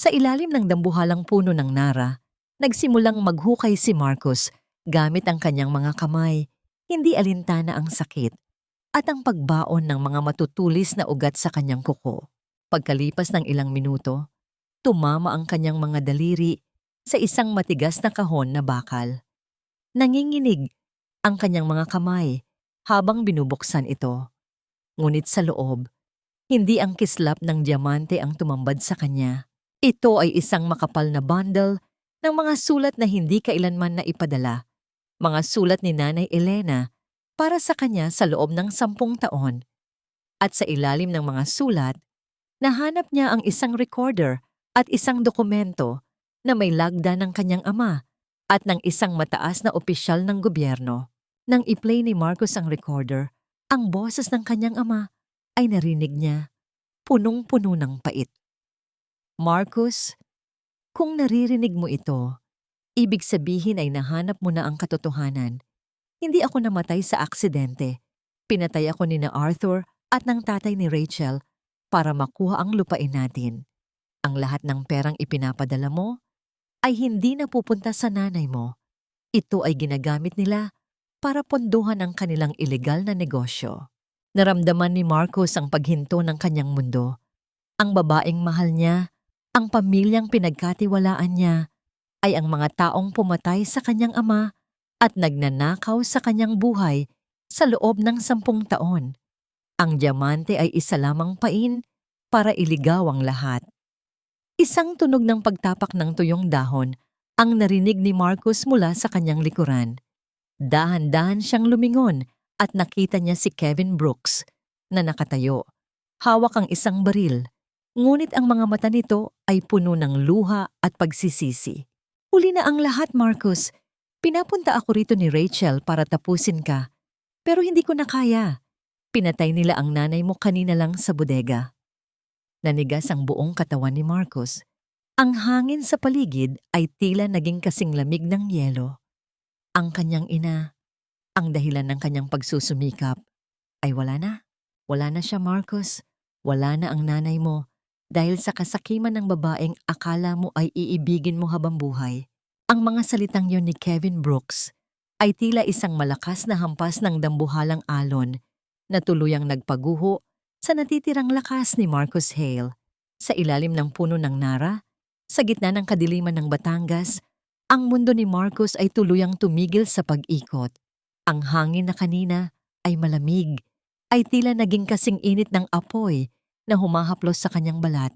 Sa ilalim ng dambuhalang puno ng Nara, nagsimulang maghukay si Marcos gamit ang kanyang mga kamay, hindi alintana ang sakit at ang pagbaon ng mga matutulis na ugat sa kanyang kuko. Pagkalipas ng ilang minuto, tumama ang kanyang mga daliri sa isang matigas na kahon na bakal. Nanginginig ang kanyang mga kamay habang binubuksan ito. Ngunit sa loob, Hindi ang kislap ng diamante ang tumambad sa kanya. Ito ay isang makapal na bundle ng mga sulat na hindi kailanman na ipadala. Mga sulat ni Nanay Elena para sa kanya sa loob ng 10 taon. At sa ilalim ng mga sulat, nahanap niya ang isang recorder at isang dokumento na may lagda ng kanyang ama at ng isang mataas na opisyal ng gobyerno. Nang i-play ni Marcos ang recorder, ang boses ng kanyang ama ay narinig niya, punong-puno ng pait. Marcos, kung naririnig mo ito, ibig sabihin ay nahanap mo na ang katotohanan. Hindi ako namatay sa aksidente. Pinatay ako ni na Arthur at ng tatay ni Rachel para makuha ang lupain natin. Ang lahat ng perang ipinapadala mo ay hindi napupunta sa nanay mo. Ito ay ginagamit nila para pondohan ang kanilang ilegal na negosyo. Naramdaman ni Marcos ang paghinto ng kanyang mundo. Ang babaeng mahal niya, ang pamilyang pinagkatiwalaan niya, ay ang mga taong pumatay sa kanyang ama at nagnanakaw sa kanyang buhay sa loob ng 10 taon. Ang diamante ay isa lamang pain para iligaw ang lahat. Isang tunog ng pagtapak ng tuyong dahon ang narinig ni Marcos mula sa kanyang likuran. Dahan-dahan siyang lumingon at nakita niya si Kevin Brooks na nakatayo. Hawak ang isang baril, ngunit ang mga mata nito ay puno ng luha at pagsisisi. Huli na ang lahat, Marcos. Pinapunta ako rito ni Rachel para tapusin ka, pero hindi ko na kaya. Pinatay nila ang nanay mo kanina lang sa bodega. Nanigas ang buong katawan ni Marcos. Ang hangin sa paligid ay tila naging kasing lamig ng yelo. Ang kanyang ina, ang dahilan ng kanyang pagsusumikap, ay wala na. Wala na siya, Marcos. Wala na ang nanay mo dahil sa kasakiman ng babaeng akala mo ay iibigin mo habang buhay. Ang mga salitang yon ni Kevin Brooks ay tila isang malakas na hampas ng dambuhalang alon na tuluyang nagpaguho sa natitirang lakas ni Marcos Hale. Sa ilalim ng puno ng Nara, sa gitna ng kadiliman ng Batangas, ang mundo ni Marcos ay tuluyang tumigil sa pag-ikot. Ang hangin na kanina ay malamig, ay tila naging kasing init ng apoy na humahaplos sa kanyang balat,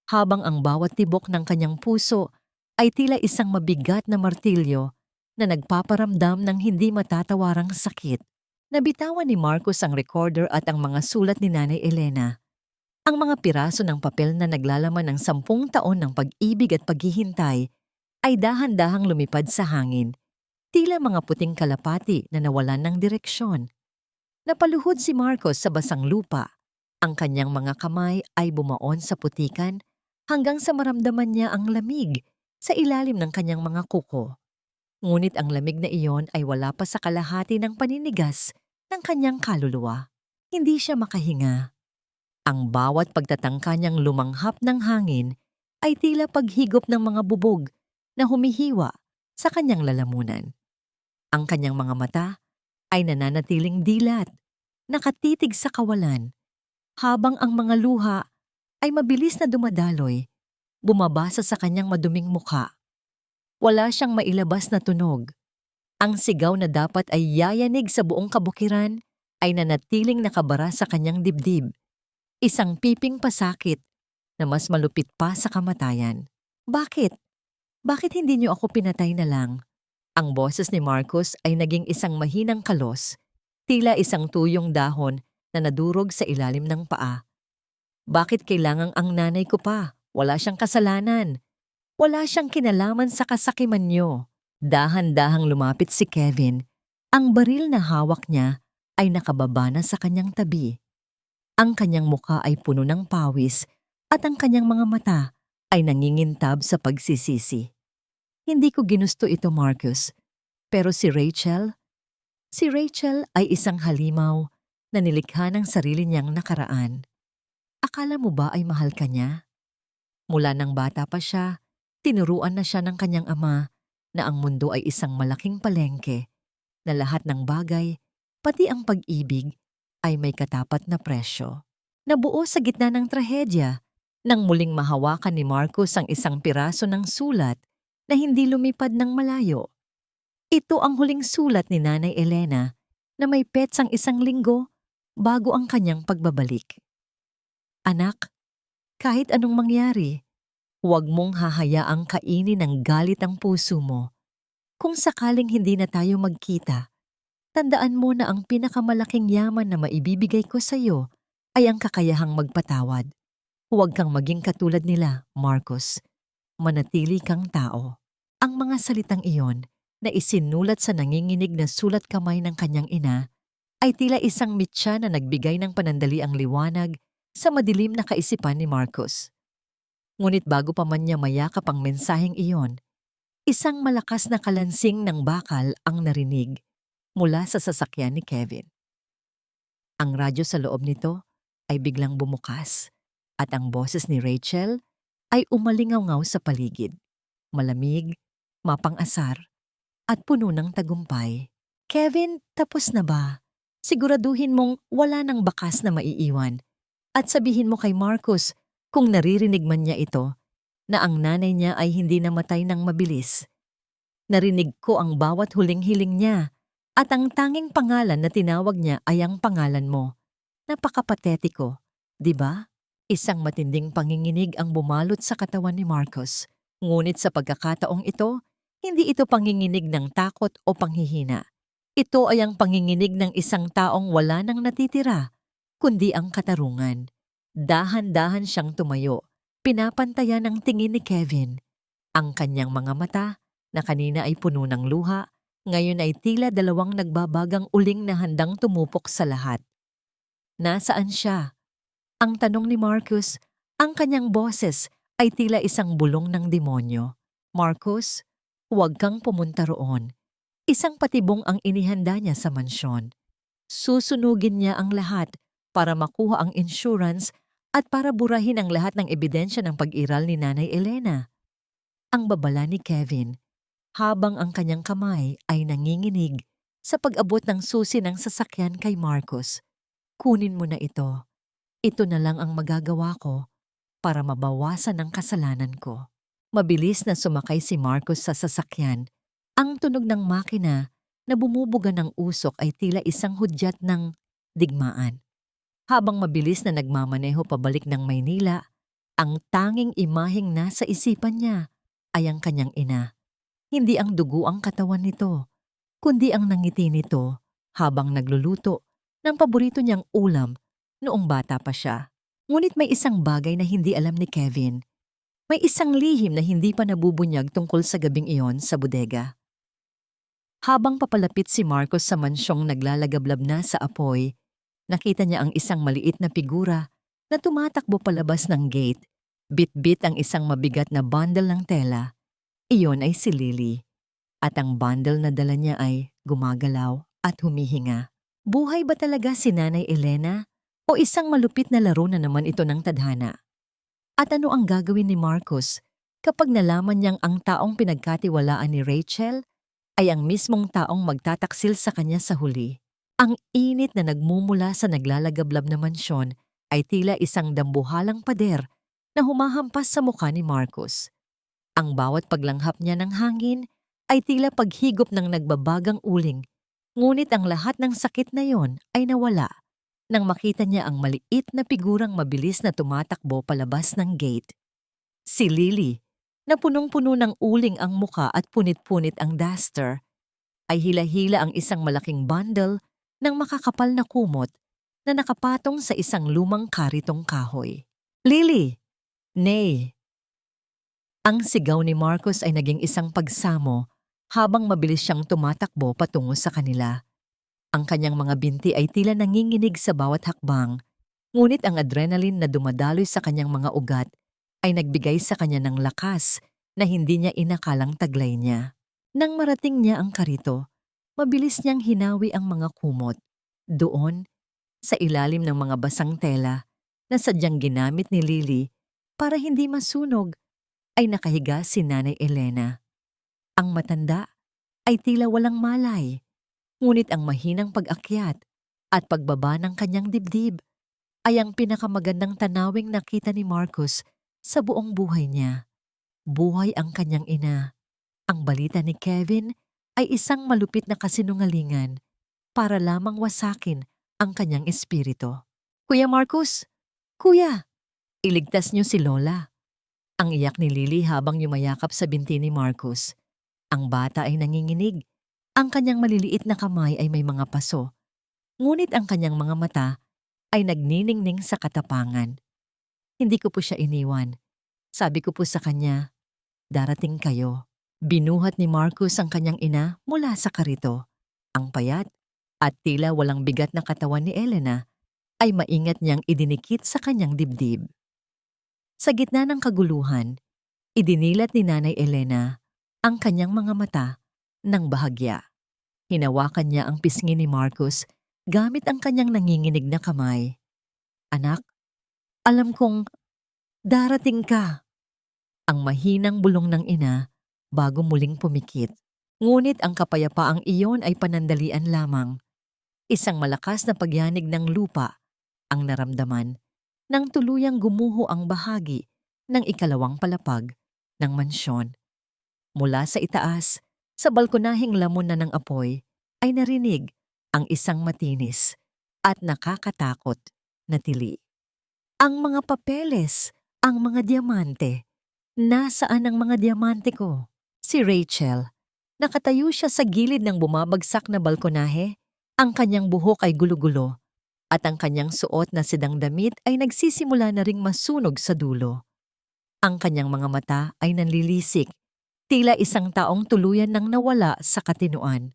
habang ang bawat tibok ng kanyang puso ay tila isang mabigat na martilyo na nagpaparamdam ng hindi matatawarang sakit. Nabitawan ni Marcos ang recorder at ang mga sulat ni Nanay Elena. Ang mga piraso ng papel na naglalaman ng 10 taon ng pag-ibig at paghihintay ay dahan-dahang lumipad sa hangin, tila mga puting kalapati na nawalan ng direksyon. Napaluhod si Marcos sa basang lupa. Ang kanyang mga kamay ay bumaon sa putikan hanggang sa maramdaman niya ang lamig sa ilalim ng kanyang mga kuko. Ngunit ang lamig na iyon ay wala pa sa kalahati ng paninigas ng kanyang kaluluwa. Hindi siya makahinga. Ang bawat pagtatangka niyang lumanghap ng hangin ay tila paghigop ng mga bubog na humihiwa sa kanyang lalamunan. Ang kanyang mga mata ay nananatiling dilat, nakatitig sa kawalan, habang ang mga luha ay mabilis na dumadaloy, bumabasa sa kanyang maduming mukha. Wala siyang mailabas na tunog. Ang sigaw na dapat ay yayanig sa buong kabukiran ay nanatiling nakabara sa kanyang dibdib. Isang piping pasakit na mas malupit pa sa kamatayan. Bakit? Bakit hindi niyo ako pinatay na lang? Ang boses ni Marcos ay naging isang mahinang kalos, tila isang tuyong dahon na nadurog sa ilalim ng paa. Bakit kailangang ang nanay ko pa? Wala siyang kasalanan. Wala siyang kinalaman sa kasakiman niyo. Dahan-dahang lumapit si Kevin. Ang baril na hawak niya ay nakababa na sa kanyang tabi. Ang kanyang mukha ay puno ng pawis at ang kanyang mga mata ay nangingintab sa pagsisisi. Hindi ko ginusto ito, Marcus. Pero si Rachel ay isang halimaw na nilikha ng sarili niyang nakaraan. Akala mo ba ay mahal ka niya? Mula nang bata pa siya, tinuruan na siya ng kanyang ama na ang mundo ay isang malaking palengke, na lahat ng bagay, pati ang pag-ibig, ay may katapat na presyo. Nabuo sa gitna ng trahedya, nang muling mahawakan ni Marcos ang isang piraso ng sulat na hindi lumipad ng malayo. Ito ang huling sulat ni Nanay Elena na may petsang 1 linggo bago ang kanyang pagbabalik. Anak, kahit anong mangyari, huwag mong hahayaang kainin ng galit ang puso mo. Kung sakaling hindi na tayo magkita, tandaan mo na ang pinakamalaking yaman na maibibigay ko sa iyo ay ang kakayahang magpatawad. Huwag kang maging katulad nila, Marcos. Manatili kang tao. Ang mga salitang iyon na isinulat sa nanginginig na sulat kamay ng kanyang ina ay tila isang mitya na nagbigay ng panandaliang liwanag sa madilim na kaisipan ni Marcos. Ngunit bago pa man niya mayakap ang mensaheng iyon, isang malakas na kalansing ng bakal ang narinig mula sa sasakyan ni Kevin. Ang radyo sa loob nito ay biglang bumukas at ang boses ni Rachel ay umalingaw sa paligid. Malamig, mapang-asar, at puno ng tagumpay. Kevin, tapos na ba? Siguraduhin mong wala nang bakas na maiiwan. At sabihin mo kay Marcos, kung naririnig man niya ito, na ang nanay niya ay hindi namatay ng mabilis. Narinig ko ang bawat huling hiling niya at ang tanging pangalan na tinawag niya ay ang pangalan mo. Napakapatetiko, di ba? Isang matinding panginginig ang bumalot sa katawan ni Marcos. Ngunit sa pagkakataong ito, hindi ito panginginig ng takot o panghihina. Ito ay ang panginginig ng isang taong wala nang natitira, kundi ang katarungan. Dahan-dahan siyang tumayo, pinapantayan ng tingin ni Kevin. Ang kanyang mga mata, na kanina ay puno ng luha, ngayon ay tila dalawang nagbabagang uling na handang tumupok sa lahat. Nasaan siya? Ang tanong ni Marcos, ang kanyang boses ay tila isang bulong ng demonyo. Marcos, huwag kang pumunta roon. Isang patibong ang inihanda niya sa mansyon. Susunugin niya ang lahat para makuha ang insurance at para burahin ang lahat ng ebidensya ng pag-iral ni Nanay Elena. Ang babala ni Kevin, habang ang kanyang kamay ay nanginginig sa pag-abot ng susi ng sasakyan kay Marcos. Kunin mo na ito. Ito na lang ang magagawa ko para mabawasan ang kasalanan ko. Mabilis na sumakay si Marcos sa sasakyan. Ang tunog ng makina na bumubuga ng usok ay tila isang hudyat ng digmaan. Habang mabilis na nagmamaneho pabalik ng Maynila, ang tanging imaheng nasa isipan niya ay ang kanyang ina. Hindi ang dugo ang katawan nito, kundi ang nangiti nito habang nagluluto ng paborito niyang ulam noong bata pa siya. Ngunit may isang bagay na hindi alam ni Kevin. May isang lihim na hindi pa nabubunyag tungkol sa gabing iyon sa bodega. Habang papalapit si Marcos sa mansyong naglalagablab na sa apoy, nakita niya ang isang maliit na figura na tumatakbo palabas ng gate. Bit-bit ang isang mabigat na bundle ng tela. Iyon ay si Lily. At ang bundle na dala niya ay gumagalaw at humihinga. Buhay ba talaga si Nanay Elena? O isang malupit na laro na naman ito ng tadhana? At ano ang gagawin ni Marcos kapag nalaman niyang ang taong pinagkatiwalaan ni Rachel ay ang mismong taong magtataksil sa kanya sa huli? Ang init na nagmumula sa naglalagablab na mansyon ay tila isang dambuhalang pader na humahampas sa mukha ni Marcos. Ang bawat paglanghap niya ng hangin ay tila paghigop ng nagbabagang uling, ngunit ang lahat ng sakit na yon ay nawala nang makita niya ang maliit na figurang mabilis na tumatakbo palabas ng gate. Si Lily, na punong-puno ng uling ang muka at punit-punit ang duster, ay hila-hila ang isang malaking bundle ng makakapal na kumot na nakapatong sa isang lumang karitong kahoy. Lily! Nay! Ang sigaw ni Marcos ay naging isang pagsamo habang mabilis siyang tumatakbo patungo sa kanila. Ang kanyang mga binti ay tila nanginginig sa bawat hakbang, ngunit ang adrenaline na dumadaloy sa kanyang mga ugat ay nagbigay sa kanya ng lakas na hindi niya inakalang taglay niya. Nang marating niya ang karito, mabilis niyang hinawi ang mga kumot. Doon, sa ilalim ng mga basang tela na sadyang ginamit ni Lily para hindi masunog, ay nakahiga si Nanay Elena. Ang matanda ay tila walang malay, ngunit ang mahinang pag-akyat at pagbaba ng kanyang dibdib ay ang pinakamagandang tanawing nakita ni Marcos sa buong buhay niya. Buhay ang kanyang ina. Ang balita ni Kevin ay isang malupit na kasinungalingan para lamang wasakin ang kanyang espiritu. Kuya Marcos! Kuya! Iligtas niyo si Lola. Ang iyak ni Lily habang yumayakap sa binti ni Marcus. Ang bata ay nanginginig. Ang kanyang maliliit na kamay ay may mga paso. Ngunit ang kanyang mga mata ay nagniningning sa katapangan. Hindi ko po siya iniwan. Sabi ko po sa kanya, darating kayo. Binuhat ni Marcus ang kanyang ina mula sa karito. Ang payat at tila walang bigat na katawan ni Elena ay maingat niyang idinikit sa kanyang dibdib. Sa gitna ng kaguluhan, idinilat ni Nanay Elena ang kanyang mga mata ng bahagya. Hinawakan niya ang pisngi ni Marcus gamit ang kanyang nanginginig na kamay. Anak, alam kong darating ka. Ang mahinang bulong ng ina bago muling pumikit. Ngunit ang kapayapaang iyon ay panandalian lamang. Isang malakas na pagyanig ng lupa ang naramdaman nang tuluyang gumuho ang bahagi ng ikalawang palapag ng mansyon. Mula sa itaas, sa balkonahing lamon na ng apoy, ay narinig ang isang matinis at nakakatakot na tili. Ang mga papeles, ang mga diamante. Nasaan ang mga diamante ko? Si Rachel. Nakatayo siya sa gilid ng bumabagsak na balkonahe. Ang kanyang buhok ay gulo-gulo at ang kanyang suot na sidang damit ay nagsisimula na ring masunog sa dulo. Ang kanyang mga mata ay nanlilisik, tila isang taong tuluyan nang nawala sa katinuan.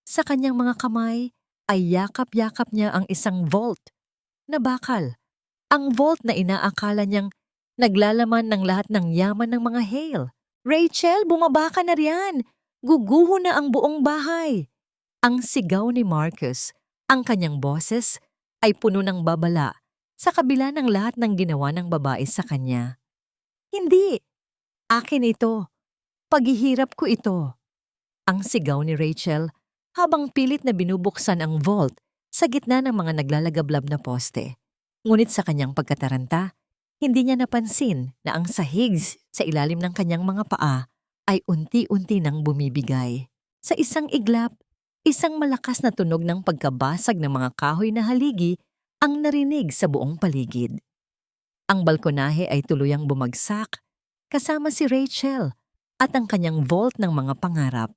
Sa kanyang mga kamay ay yakap-yakap niya ang isang vault na bakal. Ang vault na inaakala niyang naglalaman ng lahat ng yaman ng mga Hale. Rachel, bumaba ka na riyan! Guguho na ang buong bahay! Ang sigaw ni Marcus, ang kanyang boses, ay puno ng babala sa kabila ng lahat ng ginawa ng babae sa kanya. Hindi! Akin ito! Paghihirap ko ito! Ang sigaw ni Rachel habang pilit na binubuksan ang vault sa gitna ng mga naglalagablab na poste. Ngunit sa kanyang pagkataranta, hindi niya napansin na ang sahig sa ilalim ng kanyang mga paa ay unti-unti nang bumibigay. Sa isang iglap, isang malakas na tunog ng pagkabasag ng mga kahoy na haligi ang narinig sa buong paligid. Ang balkonahe ay tuluyang bumagsak, kasama si Rachel at ang kanyang vault ng mga pangarap.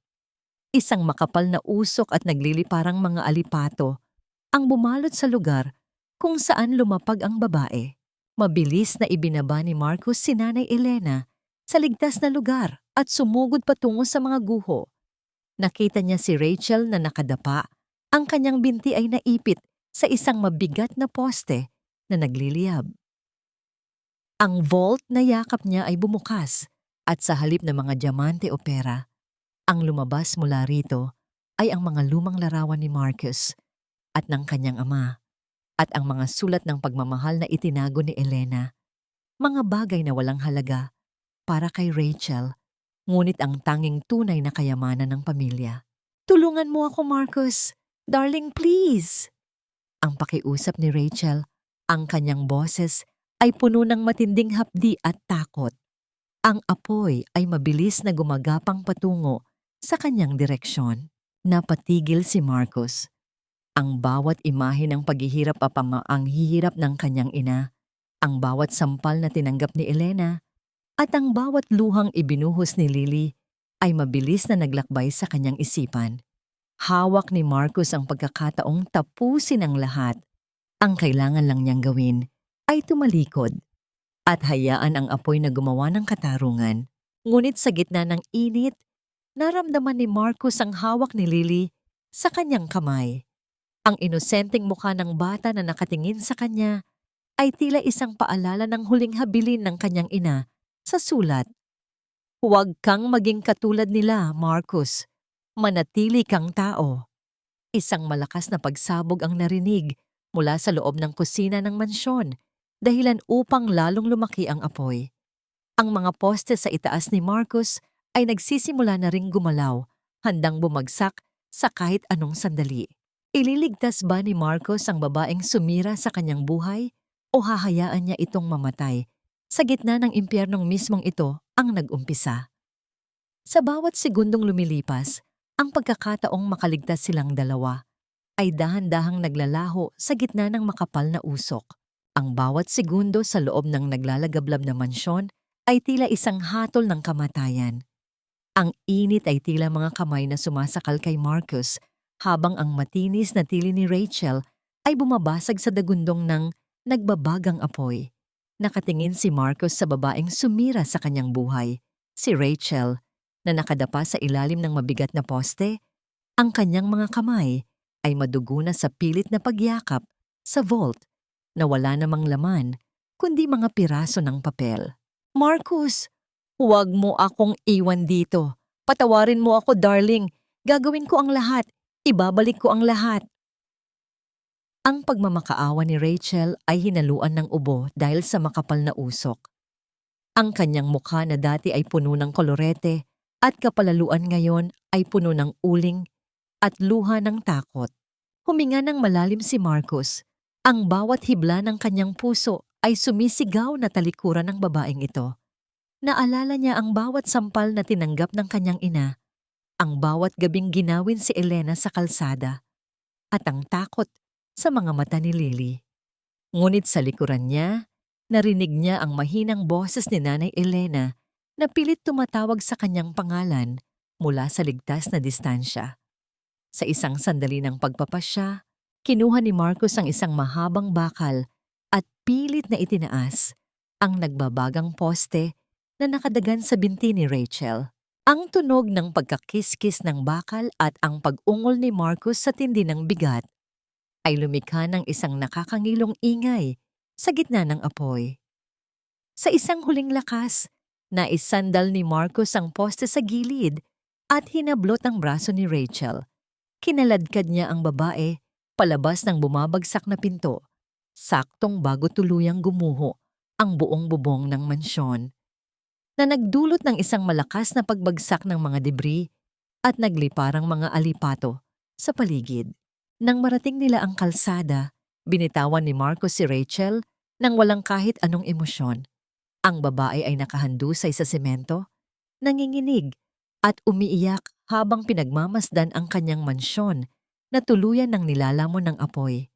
Isang makapal na usok at nagliliparang mga alipato ang bumalot sa lugar kung saan lumapag ang babae. Mabilis na ibinaba ni Marcus si Nanay Elena sa ligtas na lugar at sumugod patungo sa mga guho. Nakita niya si Rachel na nakadapa. Ang kanyang binti ay naipit sa isang mabigat na poste na nagliliyab. Ang vault na yakap niya ay bumukas at sa halip ng mga diamante o pera, ang lumabas mula rito ay ang mga lumang larawan ni Marcus at ng kanyang ama at ang mga sulat ng pagmamahal na itinago ni Elena. Mga bagay na walang halaga para kay Rachel, ngunit ang tanging tunay na kayamanan ng pamilya. Tulungan mo ako, Marcus. Darling, please. Ang pakiusap ni Rachel, ang kanyang boses ay puno ng matinding hapdi at takot. Ang apoy ay mabilis na gumagapang patungo sa kanyang direksyon. Napatigil si Marcus. Ang bawat imahe ng paghihirap ang hihirap ng kanyang ina, ang bawat sampal na tinanggap ni Elena, at ang bawat luhang ibinuhos ni Lily ay mabilis na naglakbay sa kanyang isipan. Hawak ni Marcus ang pagkakataong tapusin ang lahat. Ang kailangan lang niyang gawin ay tumalikod at hayaan ang apoy na gumawa ng katarungan. Ngunit sa gitna ng init, naramdaman ni Marcus ang hawak ni Lily sa kanyang kamay. Ang inosenteng mukha ng bata na nakatingin sa kanya ay tila isang paalala ng huling habilin ng kanyang ina sa sulat. Huwag kang maging katulad nila, Marcus. Manatili kang tao. Isang malakas na pagsabog ang narinig mula sa loob ng kusina ng mansyon, dahilan upang lalong lumaki ang apoy. Ang mga poste sa itaas ni Marcus ay nagsisimula na ring gumalaw, handang bumagsak sa kahit anong sandali. Ililigtas ba ni Marcos ang babaeng sumira sa kanyang buhay o hahayaan niya itong mamatay? Sa gitna ng impyernong mismong ito ang nag-umpisa. Sa bawat segundong lumilipas, ang pagkakataong makaligtas silang dalawa ay dahan-dahang naglalaho sa gitna ng makapal na usok. Ang bawat segundo sa loob ng naglalagablab na mansyon ay tila isang hatol ng kamatayan. Ang init ay tila mga kamay na sumasakal kay Marcus habang ang matinis na tili ni Rachel ay bumabasag sa dagundong ng nagbabagang apoy. Nakatingin si Marcus sa babaeng sumira sa kanyang buhay, si Rachel, na nakadapa sa ilalim ng mabigat na poste. Ang kanyang mga kamay ay madugo na sa pilit na pagyakap sa vault na wala namang laman kundi mga piraso ng papel. Marcus! Huwag mo akong iwan dito. Patawarin mo ako, darling. Gagawin ko ang lahat. Ibabalik ko ang lahat. Ang pagmamakaawa ni Rachel ay hinaluan ng ubo dahil sa makapal na usok. Ang kanyang mukha na dati ay puno ng kolorete at kapalaluan ngayon ay puno ng uling at luha ng takot. Huminga ng malalim si Marcus. Ang bawat hibla ng kanyang puso ay sumisigaw na talikuran ng babaeng ito. Naalala niya ang bawat sampal na tinanggap ng kanyang ina, ang bawat gabing ginawin si Elena sa kalsada, at ang takot sa mga mata ni Lily. Ngunit sa likuran niya, narinig niya ang mahinang boses ni Nanay Elena na pilit tumatawag sa kanyang pangalan mula sa ligtas na distansya. Sa isang sandali ng pagpapasya, kinuha ni Marcus ang isang mahabang bakal at pilit na itinaas ang nagbabagang poste na nakadagan sa binti ni Rachel. Ang tunog ng pagkakiskis ng bakal at ang pag-ungol ni Marcus sa tindi ng bigat ay lumikha ng isang nakakangilong ingay sa gitna ng apoy. Sa isang huling lakas, naisandal ni Marcus ang poste sa gilid at hinablot ang braso ni Rachel. Kinaladkad niya ang babae palabas ng bumabagsak na pinto, saktong bago tuluyang gumuho ang buong bubong ng mansyon, na nagdulot ng isang malakas na pagbagsak ng mga debris at nagliparang mga alipato sa paligid. Nang marating nila ang kalsada, binitawan ni Marcus si Rachel nang walang kahit anong emosyon. Ang babae ay nakahandusay sa semento, nanginginig at umiiyak habang pinagmamasdan ang kanyang mansyon na tuluyan ng nilalamon ng apoy.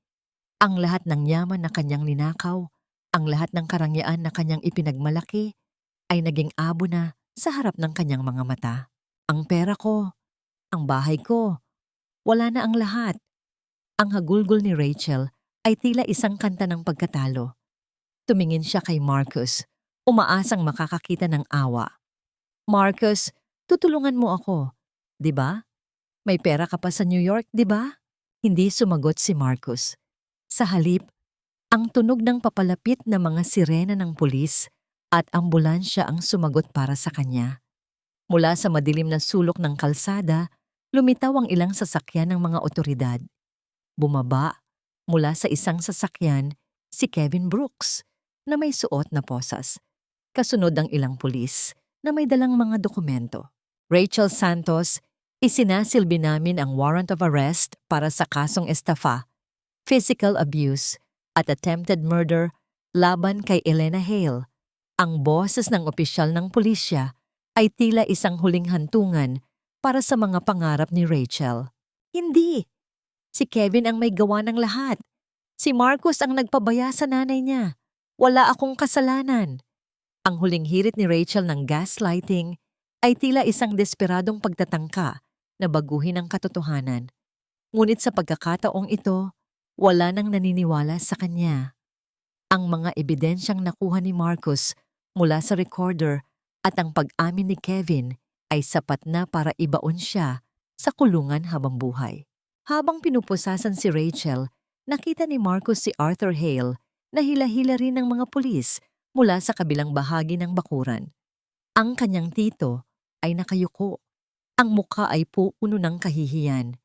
Ang lahat ng yaman na kanyang ninakaw, ang lahat ng karangyaan na kanyang ipinagmalaki, ay naging abo na sa harap ng kanyang mga mata. Ang pera ko, ang bahay ko, wala na ang lahat. Ang hagulgol ni Rachel ay tila isang kanta ng pagkatalo. Tumingin siya kay Marcus, umaasang makakakita ng awa. Marcus, tutulungan mo ako, 'di ba? May pera ka pa sa New York, 'di ba? Hindi sumagot si Marcus. Sa halip, ang tunog ng papalapit na mga sirena ng pulis at ambulansya ang sumagot para sa kanya. Mula sa madilim na sulok ng kalsada, lumitaw ang ilang sasakyan ng mga otoridad. Bumaba mula sa isang sasakyan si Kevin Brooks na may suot na posas. Kasunod ang ilang pulis na may dalang mga dokumento. Rachel Santos, isinasilbi namin ang warrant of arrest para sa kasong estafa, physical abuse at attempted murder laban kay Elena Hale. Ang boses ng opisyal ng pulisya ay tila isang huling hantungan para sa mga pangarap ni Rachel. Hindi! Si Kevin ang may gawa ng lahat. Si Marcus ang nagpabaya sa nanay niya. Wala akong kasalanan. Ang huling hirit ni Rachel ng gaslighting ay tila isang desperadong pagtatangka na baguhin ang katotohanan. Ngunit sa pagkakataong ito, wala nang naniniwala sa kanya. Ang mga ebidensyang nakuha ni Marcus mula sa recorder at ang pag-amin ni Kevin ay sapat na para ibaon siya sa kulungan habang buhay. Habang pinupusasan si Rachel, nakita ni Marcus si Arthur Hale na hila-hila rin ng mga pulis mula sa kabilang bahagi ng bakuran. Ang kanyang tito ay nakayuko. Ang mukha ay puno ng kahihiyan.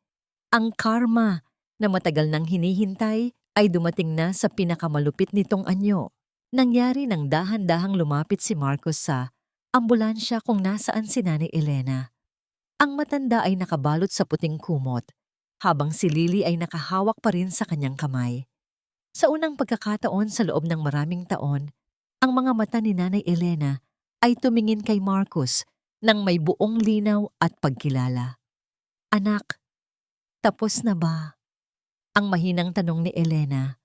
Ang karma na matagal nang hinihintay ay dumating na sa pinakamalupit nitong anyo. Nangyari nang dahan-dahang lumapit si Marcus sa ambulansya kung nasaan si Nanay Elena. Ang matanda ay nakabalot sa puting kumot, habang si Lily ay nakahawak pa rin sa kanyang kamay. Sa unang pagkakataon sa loob ng maraming taon, ang mga mata ni Nanay Elena ay tumingin kay Marcus nang may buong linaw at pagkilala. Anak, tapos na ba? Ang mahinang tanong ni Elena.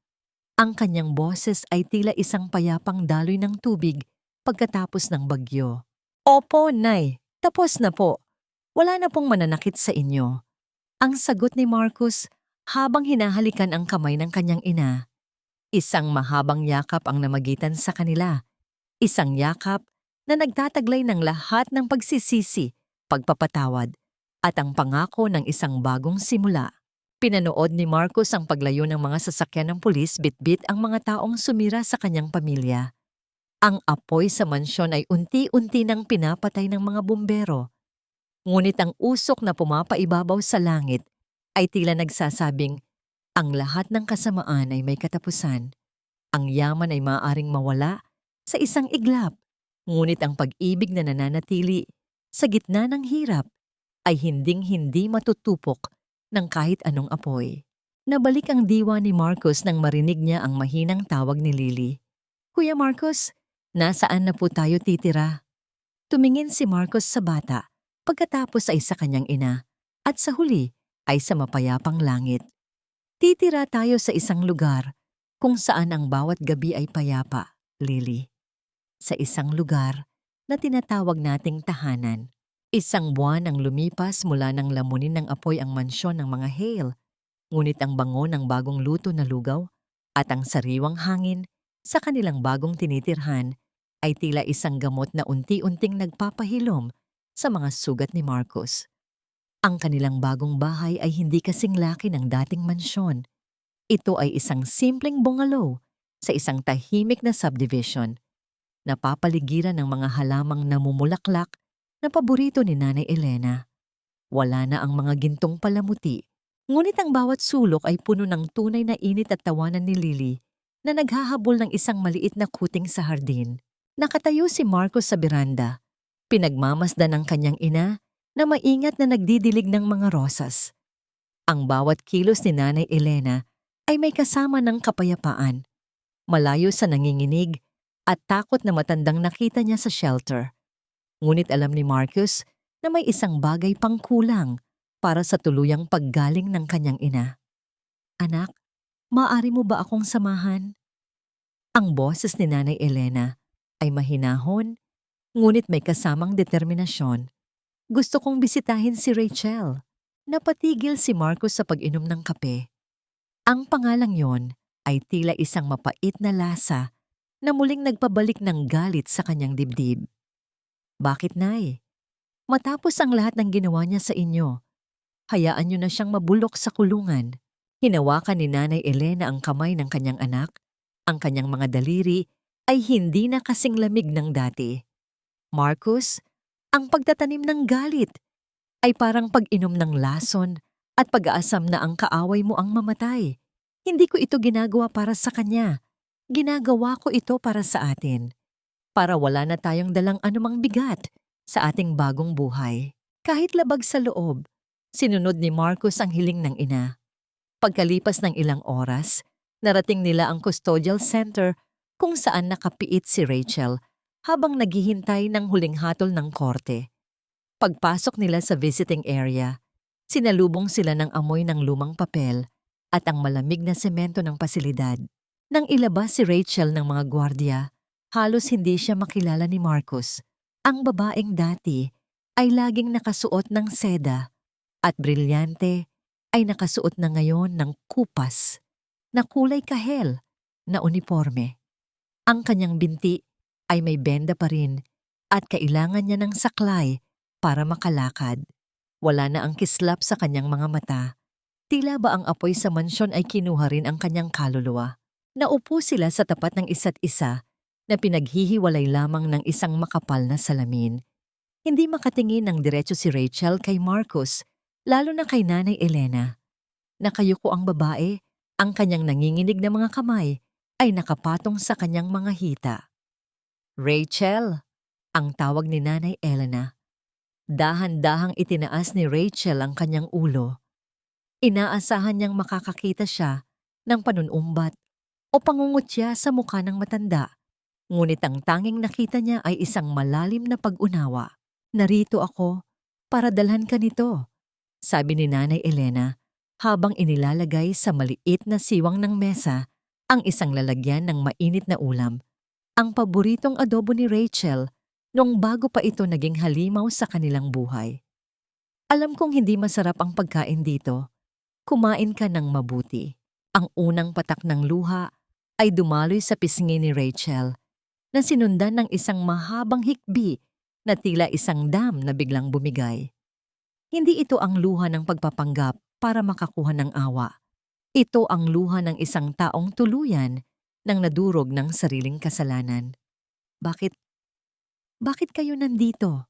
Ang kanyang boses ay tila isang payapang daloy ng tubig pagkatapos ng bagyo. Opo, Nay. Tapos na po. Wala na pong mananakit sa inyo. Ang sagot ni Marcus habang hinahalikan ang kamay ng kanyang ina. Isang mahabang yakap ang namagitan sa kanila. Isang yakap na nagtataglay ng lahat ng pagsisisi, pagpapatawad, at ang pangako ng isang bagong simula. Pinanood ni Marcus ang paglayo ng mga sasakyan ng pulis bitbit ang mga taong sumira sa kanyang pamilya. Ang apoy sa mansyon ay unti-unti nang pinapatay ng mga bumbero. Ngunit ang usok na pumapaibabaw sa langit ay tila nagsasabing, ang lahat ng kasamaan ay may katapusan. Ang yaman ay maaaring mawala sa isang iglap. Ngunit ang pag-ibig na nananatili sa gitna ng hirap ay hinding-hindi matutupok ng kahit anong apoy. Nabalik ang diwa ni Marcus nang marinig niya ang mahinang tawag ni Lily. Kuya Marcus, nasaan na po tayo titira? Tumingin si Marcus sa bata, pagkatapos ay sa kanyang ina, at sa huli ay sa mapayapang langit. Titira tayo sa isang lugar kung saan ang bawat gabi ay payapa, Lily. Sa isang lugar na tinatawag nating tahanan. Isang buwan ang lumipas mula nang lamunin ng apoy ang mansyon ng mga Hale, ngunit ang bango ng bagong luto na lugaw at ang sariwang hangin sa kanilang bagong tinitirhan ay tila isang gamot na unti-unting nagpapahilom sa mga sugat ni Marcus. Ang kanilang bagong bahay ay hindi kasing laki ng dating mansyon. Ito ay isang simpleng bungalow sa isang tahimik na subdivision. Napapaligiran ng mga halamang namumulaklak na paborito ni Nanay Elena. Wala na ang mga gintong palamuti, ngunit ang bawat sulok ay puno ng tunay na init at tawanan ni Lily na naghahabol ng isang maliit na kuting sa hardin. Nakatayo si Marcos sa beranda, pinagmamasdan ng kanyang ina na maingat na nagdidilig ng mga rosas. Ang bawat kilos ni Nanay Elena ay may kasama ng kapayapaan, malayo sa nanginginig at takot na matandang nakita niya sa shelter. Ngunit alam ni Marcus na may isang bagay pang kulang para sa tuluyang paggaling ng kanyang ina. Anak, maaari mo ba akong samahan? Ang boses ni Nanay Elena ay mahinahon, ngunit may kasamang determinasyon. Gusto kong bisitahin si Rachel. Napatigil si Marcus sa pag-inom ng kape. Ang pangalang yon ay tila isang mapait na lasa na muling nagpabalik ng galit sa kanyang dibdib. Bakit, Nay? Matapos ang lahat ng ginawa niya sa inyo, hayaan niyo na siyang mabulok sa kulungan. Hinawakan ni Nanay Elena ang kamay ng kanyang anak. Ang kanyang mga daliri ay hindi na kasing lamig ng dati. Marcus, ang pagtatanim ng galit ay parang pag-inom ng lason at pag-aasam na ang kaaway mo ang mamatay. Hindi ko ito ginagawa para sa kanya. Ginagawa ko ito para sa atin. Para wala na tayong dalang anumang bigat sa ating bagong buhay. Kahit labag sa loob, sinunod ni Marcus ang hiling ng ina. Pagkalipas ng ilang oras, narating nila ang custodial center kung saan nakapiit si Rachel habang naghihintay ng huling hatol ng korte. Pagpasok nila sa visiting area, sinalubong sila ng amoy ng lumang papel at ang malamig na semento ng pasilidad. Nang ilabas si Rachel ng mga gwardiya, halos hindi siya makilala ni Marcus. Ang babaeng dati ay laging nakasuot ng seda at brilyante ay nakasuot na ngayon ng kupas na kulay kahel na uniforme. Ang kanyang binti ay may benda pa rin at kailangan niya ng saklay para makalakad. Wala na ang kislap sa kanyang mga mata. Tila ba ang apoy sa mansyon ay kinuha rin ang kanyang kaluluwa. Naupo sila sa tapat ng isa't isa na pinaghihiwalay lamang ng isang makapal na salamin. Hindi makatingin ng diretso si Rachel kay Marcus, lalo na kay Nanay Elena. Nakayuko ang babae, ang kanyang nanginginig na mga kamay ay nakapatong sa kanyang mga hita. Rachel, ang tawag ni Nanay Elena. Dahan-dahang itinaas ni Rachel ang kanyang ulo. Inaasahan niyang makakakita siya ng panunumbat o pangungutya sa mukha ng matanda. Ngunit ang tanging nakita niya ay isang malalim na pag-unawa. Narito ako para dalhan ka nito, sabi ni Nanay Elena habang inilalagay sa maliit na siwang ng mesa ang isang lalagyan ng mainit na ulam, ang paboritong adobo ni Rachel noong bago pa ito naging halimaw sa kanilang buhay. Alam kong hindi masarap ang pagkain dito. Kumain ka ng mabuti. Ang unang patak ng luha ay dumaloy sa pisngi ni Rachel na sinundan ng isang mahabang hikbi na tila isang dam na biglang bumigay. Hindi ito ang luha ng pagpapanggap para makakuha ng awa. Ito ang luha ng isang taong tuluyan nang nadurog ng sariling kasalanan. Bakit? Bakit kayo nandito?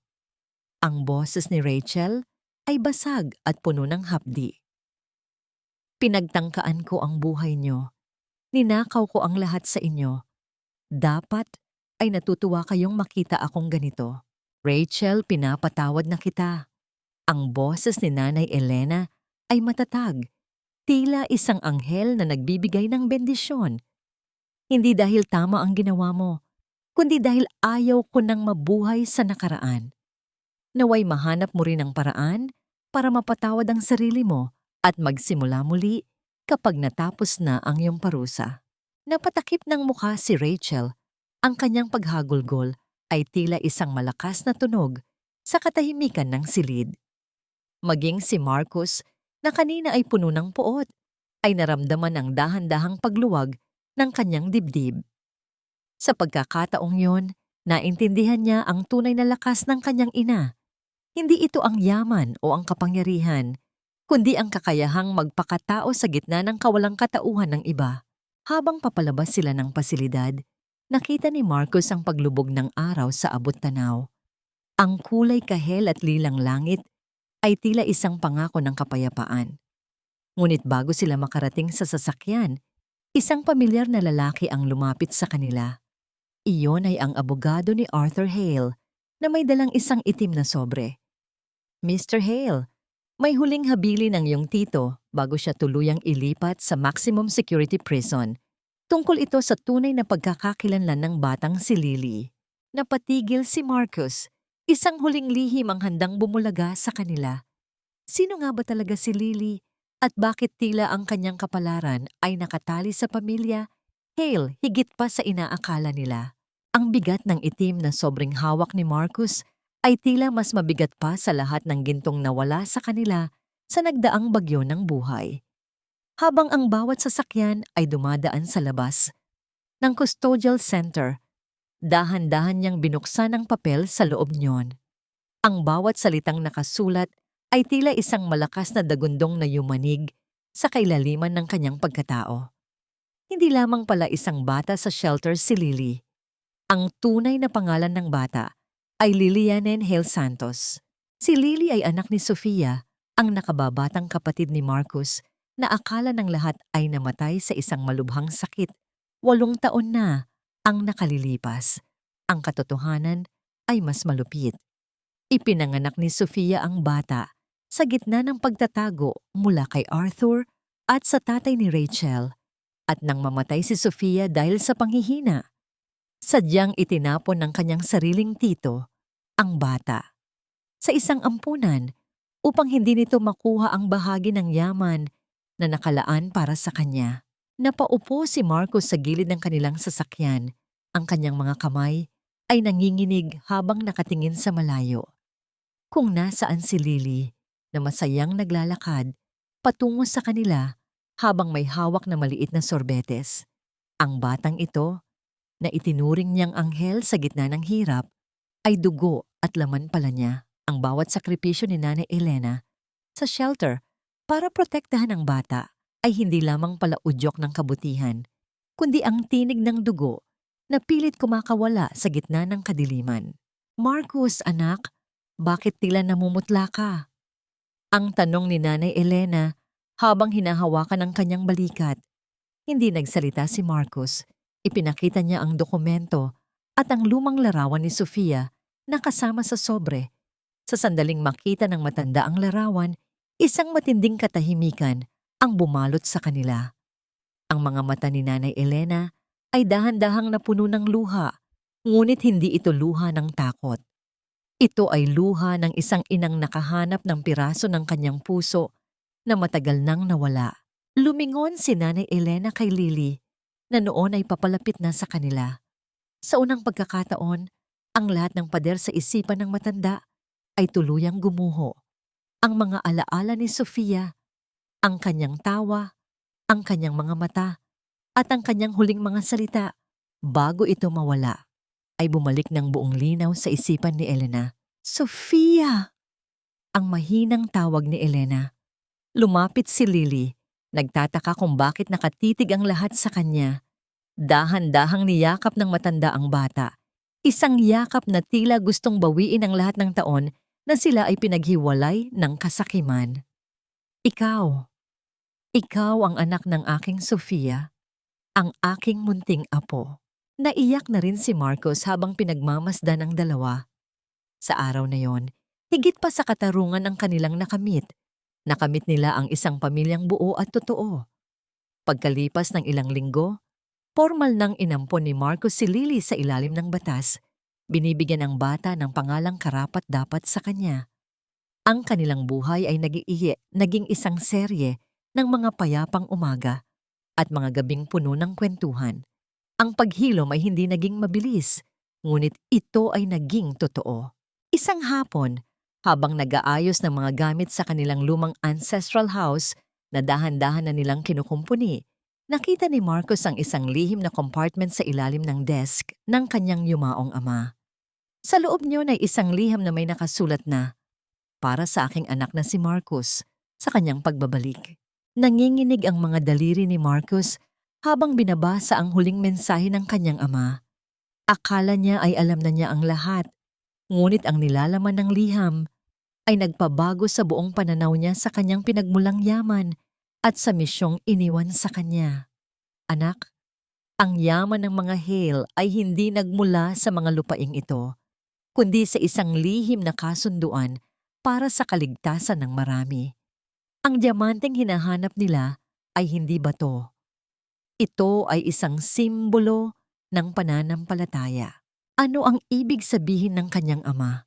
Ang boses ni Rachel ay basag at puno ng hapdi. Pinagtangkaan ko ang buhay niyo. Ninakaw ko ang lahat sa inyo. Dapat ay natutuwa kayong makita akong ganito. Rachel, pinapatawad na kita. Ang boses ni Nanay Elena ay matatag, tila isang anghel na nagbibigay ng bendisyon. Hindi dahil tama ang ginawa mo, kundi dahil ayaw ko nang mabuhay sa nakaraan. Naway mahanap mo rin ang paraan para mapatawad ang sarili mo at magsimula muli kapag natapos na ang iyong parusa. Napatakip ng mukha si Rachel. Ang kanyang paghagulgol ay tila isang malakas na tunog sa katahimikan ng silid. Maging si Marcus, na kanina ay puno ng poot, ay naramdaman ang dahan-dahang pagluwag ng kanyang dibdib. Sa pagkakataong yon, naintindihan niya ang tunay na lakas ng kanyang ina. Hindi ito ang yaman o ang kapangyarihan, kundi ang kakayahang magpakatao sa gitna ng kawalang katauhan ng iba. Habang papalabas sila ng pasilidad, nakita ni Marcus ang paglubog ng araw sa abot-tanaw. Ang kulay kahel at lilang langit ay tila isang pangako ng kapayapaan. Ngunit bago sila makarating sa sasakyan, isang pamilyar na lalaki ang lumapit sa kanila. Iyon ay ang abogado ni Arthur Hale na may dalang isang itim na sobre. Mr. Hale, may huling habili ng iyong tito bago siya tuluyang ilipat sa maximum security prison. Tungkol ito sa tunay na pagkakakilanlan ng batang si Lily. Napatigil si Marcus, isang huling lihim ang handang bumulaga sa kanila. Sino nga ba talaga si Lily at bakit tila ang kanyang kapalaran ay nakatali sa pamilya Hale higit pa sa inaakala nila? Ang bigat ng itim na sobrang hawak ni Marcus ay tila mas mabigat pa sa lahat ng gintong nawala sa kanila sa nagdaang bagyo ng buhay. Habang ang bawat sasakyan ay dumadaan sa labas ng custodial center, dahan-dahan niyang binuksan ang papel sa loob niyon. Ang bawat salitang nakasulat ay tila isang malakas na dagundong na yumanig sa kailaliman ng kanyang pagkatao. Hindi lamang pala isang bata sa shelter si Lily. Ang tunay na pangalan ng bata ay Lilianen Hale Santos. Si Lily ay anak ni Sofia, ang nakababatang kapatid ni Marcus na akala ng lahat ay namatay sa isang malubhang sakit. 8 taon na ang nakalilipas. Ang katotohanan ay mas malupit. Ipinanganak ni Sofia ang bata sa gitna ng pagtatago mula kay Arthur at sa tatay ni Rachel. At nang mamatay si Sofia dahil sa panghihina, sadyang itinapon ng kanyang sariling tito ang bata sa isang ampunan upang hindi nito makuha ang bahagi ng yaman na nakalaan para sa kanya. Napaupo si Marcos sa gilid ng kanilang sasakyan. Ang kanyang mga kamay ay nanginginig habang nakatingin sa malayo. Kung nasaan si Lily na masayang naglalakad patungo sa kanila habang may hawak na maliit na sorbetes. Ang batang ito na itinuring niyang anghel sa gitna ng hirap ay dugo at laman pala niya. Ang bawat sakripisyo ni Nanay Elena sa shelter para protektahan ang bata ay hindi lamang pala udyok ng kabutihan, kundi ang tinig ng dugo na pilit kumakawala sa gitna ng kadiliman. Marcus, anak, bakit tila namumutla ka? Ang tanong ni Nanay Elena habang hinahawakan ang kanyang balikat. Hindi nagsalita si Marcus. Ipinakita niya ang dokumento at ang lumang larawan ni Sofia na kasama sa sobre. Sa sandaling makita ng matanda ang larawan, isang matinding katahimikan ang bumalot sa kanila. Ang mga mata ni Nanay Elena ay dahan-dahang napuno ng luha, ngunit hindi ito luha ng takot. Ito ay luha ng isang inang nakahanap ng piraso ng kanyang puso na matagal nang nawala. Lumingon si Nanay Elena kay Lily. na noon ay papalapit na sa kanila. Sa unang pagkakataon, ang lahat ng pader sa isipan ng matanda ay tuluyang gumuho. Ang mga alaala ni Sofia, ang kanyang tawa, ang kanyang mga mata, at ang kanyang huling mga salita bago ito mawala ay bumalik ng buong linaw sa isipan ni Elena. Sofia! Ang mahinang tawag ni Elena. Lumapit si Lily. Nagtataka kung bakit nakatitig ang lahat sa kanya. Dahan-dahang niyakap ng matanda ang bata. Isang yakap na tila gustong bawiin ang lahat ng taon na sila ay pinaghiwalay ng kasakiman. Ikaw ang anak ng aking Sofia, ang aking munting apo. Naiyak na rin si Marcos habang pinagmamasdan ang dalawa. Sa araw na yon, higit pa sa katarungan ang kanilang nakamit. Nakamit nila ang isang pamilyang buo at totoo. Pagkalipas ng ilang linggo, formal nang inampon ni Marcos si Lily sa ilalim ng batas. Binibigyan ang bata ng pangalang karapat-dapat sa kanya. Ang kanilang buhay ay naging isang serye ng mga payapang umaga at mga gabing puno ng kwentuhan. Ang paghilom ay hindi naging mabilis, ngunit ito ay naging totoo. Isang hapon, habang nag-aayos ng mga gamit sa kanilang lumang ancestral house na dahan-dahan na nilang kinukumpuni, nakita ni Marcos ang isang lihim na compartment sa ilalim ng desk ng kanyang yumaong ama. Sa loob niyon ay isang liham na may nakasulat na, "Para sa aking anak na si Marcos, sa kanyang pagbabalik." Nanginginig ang mga daliri ni Marcos habang binabasa ang huling mensahe ng kanyang ama. Akala niya ay alam na niya ang lahat, ngunit ang nilalaman ng liham ay nagpabago sa buong pananaw niya sa kanyang pinagmulang yaman at sa misyong iniwan sa kanya. Anak, ang yaman ng mga Hale ay hindi nagmula sa mga lupaing ito, kundi sa isang lihim na kasunduan para sa kaligtasan ng marami. Ang diamanteng hinahanap nila ay hindi bato. Ito ay isang simbolo ng pananampalataya. Ano ang ibig sabihin ng kanyang ama?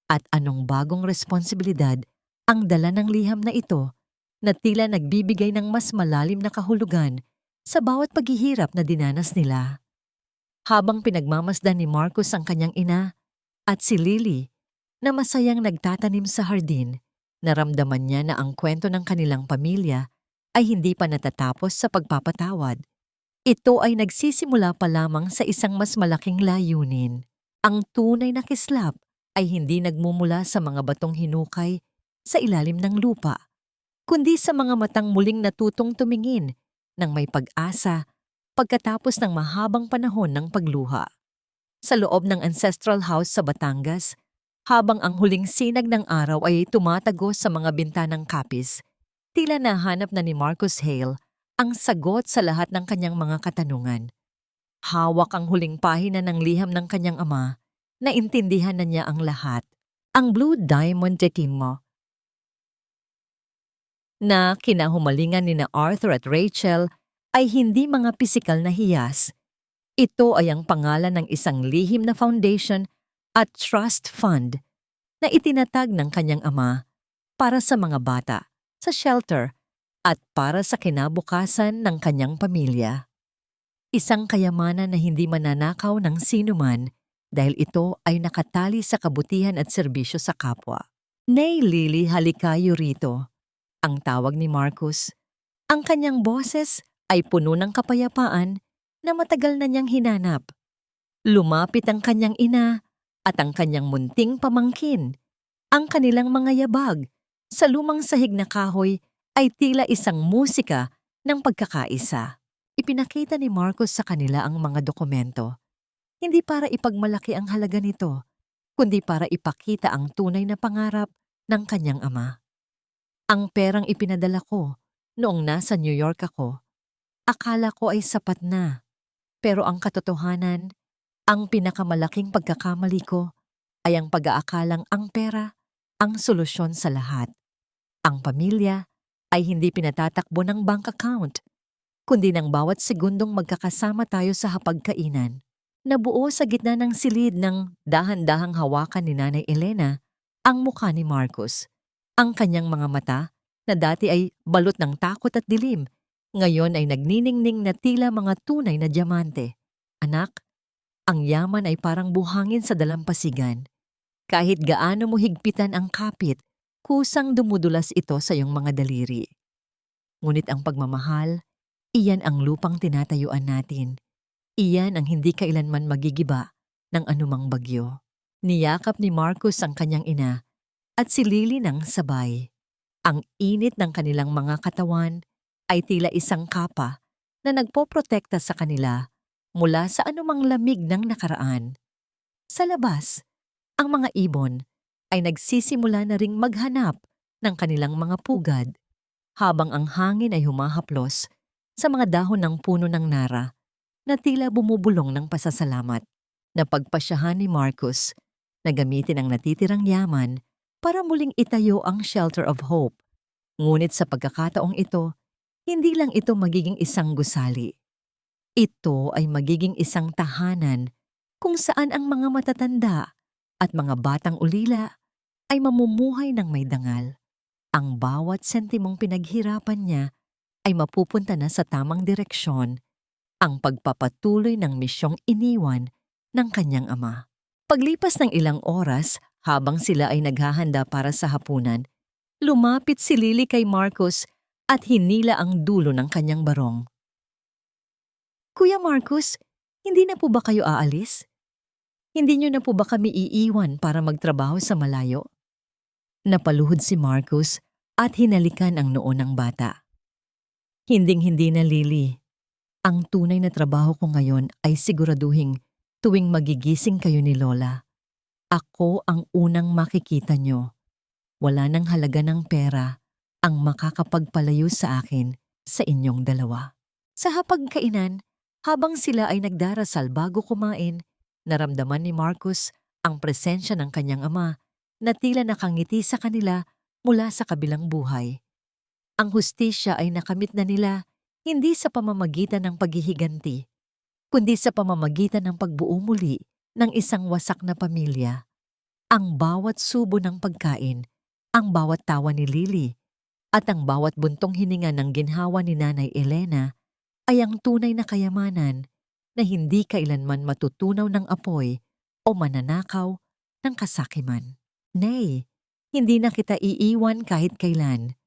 At anong bagong responsibilidad ang dala ng liham na ito na tila nagbibigay ng mas malalim na kahulugan sa bawat paghihirap na dinanas nila? Habang pinagmamasdan ni Marcos ang kanyang ina at si Lily na masayang nagtatanim sa hardin, naramdaman niya na ang kwento ng kanilang pamilya ay hindi pa natatapos sa pagpapatawad. Ito ay nagsisimula pa lamang sa isang mas malaking layunin. Ang tunay na kislap ay hindi nagmumula sa mga batong hinukay sa ilalim ng lupa, kundi sa mga matang muling natutong tumingin ng may pag-asa pagkatapos ng mahabang panahon ng pagluha. Sa loob ng ancestral house sa Batangas, habang ang huling sinag ng araw ay tumatagos sa mga bintanang kapis, tila nahanap na ni Marcos Hale ang sagot sa lahat ng kanyang mga katanungan. Hawak ang huling pahina ng liham ng kanyang ama, naintindihan na niya ang lahat. Ang Blue Diamond Tetimo na kinahumalingan ni na Arthur at Rachel ay hindi mga pisikal na hiyas. Ito ay ang pangalan ng isang lihim na foundation at trust fund na itinatag ng kanyang ama para sa mga bata, sa shelter, at para sa kinabukasan ng kanyang pamilya. Isang kayamanan na hindi mananakaw ng sinuman dahil ito ay nakatali sa kabutihan at serbisyo sa kapwa. Nay Lily, halikayo rito, ang tawag ni Marcos. Ang kanyang boses ay puno ng kapayapaan na matagal na niyang hinanap. Lumapit ang kanyang ina at ang kanyang munting pamangkin. Ang kanilang mga yabag sa lumang sahig na kahoy ay tila isang musika ng pagkakaisa. Ipinakita ni Marcos sa kanila ang mga dokumento, hindi para ipagmalaki ang halaga nito, kundi para ipakita ang tunay na pangarap ng kanyang ama. Ang perang ipinadala ko noong nasa New York ako, akala ko ay sapat na. Pero ang katotohanan, ang pinakamalaking pagkakamali ko ay ang pag-aakalang ang pera ang solusyon sa lahat. Ang pamilya ay hindi pinatatakbo ng bank account, kundi ng bawat segundong magkakasama tayo sa hapagkainan. Nabuo sa gitna ng silid ng dahan-dahang hawakan ni Nanay Elena ang mukha ni Marcos. Ang kanyang mga mata, na dati ay balot ng takot at dilim, Ngayon ay nagniningning na tila mga tunay na diamante. Anak, ang yaman ay parang buhangin sa dalampasigan. Kahit gaano mo higpitan ang kapit, kusang dumudulas ito sa iyong mga daliri. Ngunit ang pagmamahal, iyan ang lupang tinatayuan natin. Iyan ang hindi kailanman magigiba ng anumang bagyo. Niyakap ni Marcus ang kanyang ina at si Lily ng sabay. Ang init ng kanilang mga katawan ay tila isang kapa na nagpoprotekta sa kanila mula sa anumang lamig ng nakaraan. Sa labas, ang mga ibon ay nagsisimula na ring maghanap ng kanilang mga pugad habang ang hangin ay humahaplos sa mga dahon ng puno ng nara na tila bumubulong ng pasasalamat. Napagpasyahan ni Marcus na gamitin ang natitirang yaman para muling itayo ang Shelter of Hope. Ngunit sa pagkakataong ito, hindi lang ito magiging isang gusali. Ito ay magiging isang tahanan kung saan ang mga matatanda at mga batang ulila ay mamumuhay ng may dangal. Ang bawat sentimong pinaghirapan niya ay mapupunta na sa tamang direksyon, ang pagpapatuloy ng misyong iniwan ng kanyang ama. Paglipas ng ilang oras, habang sila ay naghahanda para sa hapunan, lumapit si Lily kay Marcus at hinila ang dulo ng kanyang barong. Kuya Marcus, hindi na po ba kayo aalis? Hindi niyo na po ba kami iiwan para magtrabaho sa malayo? Napaluhod si Marcus at hinalikan ang noo ng bata. Hinding-hindi na, Lily. Ang tunay na trabaho ko ngayon ay siguraduhing tuwing magigising kayo ni Lola, ako ang unang makikita nyo. Wala nang halaga ng pera ang makakapagpalayo sa akin sa inyong dalawa. Sa hapagkainan, habang sila ay nagdarasal bago kumain, naramdaman ni Marcus ang presensya ng kanyang ama na tila nakangiti sa kanila mula sa kabilang buhay. Ang hustisya ay nakamit na nila hindi sa pamamagitan ng paghihiganti, kundi sa pamamagitan ng pagbuo muli ng isang wasak na pamilya. Ang bawat subo ng pagkain, ang bawat tawa ni Lily, at ang bawat buntong hininga ng ginhawa ni Nanay Elena ay ang tunay na kayamanan na hindi kailanman matutunaw ng apoy o mananakaw ng kasakiman. Nay, hindi na kita iiwan kahit kailan.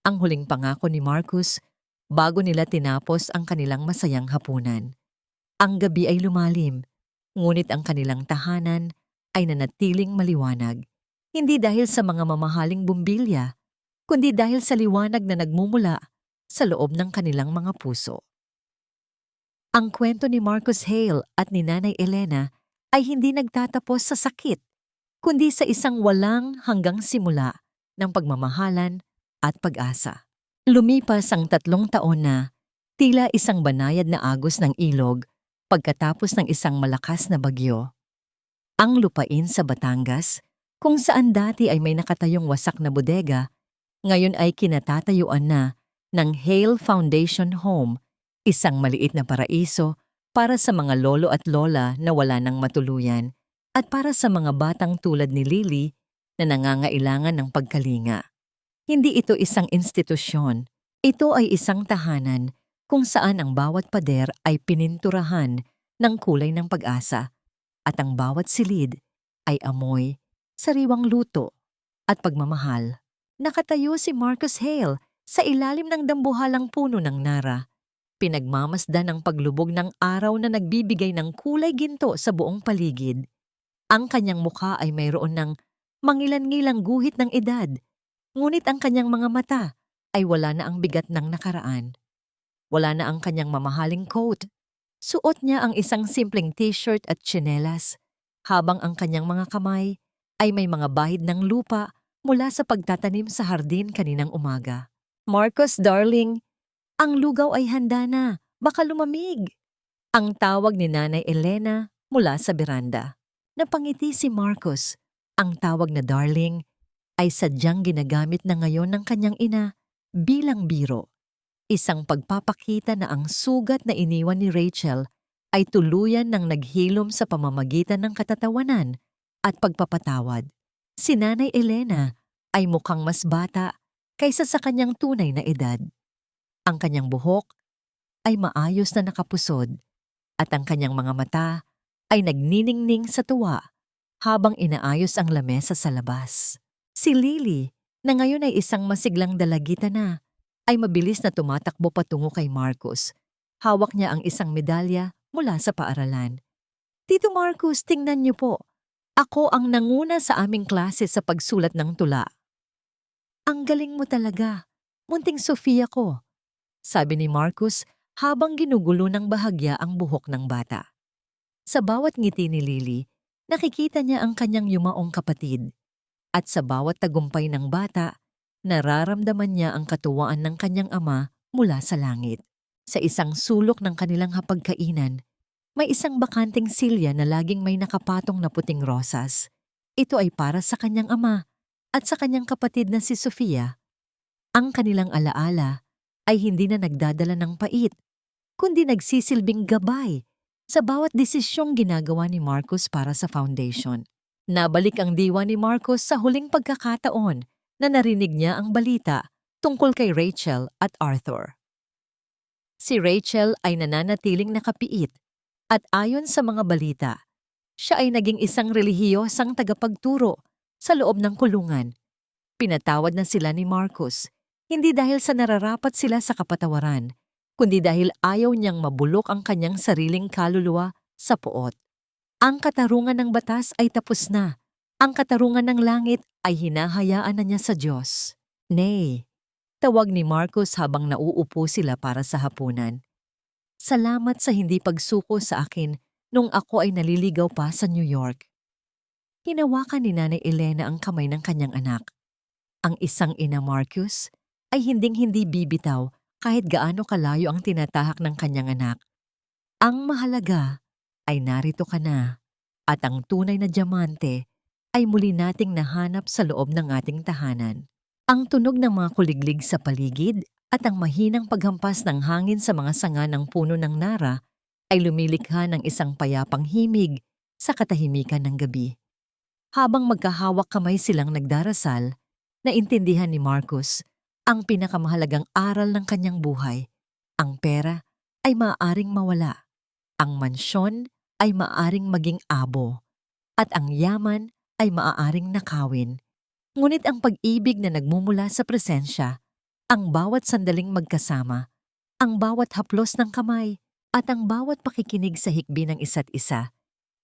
Ang huling pangako ni Marcus bago nila tinapos ang kanilang masayang hapunan. Ang gabi ay lumalim, ngunit ang kanilang tahanan ay nanatiling maliwanag. Hindi dahil sa mga mamahaling bumbilya, kundi dahil sa liwanag na nagmumula sa loob ng kanilang mga puso. Ang kwento ni Marcus Hale at ni Nanay Elena ay hindi nagtatapos sa sakit, kundi sa isang walang hanggang simula ng pagmamahalan at pag-asa. Lumipas ang 3 taon na tila isang banayad na agos ng ilog pagkatapos ng isang malakas na bagyo. Ang lupain sa Batangas, kung saan dati ay may nakatayong wasak na bodega, ngayon ay kinatatayuan na ng Hale Foundation Home, isang maliit na paraiso para sa mga lolo at lola na wala nang matuluyan at para sa mga batang tulad ni Lily na nangangailangan ng pagkalinga. Hindi ito isang institusyon, ito ay isang tahanan kung saan ang bawat pader ay pininturahan ng kulay ng pag-asa at ang bawat silid ay amoy, sariwang luto at pagmamahal. Nakatayo si Marcus Hale sa ilalim ng dambuhalang puno ng nara. Pinagmamasdan ang paglubog ng araw na nagbibigay ng kulay ginto sa buong paligid. Ang kanyang mukha ay mayroon ng mangilan-ngilang guhit ng edad, ngunit ang kanyang mga mata ay wala na ang bigat ng nakaraan. Wala na ang kanyang mamahaling coat. Suot niya ang isang simpleng t-shirt at tsinelas, habang ang kanyang mga kamay ay may mga bahid ng lupa mula sa pagtatanim sa hardin kaninang umaga. Marcus, darling, ang lugaw ay handa na, baka lumamig. Ang tawag ni Nanay Elena mula sa beranda. Napangiti si Marcus. Ang tawag na darling ay sadyang ginagamit na ngayon ng kanyang ina bilang biro. Isang pagpapakita na ang sugat na iniwan ni Rachel ay tuluyan ng naghilom sa pamamagitan ng katatawanan at pagpapatawad. Si Nanay Elena ay mukhang mas bata kaysa sa kanyang tunay na edad. Ang kanyang buhok ay maayos na nakapusod at ang kanyang mga mata ay nagniningning sa tuwa habang inaayos ang lamesa sa labas. Si Lily, na ngayon ay isang masiglang dalagita na, ay mabilis na tumatakbo patungo kay Marcus. Hawak niya ang isang medalya mula sa paaralan. Tito Marcus, tingnan niyo po. Ako ang nanguna sa aming klase sa pagsulat ng tula. Ang galing mo talaga. Munting Sofia ko, sabi ni Marcus habang ginugulo ng bahagya ang buhok ng bata. Sa bawat ngiti ni Lily, nakikita niya ang kanyang yumaong kapatid. At sa bawat tagumpay ng bata, nararamdaman niya ang katuwaan ng kanyang ama mula sa langit. Sa isang sulok ng kanilang hapagkainan, may isang bakanting silya na laging may nakapatong na puting rosas. Ito ay para sa kanyang ama at sa kanyang kapatid na si Sofia. Ang kanilang alaala ay hindi na nagdadala ng pait, kundi nagsisilbing gabay sa bawat desisyong ginagawa ni Marcus para sa foundation. Nabalik ang diwa ni Marcus sa huling pagkakataon na narinig niya ang balita tungkol kay Rachel at Arthur. Si Rachel ay nananatiling nakapiit at ayon sa mga balita, siya ay naging isang relihiyosang tagapagturo sa loob ng kulungan. Pinatawad na sila ni Marcus, hindi dahil sa nararapat sila sa kapatawaran, kundi dahil ayaw niyang mabulok ang kanyang sariling kaluluwa sa poot. Ang katarungan ng batas ay tapos na. Ang katarungan ng langit ay hinahayaan na niya sa Diyos. Nay, tawag ni Marcus habang nauupo sila para sa hapunan. Salamat sa hindi pagsuko sa akin nung ako ay naliligaw pa sa New York. Hinawakan ni Nanay Elena ang kamay ng kanyang anak. Ang isang ina, Marcus, ay hinding-hindi bibitaw kahit gaano kalayo ang tinatahak ng kanyang anak. Ang mahalaga ay narito ka na at ang tunay na diamante ay muli nating nahanap sa loob ng ating tahanan. Ang tunog ng mga kuliglig sa paligid at ang mahinang paghampas ng hangin sa mga sanga ng puno ng nara ay lumilikha ng isang payapang himig sa katahimikan ng gabi. Habang magkahawak kamay silang nagdarasal, naintindihan ni Marcus ang pinakamahalagang aral ng kanyang buhay. Ang pera ay maaaring mawala. Ang mansyon ay maaaring maging abo. At ang yaman ay maaaring nakawin. Ngunit ang pag-ibig na nagmumula sa presensya, ang bawat sandaling magkasama, ang bawat haplos ng kamay, at ang bawat pakikinig sa hikbi ng isa't isa,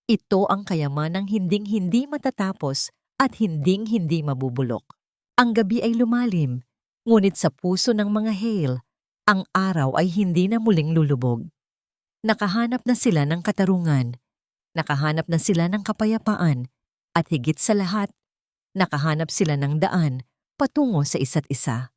ito ang kayamanang hinding-hindi matatapos at hinding-hindi mabubulok. Ang gabi ay lumalim, ngunit sa puso ng mga Hale, ang araw ay hindi na muling lulubog. Nakahanap na sila ng katarungan, nakahanap na sila ng kapayapaan, at higit sa lahat, nakahanap sila ng daan patungo sa isa't isa.